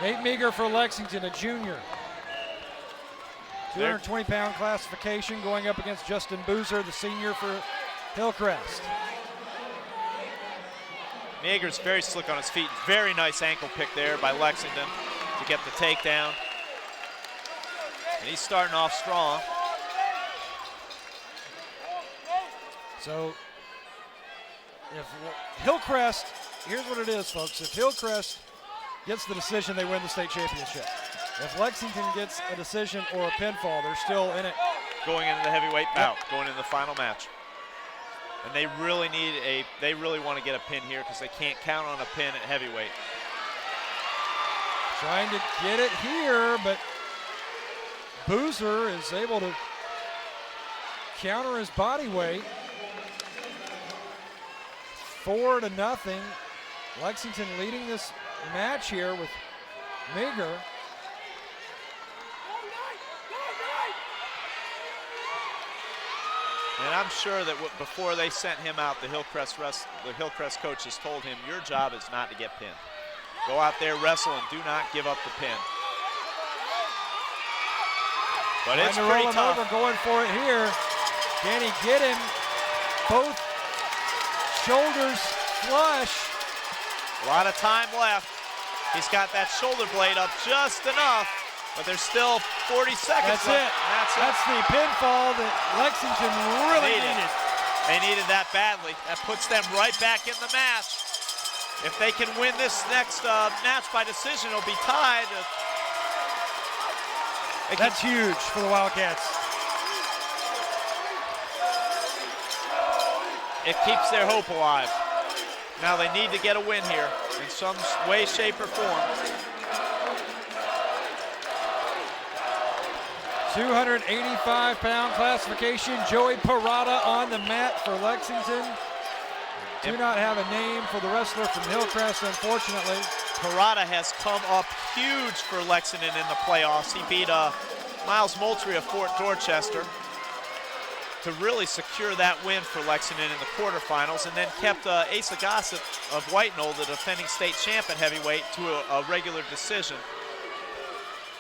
Nate Meager for Lexington, a junior. 220-pound classification going up against Justin Boozer, the senior for Hillcrest. Meager's very slick on his feet. Very nice ankle pick there by Lexington to get the takedown. And he's starting off strong. So if Hillcrest, here's what it is, folks. If Hillcrest gets the decision, they win the state championship. If Lexington gets a decision or a pinfall, they're still in it. Going into the heavyweight bout, going into the final match. And they really they really want to get a pin here because they can't count on a pin at heavyweight. Trying to get it here, but Boozer is able to counter his body weight. 4-0. Lexington leading this match here with Meager. And I'm sure that before they sent him out, the Hillcrest coaches told him, your job is not to get pinned. Go out there, wrestle, and do not give up the pin. But it's pretty tough. Over, going for it here. Can he get him? Both shoulders flush. A lot of time left. He's got that shoulder blade up just enough, but there's still 40 seconds left. That's the pinfall that Lexington really needed. They needed that badly. That puts them right back in the match. If they can win this next match by decision, it'll be tied. That's huge for the Wildcats. It keeps their hope alive. Now they need to get a win here in some way, shape, or form. 285-pound classification. Joey Parada on the mat for Lexington. Do not have a name for the wrestler from Hillcrest, unfortunately. Parada has come up huge for Lexington in the playoffs. He beat Miles Moultrie of Fort Dorchester to really secure that win for Lexington in the quarterfinals, and then kept Asa Gossett of Whitenold, the defending state champ at heavyweight, to a regular decision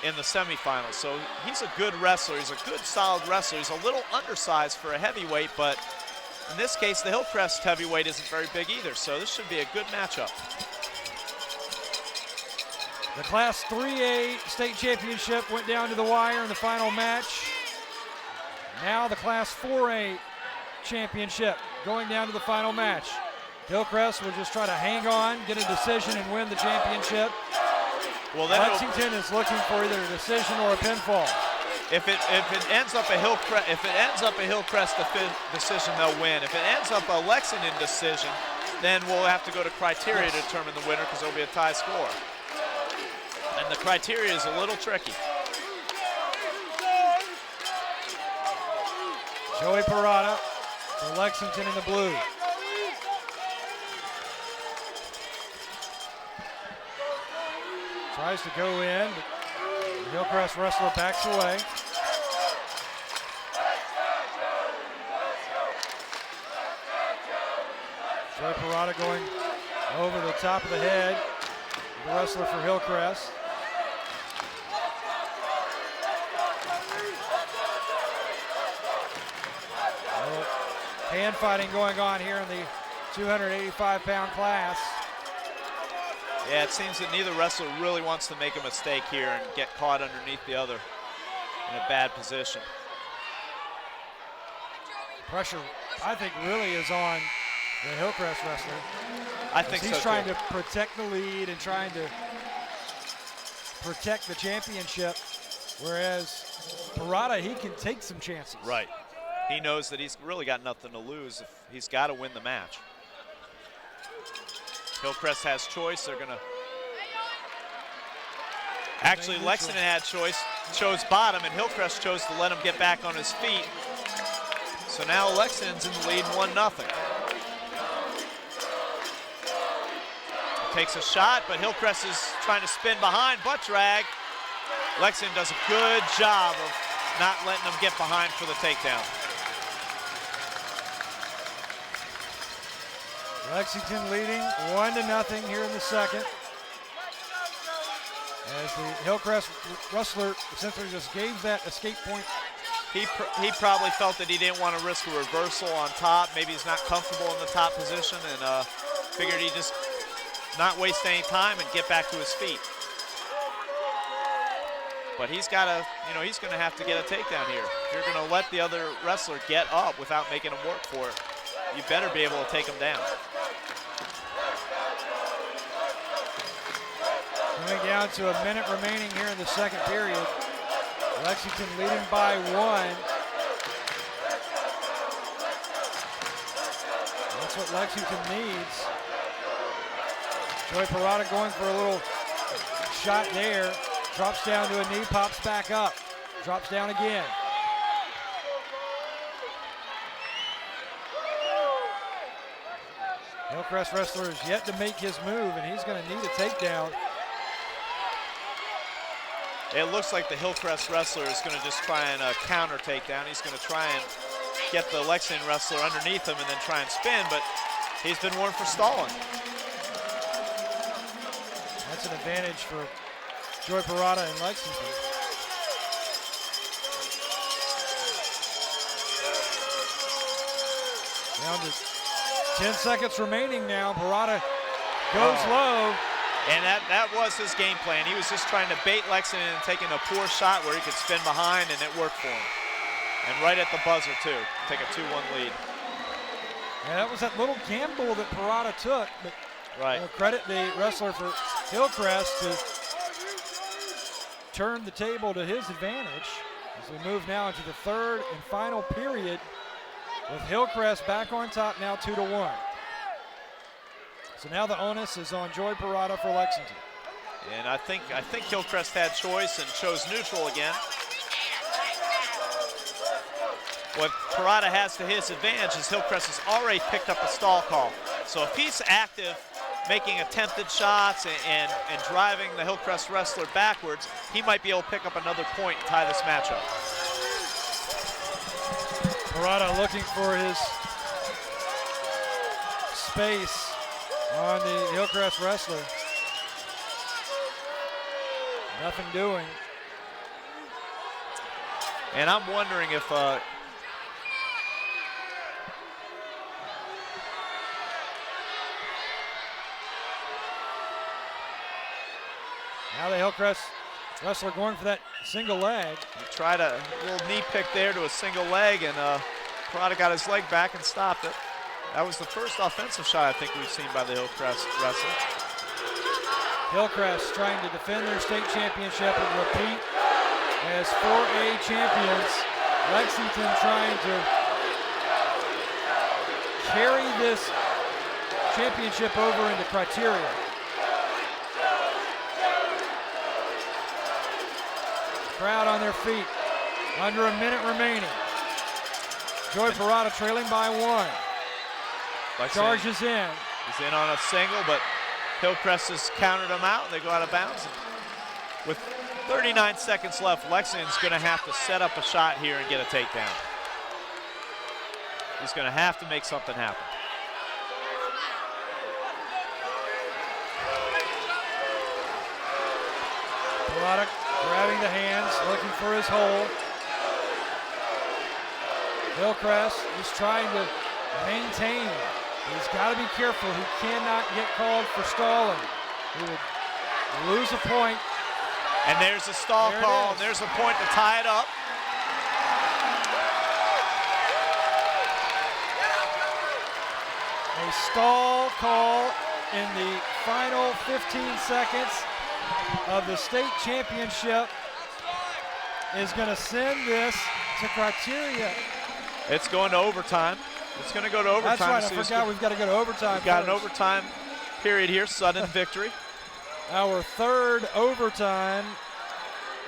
in the semifinals. So he's a good wrestler. He's a good, solid wrestler. He's a little undersized for a heavyweight, but in this case, the Hillcrest heavyweight isn't very big either, so this should be a good matchup. The Class 3A state championship went down to the wire in the final match. Now the Class 4A championship going down to the final match. Hillcrest will just try to hang on, get a decision, and win the championship. Well, Lexington is looking for either a decision or a pinfall. If it ends up a Hillcrest decision, they'll win. If it ends up a Lexington decision, then we'll have to go to criteria to determine the winner, because there'll be a tie score. And the criteria is a little tricky. Joey Parada for Lexington in the blue. Tries to go in, but the Hillcrest wrestler backs away. Joey Parada going over the top of the head. The wrestler for Hillcrest. Hand fighting going on here in the 285-pound class. Yeah, it seems that neither wrestler really wants to make a mistake here and get caught underneath the other in a bad position. Pressure, I think, really is on the Hillcrest wrestler. I think he's so, trying too. to protect the lead and trying to protect the championship, whereas Parada, he can take some chances. Right. He knows that he's really got nothing to lose. If he's got to win the match. Hillcrest has choice. They're going to... Actually, Lexington had chose bottom, and Hillcrest chose to let him get back on his feet. So now Lexington's in the lead 1-0. Takes a shot, but Hillcrest is trying to spin behind, butt drag. Lexington does a good job of not letting him get behind for the takedown. Lexington leading 1-0 here in the second. As the Hillcrest wrestler essentially just gave that escape point. He probably felt that he didn't want to risk a reversal on top. Maybe he's not comfortable in the top position, and figured he'd just not waste any time and get back to his feet. But he's got to, he's going to have to get a takedown here. If you're going to let the other wrestler get up without making him work for it, you better be able to take him down. Coming down to a minute remaining here in the second period. Lexington leading by 1. That's what Lexington needs. Joey Parada going for a little shot there. Drops down to a knee, pops back up. Drops down again. Hillcrest wrestler is yet to make his move, and he's going to need a takedown. It looks like the Hillcrest wrestler is going to just try and counter takedown. He's going to try and get the Lexington wrestler underneath him and then try and spin, but he's been warned for stalling. That's an advantage for Joey Parada and Lexington. Down to 10 seconds remaining now. Parada goes low. And that was his game plan. He was just trying to bait Lexington and taking a poor shot where he could spin behind, and it worked for him. And right at the buzzer, too. Take a 2-1 lead. Yeah, that was that little gamble that Parada took. But right. Credit the wrestler for Hillcrest to turn the table to his advantage as we move now into the third and final period with Hillcrest back on top now 2-1. So now the onus is on Joy Parada for Lexington. And I think Hillcrest had choice and chose neutral again. What Parada has to his advantage is Hillcrest has already picked up a stall call. So if he's active, making attempted shots and driving the Hillcrest wrestler backwards, he might be able to pick up another point and tie this matchup. Parada looking for his space on the Hillcrest wrestler. Nothing doing. And I'm wondering if now the Hillcrest wrestler going for that single leg. he tried a little knee pick there to a single leg, and Parada got his leg back and stopped it. That was the first offensive shot I think we've seen by the Hillcrest wrestler. Hillcrest trying to defend their state championship and repeat as 4A champions. Lexington trying to carry this championship over into criteria. Crowd on their feet. Under a minute remaining. Joy Parada trailing by 1. Charges in. He's in on a single, but Hillcrest has countered him out, and they go out of bounds. With 39 seconds left, Lexington's going to have to set up a shot here and get a takedown. He's going to have to make something happen. Parada grabbing the hands, looking for his hole. Hillcrest is trying to maintain. He's got to be careful. He cannot get called for stalling. He would lose a point. And there's a stall call, and there's a point to tie it up. A stall call in the final 15 seconds of the state championship is going to send this to criteria. It's going to overtime. It's going to go to overtime. That's right, I forgot we've got to go to overtime. We've got an overtime period here, sudden victory. Our third overtime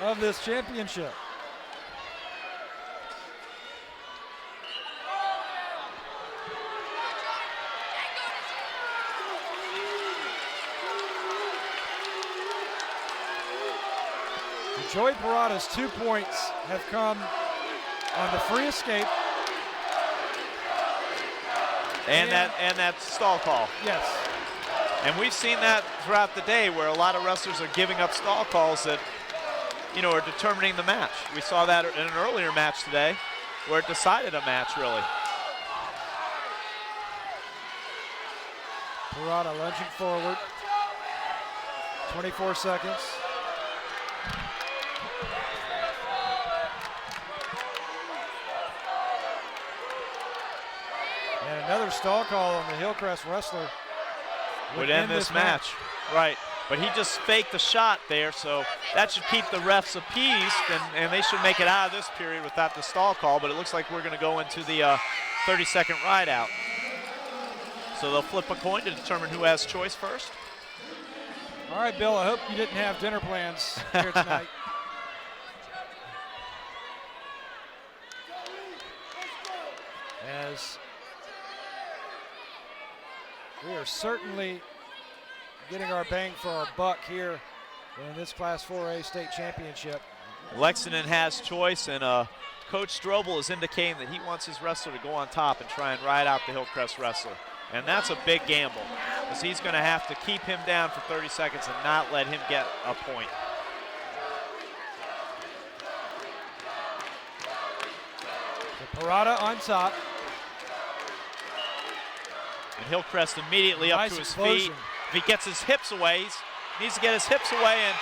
of this championship. Joy Parada's 2 points have come on the free escape. And that stall call. Yes. And we've seen that throughout the day where a lot of wrestlers are giving up stall calls that, you know, are determining the match. We saw that in an earlier match today where it decided a match, really. Parada lunging forward. 24 seconds. And another stall call on the Hillcrest wrestler Would end this match. Right, but he just faked the shot there, so that should keep the refs appeased, and they should make it out of this period without the stall call, but it looks like we're going to go into the 30-second ride out. So they'll flip a coin to determine who has choice first. All right, Bill, I hope you didn't have dinner plans here tonight. As we are certainly getting our bang for our buck here in this Class 4A state championship. Lexington has choice, and Coach Strobel is indicating that he wants his wrestler to go on top and try and ride out the Hillcrest wrestler. And that's a big gamble, because he's going to have to keep him down for 30 seconds and not let him get a point. So Parada on top. And Hillcrest immediately up to his explosion. feet. If he gets his hips away, he needs to get his hips away, and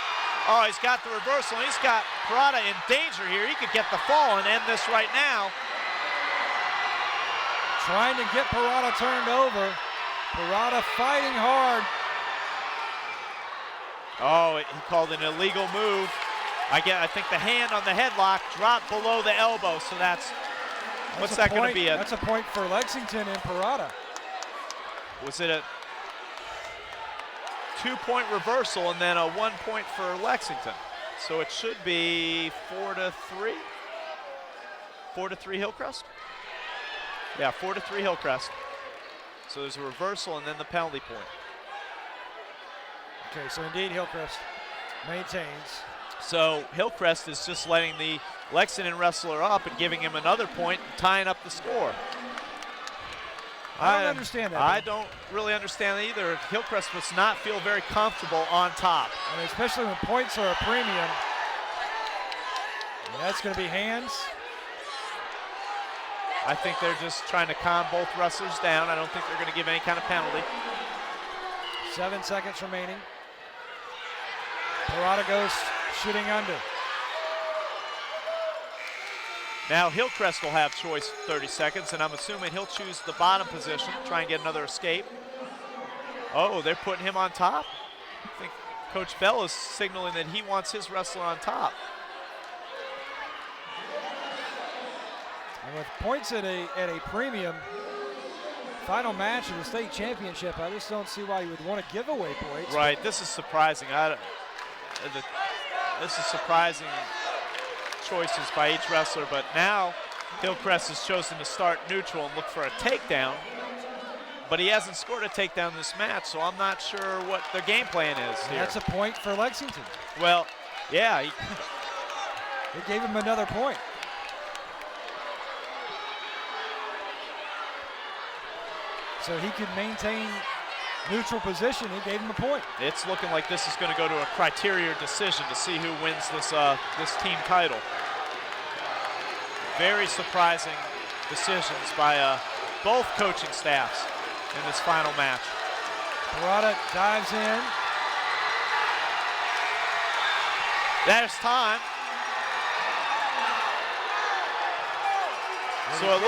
oh, he's got the reversal, and he's got Parada in danger here. He could get the fall and end this right now. Trying to get Parada turned over. Parada fighting hard. Oh, he called an illegal move. I think the hand on the headlock dropped below the elbow, so what's that going to be? That's a point for Lexington and Parada. Was it a 2-point reversal and then a 1 point for Lexington. So it should be 4-3. 4-3 Hillcrest? Yeah, 4-3 Hillcrest. So there's a reversal and then the penalty point. Okay, so indeed Hillcrest maintains. So Hillcrest is just letting the Lexington wrestler up and giving him another point and tying up the score. I don't understand that. I don't really understand that either. Hillcrest must not feel very comfortable on top. I mean, especially when points are a premium. And that's going to be hands. I think they're just trying to calm both wrestlers down. I don't think they're going to give any kind of penalty. 7 seconds remaining. Parada goes shooting under. Now Hillcrest will have choice 30 seconds, and I'm assuming he'll choose the bottom position, try and get another escape. Oh, they're putting him on top? I think Coach Bell is signaling that he wants his wrestler on top. And with points at a premium, final match of the state championship, I just don't see why you would want to give away points. Right, this is surprising. This is surprising choices by each wrestler, but now Hillcrest has chosen to start neutral and look for a takedown, but he hasn't scored a takedown this match, so I'm not sure what their game plan is here. That's a point for Lexington. Well, yeah. It gave him another point. So he could maintain neutral position. He gave him a point. It's looking like this is going to go to a criteria decision to see who wins this team title. Very surprising decisions by both coaching staffs in this final match. Parada dives in. There's time. So it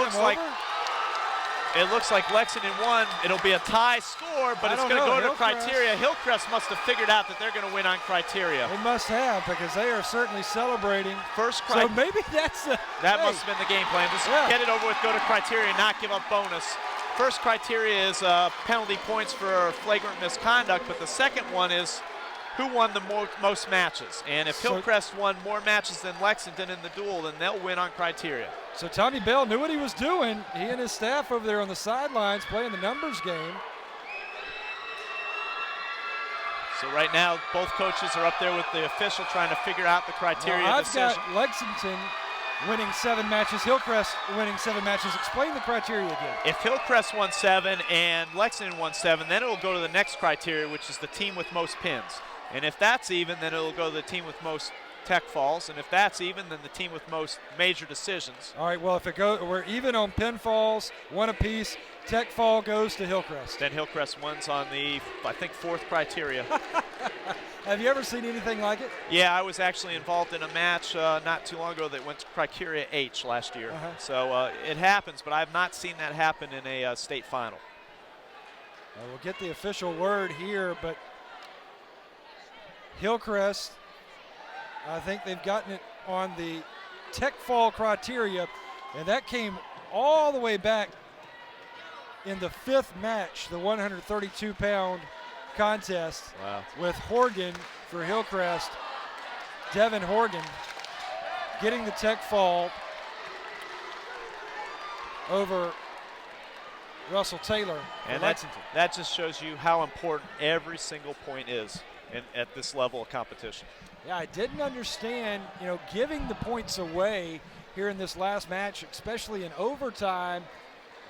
looks like Lexington won. It'll be a tie score, but it's going to go to criteria. Hillcrest must have figured out that they're going to win on criteria. They must have, because they are certainly celebrating. So maybe that's that must have been the game plan. Just get it over with, go to criteria, not give up bonus. First criteria is penalty points for flagrant misconduct, but the second one is who won the most matches. And if Hillcrest won more matches than Lexington in the duel, then they'll win on criteria. So Tommy Bell knew what he was doing. He and his staff over there on the sidelines playing the numbers game. So right now, both coaches are up there with the official trying to figure out the criteria decision. I've got Lexington winning 7 matches, Hillcrest winning 7 matches. Explain the criteria again. If Hillcrest won 7 and Lexington won 7, then it'll go to the next criteria, which is the team with most pins. And if that's even, then it'll go to the team with most tech falls, and if that's even, then the team with most major decisions. All right, well, if we're even on pinfalls, 1 apiece, tech fall goes to Hillcrest. Then Hillcrest wins on the, I think, 4th criteria. Have you ever seen anything like it? Yeah, I was actually involved in a match not too long ago that went to criteria H last year. So it happens, but I've not seen that happen in a state final. We'll get the official word here, but Hillcrest, I think they've gotten it on the tech fall criteria, and that came all the way back in the 5th match, the 132-pound contest with Horgan for Hillcrest. Devin Horgan getting the tech fall over Russell Taylor for Lexington. That just shows you how important every single point is at this level of competition. Yeah, I didn't understand, giving the points away here in this last match, especially in overtime,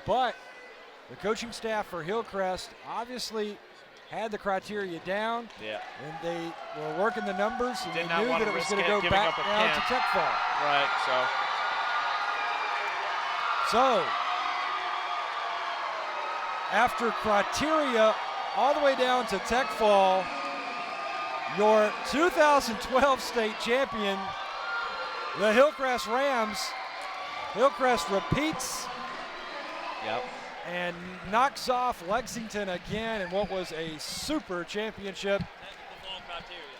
but the coaching staff for Hillcrest obviously had the criteria down. Yeah. And they were working the numbers, and they knew that it was going to go back down to tech fall. Right, So, after criteria all the way down to tech fall, your 2012 state champion, the Hillcrest Rams. Hillcrest repeats and knocks off Lexington again in what was a super championship.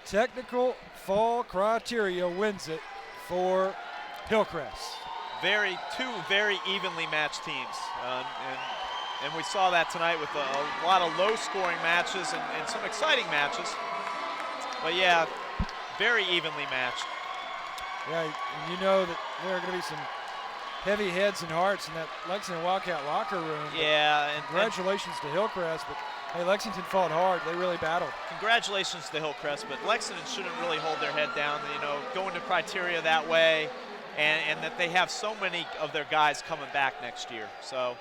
Technical fall criteria wins it for Hillcrest. Two very evenly matched teams. And And we saw that tonight with a lot of low-scoring matches and some exciting matches. But yeah, very evenly matched. Yeah, and you know that there are going to be some heavy heads and hearts in that Lexington Wildcat locker room. Yeah. And congratulations to Hillcrest, but hey, Lexington fought hard. They really battled. Congratulations to Hillcrest, but Lexington shouldn't really hold their head down, you know, going to criteria that way, and that they have so many of their guys coming back next year. So,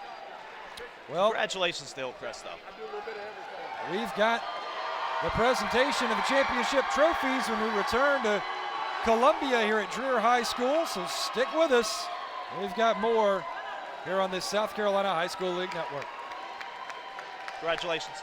well, congratulations to Hillcrest, though. We've got the presentation of the championship trophies when we return to Columbia here at Dreher High School, so stick with us. We've got more here on this South Carolina High School League Network. Congratulations.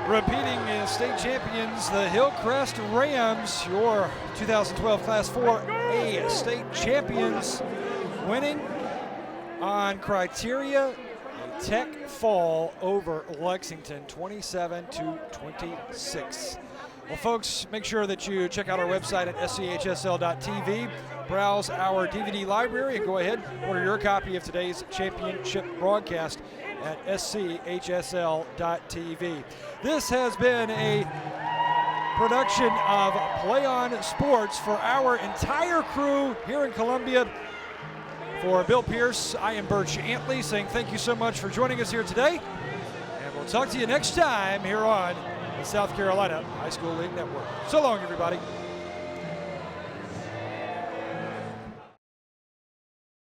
repeating state champions, the Hillcrest Rams, your 2012 Class 4A state champions, winning on criteria, a tech fall over Lexington, 27-26. Well, folks, make sure that you check out our website at SCHSL.tv, browse our DVD library, and go ahead and order your copy of today's championship broadcast at SCHSL.tv. This has been a production of Play On Sports for our entire crew here in Columbia. For Bill Pierce, I am Birch Antley saying thank you so much for joining us here today. And we'll talk to you next time here on the South Carolina High School League Network. So long, everybody.